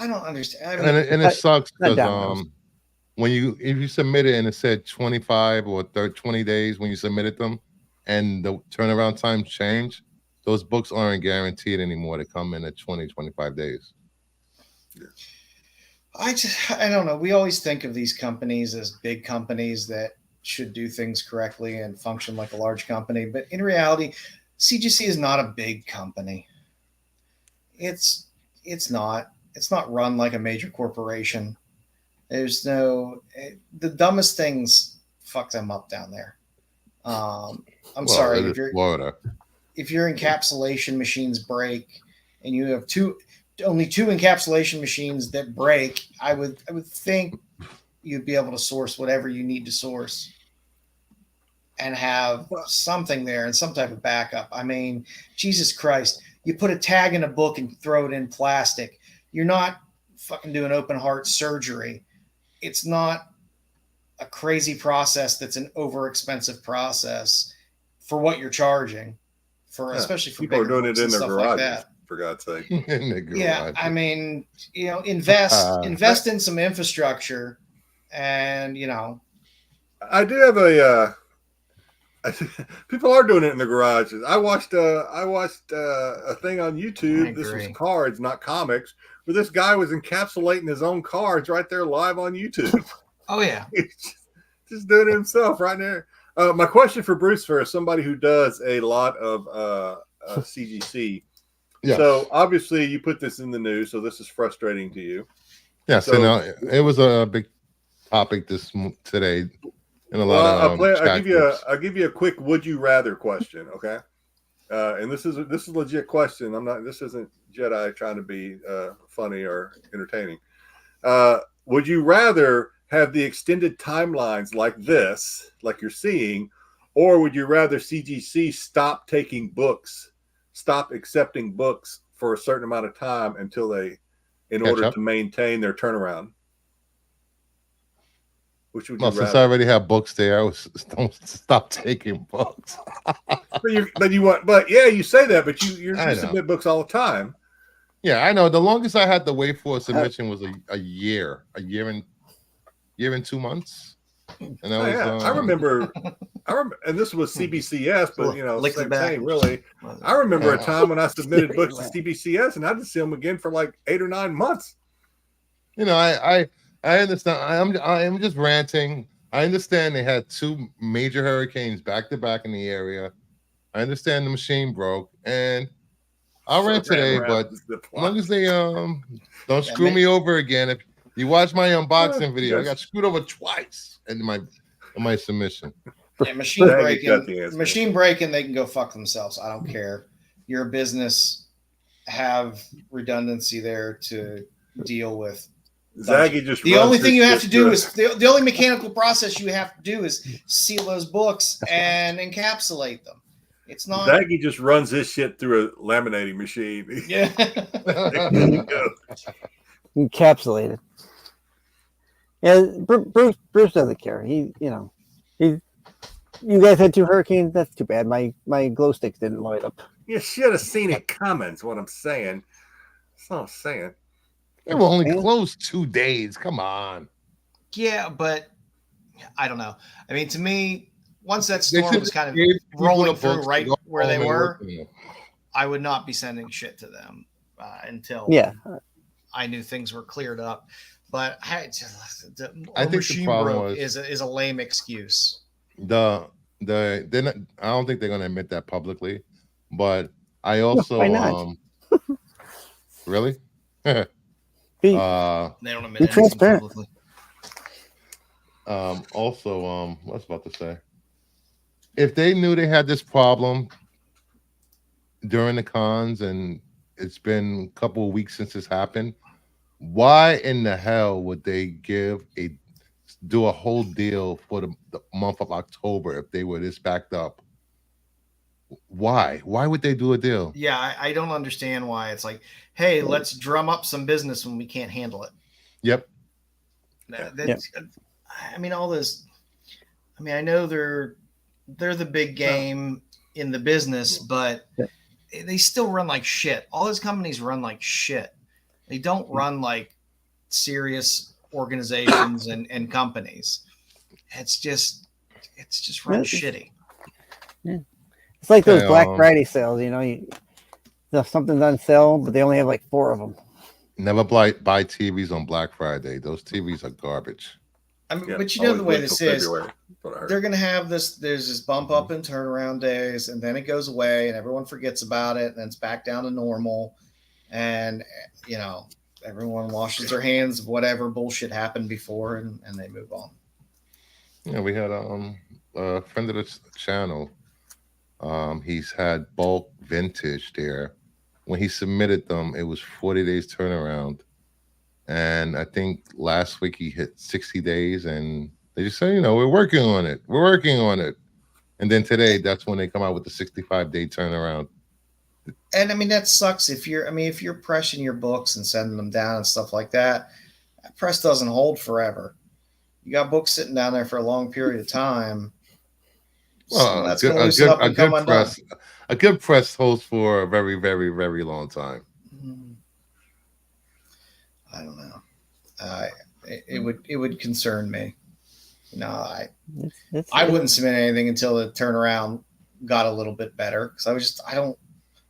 don't understand. I mean, and it sucks because if you submit it and it said 25 or 20 days when you submitted them, and the turnaround times change, those books aren't guaranteed anymore to come in at 20, 25 days. Yeah. I don't know. We always think of these companies as big companies that should do things correctly and function like a large company. But in reality, CGC is not a big company. It's not run like a major corporation. There's the dumbest things fuck them up down there. I'm sorry if your encapsulation machines break and you have only two encapsulation machines that break, I would think you'd be able to source whatever you need to source and have something there and some type of backup. I mean, Jesus Christ, you put a tag in a book and throw it in plastic. You're not fucking doing open heart surgery. It's not a crazy process that's an over expensive process for what you're charging especially for people are doing it in their garages, like that. For God's sake. Yeah, I mean, invest in some infrastructure, and I do have people are doing it in the garages. I watched a thing on YouTube. This was cards, not comics, where this guy was encapsulating his own cards right there live on YouTube. Oh yeah, just doing it himself right there. My question for Bruce, for somebody who does a lot of CGC. Yes. So obviously you put this in the news, so this is frustrating to you. Yes, so, and it was a big topic today. In a lot of I'll give you a quick would you rather question, okay? And this is a legit question. This isn't Jedi trying to be funny or entertaining. Would you rather have the extended timelines like this, like you're seeing, or would you rather CGC stop accepting books for a certain amount of time until in order to maintain their turnaround? Which would you rather? Since I already have books there, don't stop taking books. you say that, but you submit books all the time. Yeah, I know. The longest I had to wait for a submission was a year and 2 months. And that I remember, and this was CBCS, but same thing, really. I remember a time when I submitted books to CBCS and I didn't see them again for like 8 or 9 months. I understand. I'm just ranting. I understand they had 2 major hurricanes back to back in the area. I understand the machine broke, and I'll rant today. But as long as they don't screw me over again. If you watch my unboxing video, I got screwed over twice in my submission. Yeah, machine breaking. They can go fuck themselves. I don't care. You're a business. Have redundancy there to deal with. Zaggy just the only thing you have to do is the only mechanical process you have to do is seal those books and encapsulate them. It's not. Zaggy just runs this shit through a laminating machine. Yeah. Encapsulated. Yeah, Bruce doesn't care. You guys had 2 hurricanes. That's too bad. My glow sticks didn't light up. You should have seen it coming. Is what I'm saying. That's what I'm saying. They were only closed 2 days. Come on. Yeah, but I don't know. I mean, to me, once that storm was kind of rolling through right where they were, I would not be sending shit to them until I knew things were cleared up. But I think the problem is a lame excuse. I don't think they're going to admit that publicly, but I also why not? Really. They don't admit anything transparent. publicly. Also, what I was about to say, if they knew they had this problem during the cons and it's been a couple of weeks since this happened, why in the hell would they do a whole deal for the month of October if they were this backed up? Why? Why would they do a deal? Yeah, I don't understand why it's like, hey, let's drum up some business when we can't handle it. Yep. I mean, all this. I mean, I know they're the big game in the business, but they still run like shit. All those companies run like shit. They don't run like serious organizations and companies. It's just run shitty. Yeah. It's like those Black Friday sales, you know, something's on sale, but they only have like 4 of them. Never buy TVs on Black Friday. Those TVs are garbage. I mean, but you know the way this is, they're going to have this. There's this bump up in turnaround days, and then it goes away, and everyone forgets about it, and then it's back down to normal, and you know everyone washes their hands of whatever bullshit happened before, and they move on. Yeah, we had a friend of the channel. He's had bulk vintage there. When he submitted them, it was 40 days turnaround. And I think last week he hit 60 days, and they just say, you know, we're working on it. We're working on it. And then today, that's when they come out with the 65-day turnaround. And I mean, that sucks if you're pressing your books and sending them down and stuff like that. That press doesn't hold forever. You got books sitting down there for a long period of time. Well, that's going to loosen up and come undone. A good press holds for a very, very, very long time. I don't know. It would concern me. You know, I wouldn't submit anything until the turnaround got a little bit better, because I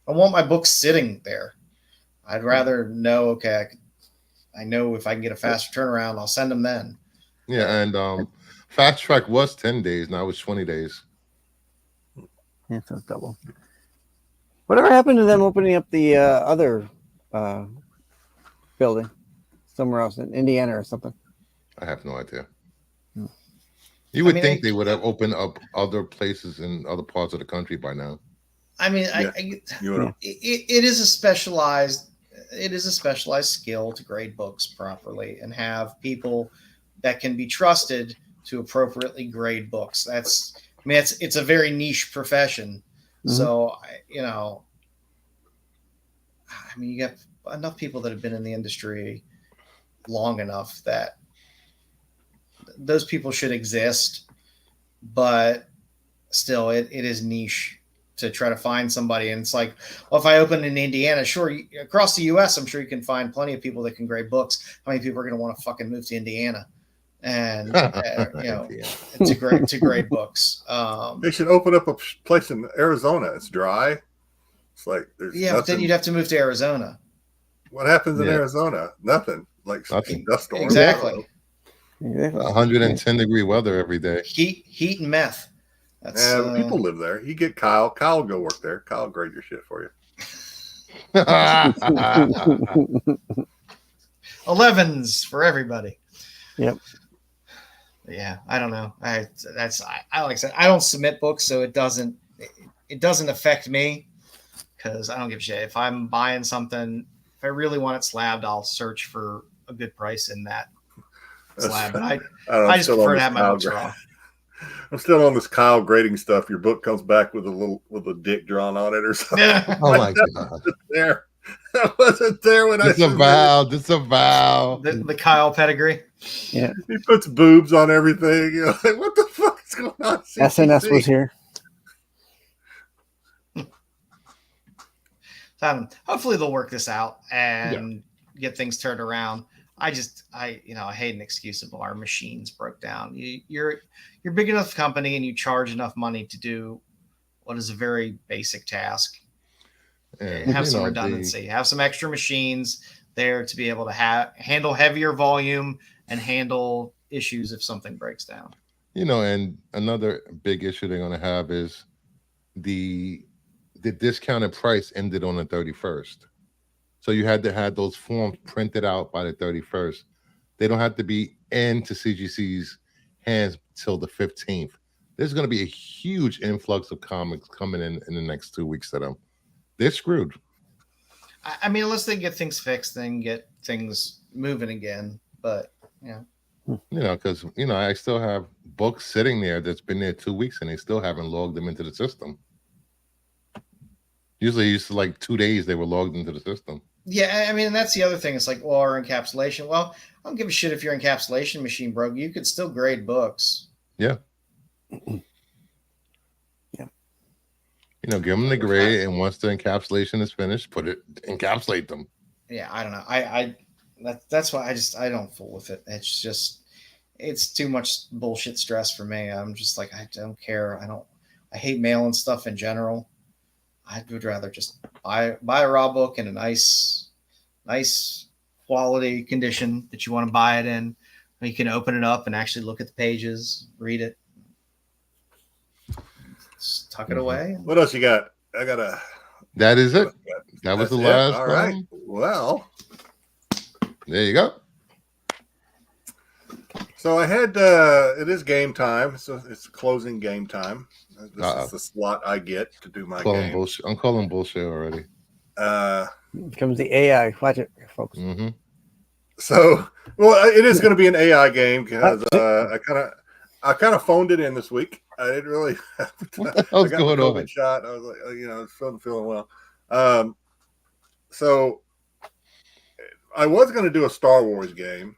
want my books sitting there. I'd rather know, okay, I know if I can get a faster turnaround, I'll send them then. Yeah, and Fast Track was 10 days, now it's 20 days. Yeah, so it's double. Whatever happened to them opening up the other building somewhere else in Indiana or something? I have no idea. You would think they would have opened up other places in other parts of the country by now. I mean, it is a specialized skill to grade books properly and have people that can be trusted to appropriately grade books. It's a very niche profession. Mm-hmm. So, you know, I mean, you got enough people that have been in the industry long enough that those people should exist, but still it is niche to try to find somebody. And it's like, well, if I open in Indiana, sure, across the US, I'm sure you can find plenty of people that can grade books. How many people are going to want to fucking move to Indiana and you know, to grade books? They should open up a place in Arizona. It's dry. It's like but then you'd have to move to Arizona. What happens in Arizona? Nothing. Like dust storm. Exactly. 110-degree weather every day. Heat and meth. People live there. You get Kyle. Kyle will go work there. Kyle will grade your shit for you. 11s for everybody. Yep. Yeah, I don't know. I like I said, I don't submit books, so it doesn't affect me, because I don't give a shit. If I'm buying something, if I really want it slabbed, I'll search for a good price in that slab. But I just prefer to have my books raw. I'm still on this Kyle grading stuff. Your book comes back with a dick drawn on it or something. Yeah. Oh my god! That wasn't there when disavow. The Kyle pedigree. Yeah, he puts boobs on everything. You know, like, what the fuck is going on? SNS was here. Hopefully they'll work this out and get things turned around. I hate an excuse of our machines broke down. You're a big enough company and you charge enough money to do what is a very basic task. And have some redundancy. Have some extra machines there to be able to handle heavier volume and handle issues if something breaks down. You know, and another big issue they're going to have is the discounted price ended on the 31st. So you had to have those forms printed out by the 31st. They don't have to be into CGC's hands till the 15th. There's going to be a huge influx of comics coming in the next 2 weeks to them. They're screwed. I mean, unless they get things fixed, then get things moving again. But, yeah. You know, because, you know, I still have books sitting there that's been there 2 weeks and they still haven't logged them into the system. Usually, used to like 2 days they were logged into the system. Yeah, I mean, that's the other thing. It's like, well, our encapsulation. Well, I don't give a shit if your encapsulation machine broke. You could still grade books. Yeah. Yeah. You know, give them the grade, and once the encapsulation is finished, encapsulate them. Yeah, I don't know. That's why I don't fool with it. It's too much bullshit stress for me. I'm just like, I don't care. I hate mailing stuff in general. I would rather just buy a raw book in a nice quality condition that you want to buy it in. You can open it up and actually look at the pages, read it, just tuck it away. What else you got? That is it. That was the last. All right. Well, there you go. So I had it is game time. So it's closing game time. This is the slot I get to do my game. Bullshit. I'm calling bullshit already. Here comes the AI. Watch it, folks. Mm-hmm. So, well, it is going to be an AI game because I kind of phoned it in this week. I didn't really. What the hell's going on? Shot. I was like, I was feeling well. So I was going to do a Star Wars game.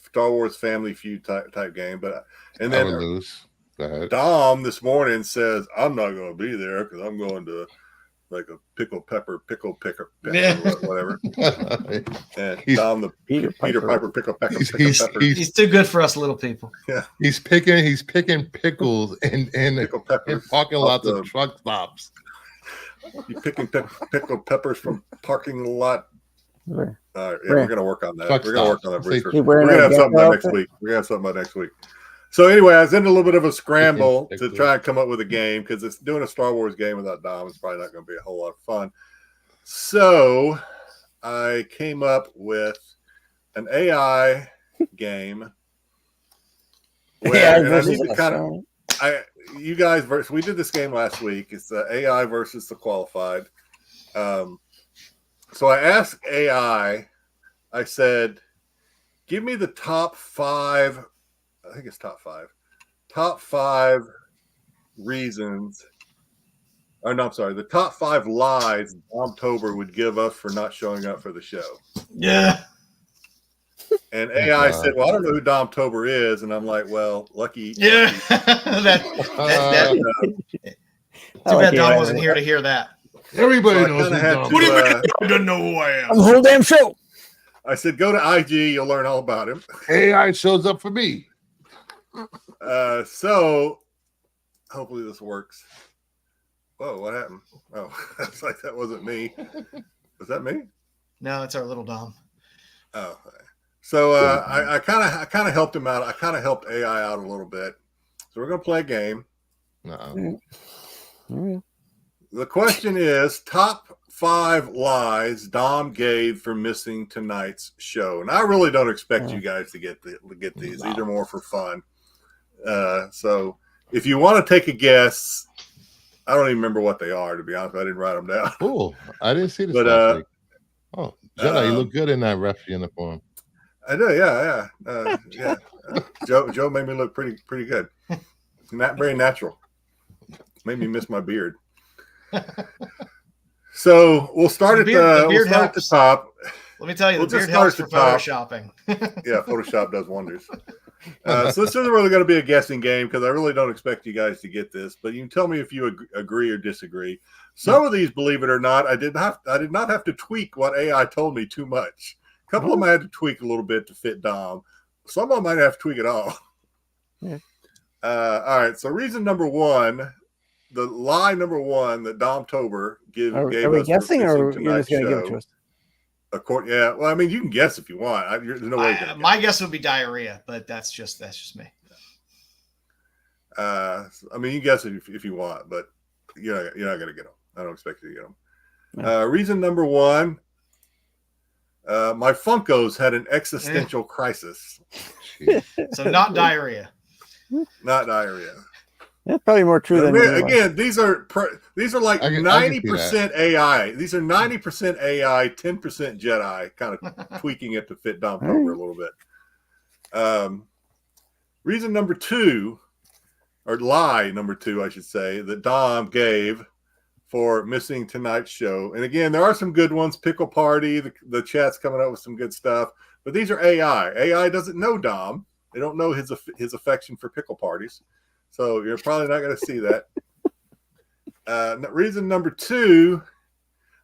Star Wars Family Feud type game, but and then lose. Dom this morning says I'm not going to be there because I'm going to like a pickle picker, whatever. And Dom the Peter Piper pickle pecker. He's too good for us little people. Yeah, he's picking pickles in parking lots of truck stops. You picking pickled peppers from parking lot. Where? We're going to work on that. Truck We're going to work on that. We're going to have something about next week. We're going to have something about next week. So anyway, I was in a little bit of a scramble to try and come up with a game because it's doing a Star Wars game without Dom is probably not going to be a whole lot of fun. So I came up with an AI game. Where, I need to you guys versus. We did this game last week. It's the AI versus the qualified. So I asked AI. I said, "Give me the top 5." I think it's top 5. Top 5 reasons. Or no, I'm sorry. The top 5 lies Domtober would give us for not showing up for the show. Yeah. And AI said, "Well, I don't know who Domtober is," and I'm like, "Well, lucky." Yeah. Too bad Dom wasn't here to hear that. Everybody So knows. What do you mean? You don't know who I am. I'm the whole damn show. I said, "Go to IG. You'll learn all about him." AI shows up for me. So hopefully this works. Whoa, what happened? Oh, that's like that wasn't me. Was that me? No, it's our little Dom. Oh, so I kind of helped him out. I kind of helped AI out a little bit. So we're gonna play a game. The question is top 5 lies Dom gave for missing tonight's show, and I really don't expect you guys to get these. These are more for fun. So if you want to take a guess, I don't even remember what they are, to be honest. I didn't write them down. Oh, I didn't see this last week. Oh, Jedi, you look good in that ref uniform. I do, yeah. Joe made me look pretty good. Not very natural. Made me miss my beard. So we'll start at the top. Let me tell you, We'll the beard just start helps at for the top. photoshopping. Yeah, Photoshop does wonders. So this isn't really going to be a guessing game because I really don't expect you guys to get this. But you can tell me if you agree or disagree. Some of these, believe it or not, I did not have to tweak what AI told me too much. A couple of them I had to tweak a little bit to fit Dom. Some of them I might have to tweak it all. Yeah. All right. So reason number 1, the lie number 1 that Domtober gave us. Are we guessing, or you're just going to give it to us? Yeah. Well, I mean, you can guess if you want. There's no way. My guess would be diarrhea, but that's just me. I mean, you can guess it if you want, but you're not going to get them. I don't expect you to get them. No. Reason number 1. My Funkos had an existential crisis. So not diarrhea. Not diarrhea. That's probably more true than again. These are like 90% AI. These are 90% AI, 10% Jedi. Kind of tweaking it to fit Domtober a little bit. Reason number 2, or lie number 2, I should say, that Dom gave for missing tonight's show. And again, there are some good ones. Pickle Party, the chat's coming up with some good stuff. But these are AI. AI doesn't know Dom. They don't know his affection for pickle parties. So you're probably not going to see that. Reason number 2,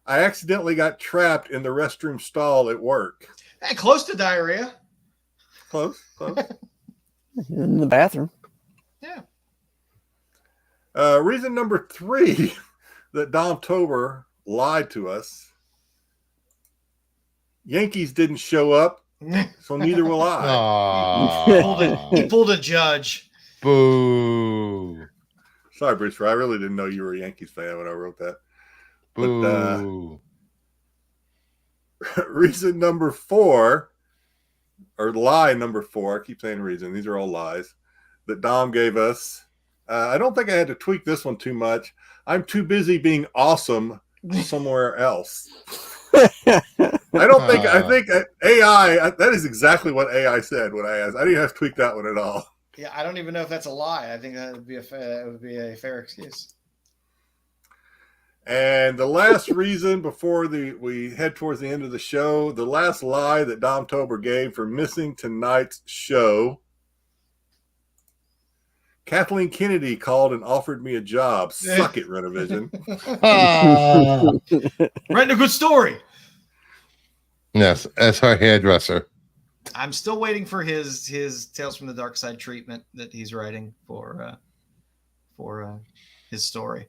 I accidentally got trapped in the restroom stall at work. Hey, close to diarrhea. Close. In the bathroom. Yeah. Reason number 3 that Dom Tober lied to us. Yankees didn't show up, so neither will I. He pulled a judge. Boo. Sorry, Bruce. I really didn't know you were a Yankees fan when I wrote that. Boo. But reason number 4, or lie number 4, I keep saying reason. These are all lies that Dom gave us. I don't think I had to tweak this one too much. I'm too busy being awesome somewhere else. I think AI, that is exactly what AI said when I asked. I didn't have to tweak that one at all. Yeah, I don't even know if that's a lie. I think that would be a fair excuse. And the last reason before we head towards the end of the show, the last lie that Dom Tober gave for missing tonight's show. Kathleen Kennedy called and offered me a job. Suck it, Renovision. Writing a good story. Yes, as her hairdresser. I'm still waiting for his Tales from the Dark Side treatment that he's writing for his story.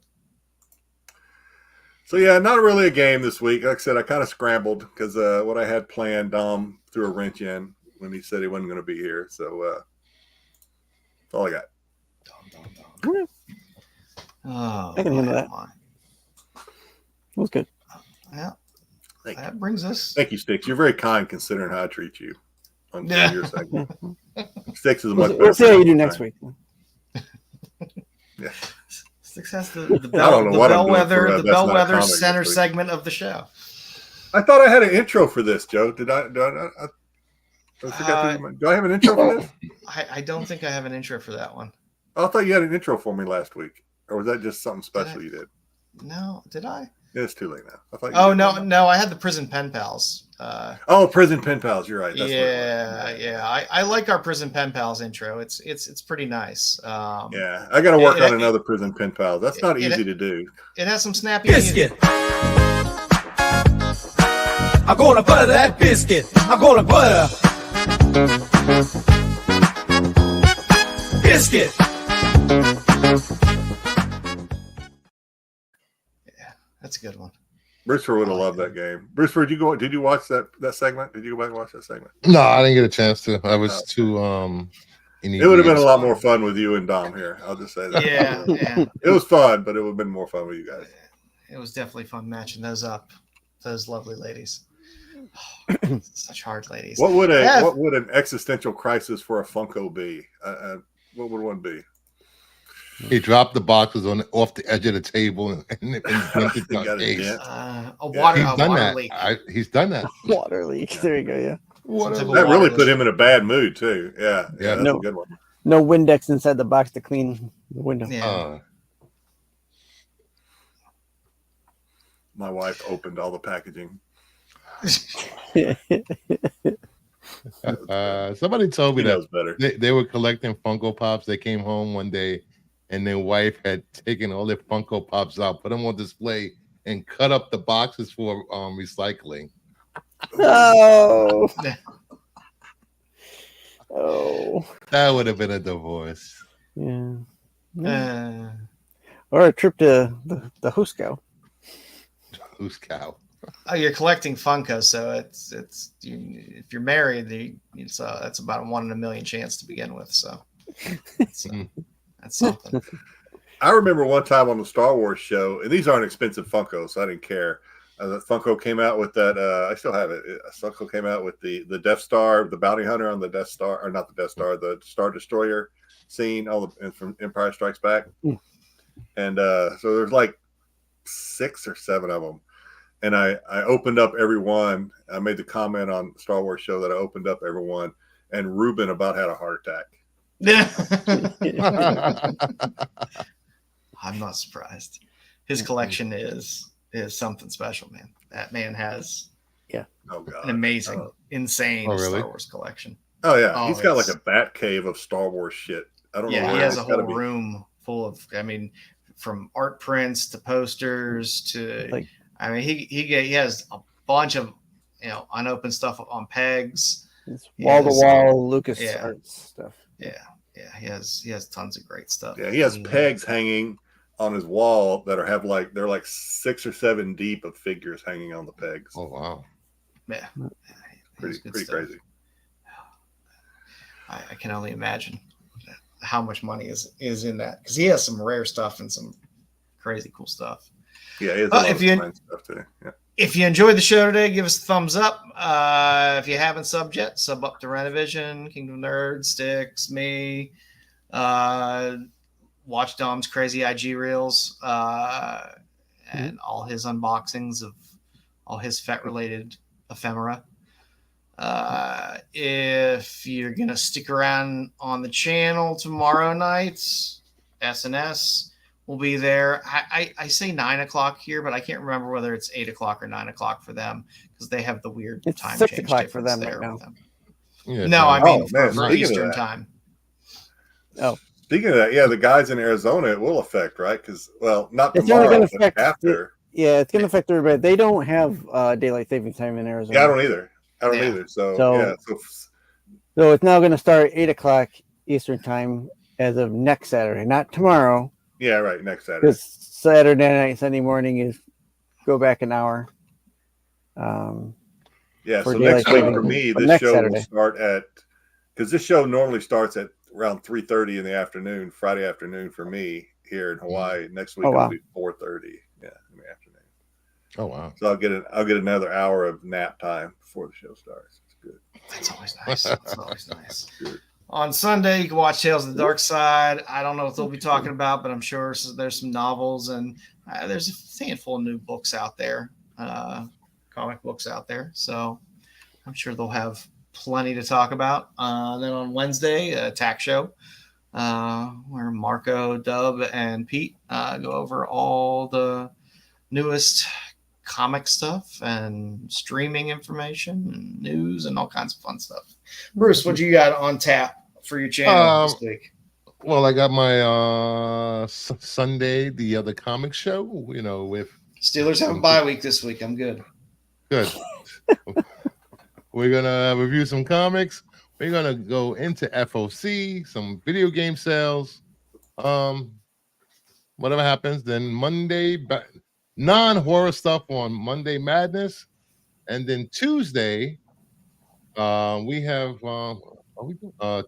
So yeah, not really a game this week. Like I said, I kind of scrambled because what I had planned, Dom threw a wrench in when he said he wasn't going to be here. So that's all I got. Oh, I can handle that. That was good. Yeah, that brings us. Thank you, Styx. You're very kind considering how I treat you on your segment. Styx is a much better. We'll see how you do next week. Yeah. Styx has the bellwether center segment of the show. I thought I had an intro for this, Joe. Did I forgot do I have an intro for this? I don't think I have an intro for that one. I thought you had an intro for me last week. Or was that just something special you did? No, did I? It's too late now. I thought no, I had the Prison Pen Pals. Prison Pen Pals. You're right. That's I like our Prison Pen Pals intro. It's pretty nice. Yeah, I got to work on another Prison Pen Pals. That's not easy to do. It has some snappy biscuit. I'm gonna butter that biscuit. I'm gonna butter biscuit. That's a good one. Brewster would have loved that game. Brewster, did you watch that segment? Did you go back and watch that segment? No, I didn't get a chance to. I was too it would have been a lot more fun with you and Dom here. I'll just say that. Yeah. It was fun, but it would have been more fun with you guys. It was definitely fun matching those up. Those lovely ladies. Such hard ladies. What would an existential crisis for a Funko be? What would one be? He dropped the boxes off the edge of the table and went to a water leak. He's done that. Water leak. There you go. Yeah. That really put him in a bad mood too. Yeah. That's a good one. No Windex inside the box to clean the window. Yeah. My wife opened all the packaging. Somebody told me that better. They were collecting Funko Pops. They came home one day and their wife had taken all their Funko Pops out, put them on display, and cut up the boxes for recycling. Oh. That would have been a divorce. Yeah. Or a trip to the Huskow. Huskow. Oh, you're collecting Funko, so it's if you're married, that's about a 1 in a million chance to begin with. So that's something. I remember one time on the Star Wars show, and these aren't expensive Funkos, so I didn't care. Funko came out with that. I still have it. Funko came out with the Death Star, the bounty hunter on the Death Star, or not the Death Star, the Star Destroyer scene, from Empire Strikes Back. And so there's like 6 or 7 of them. And I opened up every one. I made the comment on the Star Wars show that I opened up every one, and Ruben about had a heart attack. Yeah. I'm not surprised. his collection is something special, man. That man has an amazing, insane Star Wars collection. Oh yeah, he's got like a bat cave of Star Wars shit. I don't know. Yeah, he has a whole room full of. I mean, from art prints to posters to. I mean, he has a bunch of unopened stuff on pegs. It's wall to wall Lucas art stuff. Yeah, he has tons of great stuff. Yeah, he has pegs hanging on his wall that they're like 6 or 7 deep of figures hanging on the pegs. Oh wow. Yeah. Pretty crazy. I can only imagine how much money is in that, because he has some rare stuff and some crazy cool stuff. Yeah, he has a lot of fine stuff today. Yeah. If you enjoyed the show today, give us a thumbs up. If you haven't subbed yet, sub up to Renovision, Kingdom Nerds, Styx, me, watch Dom's crazy IG reels, and all his unboxings of all his FET-related ephemera. If you're going to stick around on the channel tomorrow night, SNS will be there. I say 9 o'clock here, but I can't remember whether it's 8 o'clock or 9 o'clock for them, because they have the weird time 6 change o'clock for them there right now. with them. Yeah, No, I mean for Eastern time. Oh, speaking of that, yeah, the guys in Arizona, it will affect, right? Because not it's tomorrow, only going to but affect after. it's going to affect everybody. They don't have daylight saving time in Arizona. Yeah, I don't either. So it's now going to start 8 o'clock Eastern time as of next Saturday, not tomorrow. Yeah, right. Next Saturday. Because Saturday night, Sunday morning is go back an hour. Yeah, so next week for me, this show will start because this show normally starts at around 3:30 in the afternoon, Friday afternoon for me here in Hawaii. Next week it'll be 4:30, in the afternoon. Oh wow! So I'll get another hour of nap time before the show starts. It's good. That's always nice. That's always nice. Good. On Sunday, you can watch Tales of the Dark Side. I don't know what they'll be talking about, but I'm sure there's some novels and there's a handful of new books out there, comic books out there. So I'm sure they'll have plenty to talk about. Then on Wednesday, Attack Show, where Marco, Dub, and Pete go over all the newest comic stuff and streaming information and news and all kinds of fun stuff. Bruce, what you got on tap for your channel this week? Well, I got my Sunday, the other comic show, with Steelers have a bye week this week. I'm good. Good. We're gonna review some comics. We're gonna go into FOC, some video game sales. Whatever happens, then Monday, non-horror stuff on Monday Madness, and then Tuesday, we have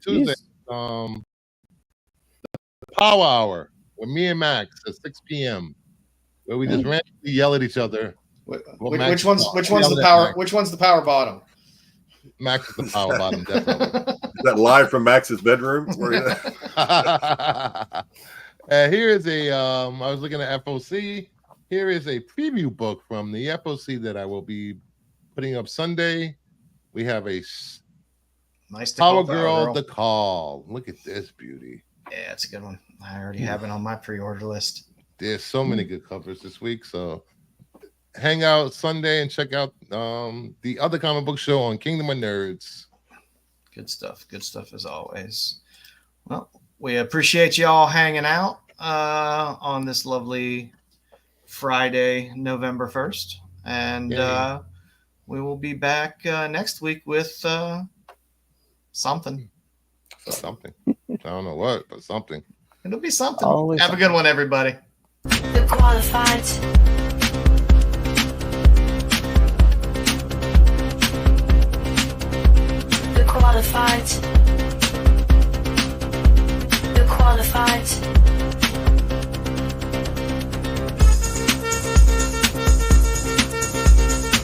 Tuesday, the Power Hour with me and Max at 6 p.m. where we just randomly yell at each other. Which one's the power? Which one's the power bottom? Max is the power bottom, definitely. Is that live from Max's bedroom? Here is I was looking at FOC. Here is a preview book from the FOC that I will be putting up Sunday. We have a nice Power Girl, The Call. Look at this beauty. Yeah, it's a good one. I already have it on my pre-order list. There's so many good covers this week. So hang out Sunday and check out the other comic book show on Kingdom of Nerds. Good stuff. Good stuff as always. Well, we appreciate you all hanging out on this lovely Friday, November 1st. And we will be back next week with something. Something. I don't know what, but something. It'll be something. Always Have a good one, everybody. The qualified.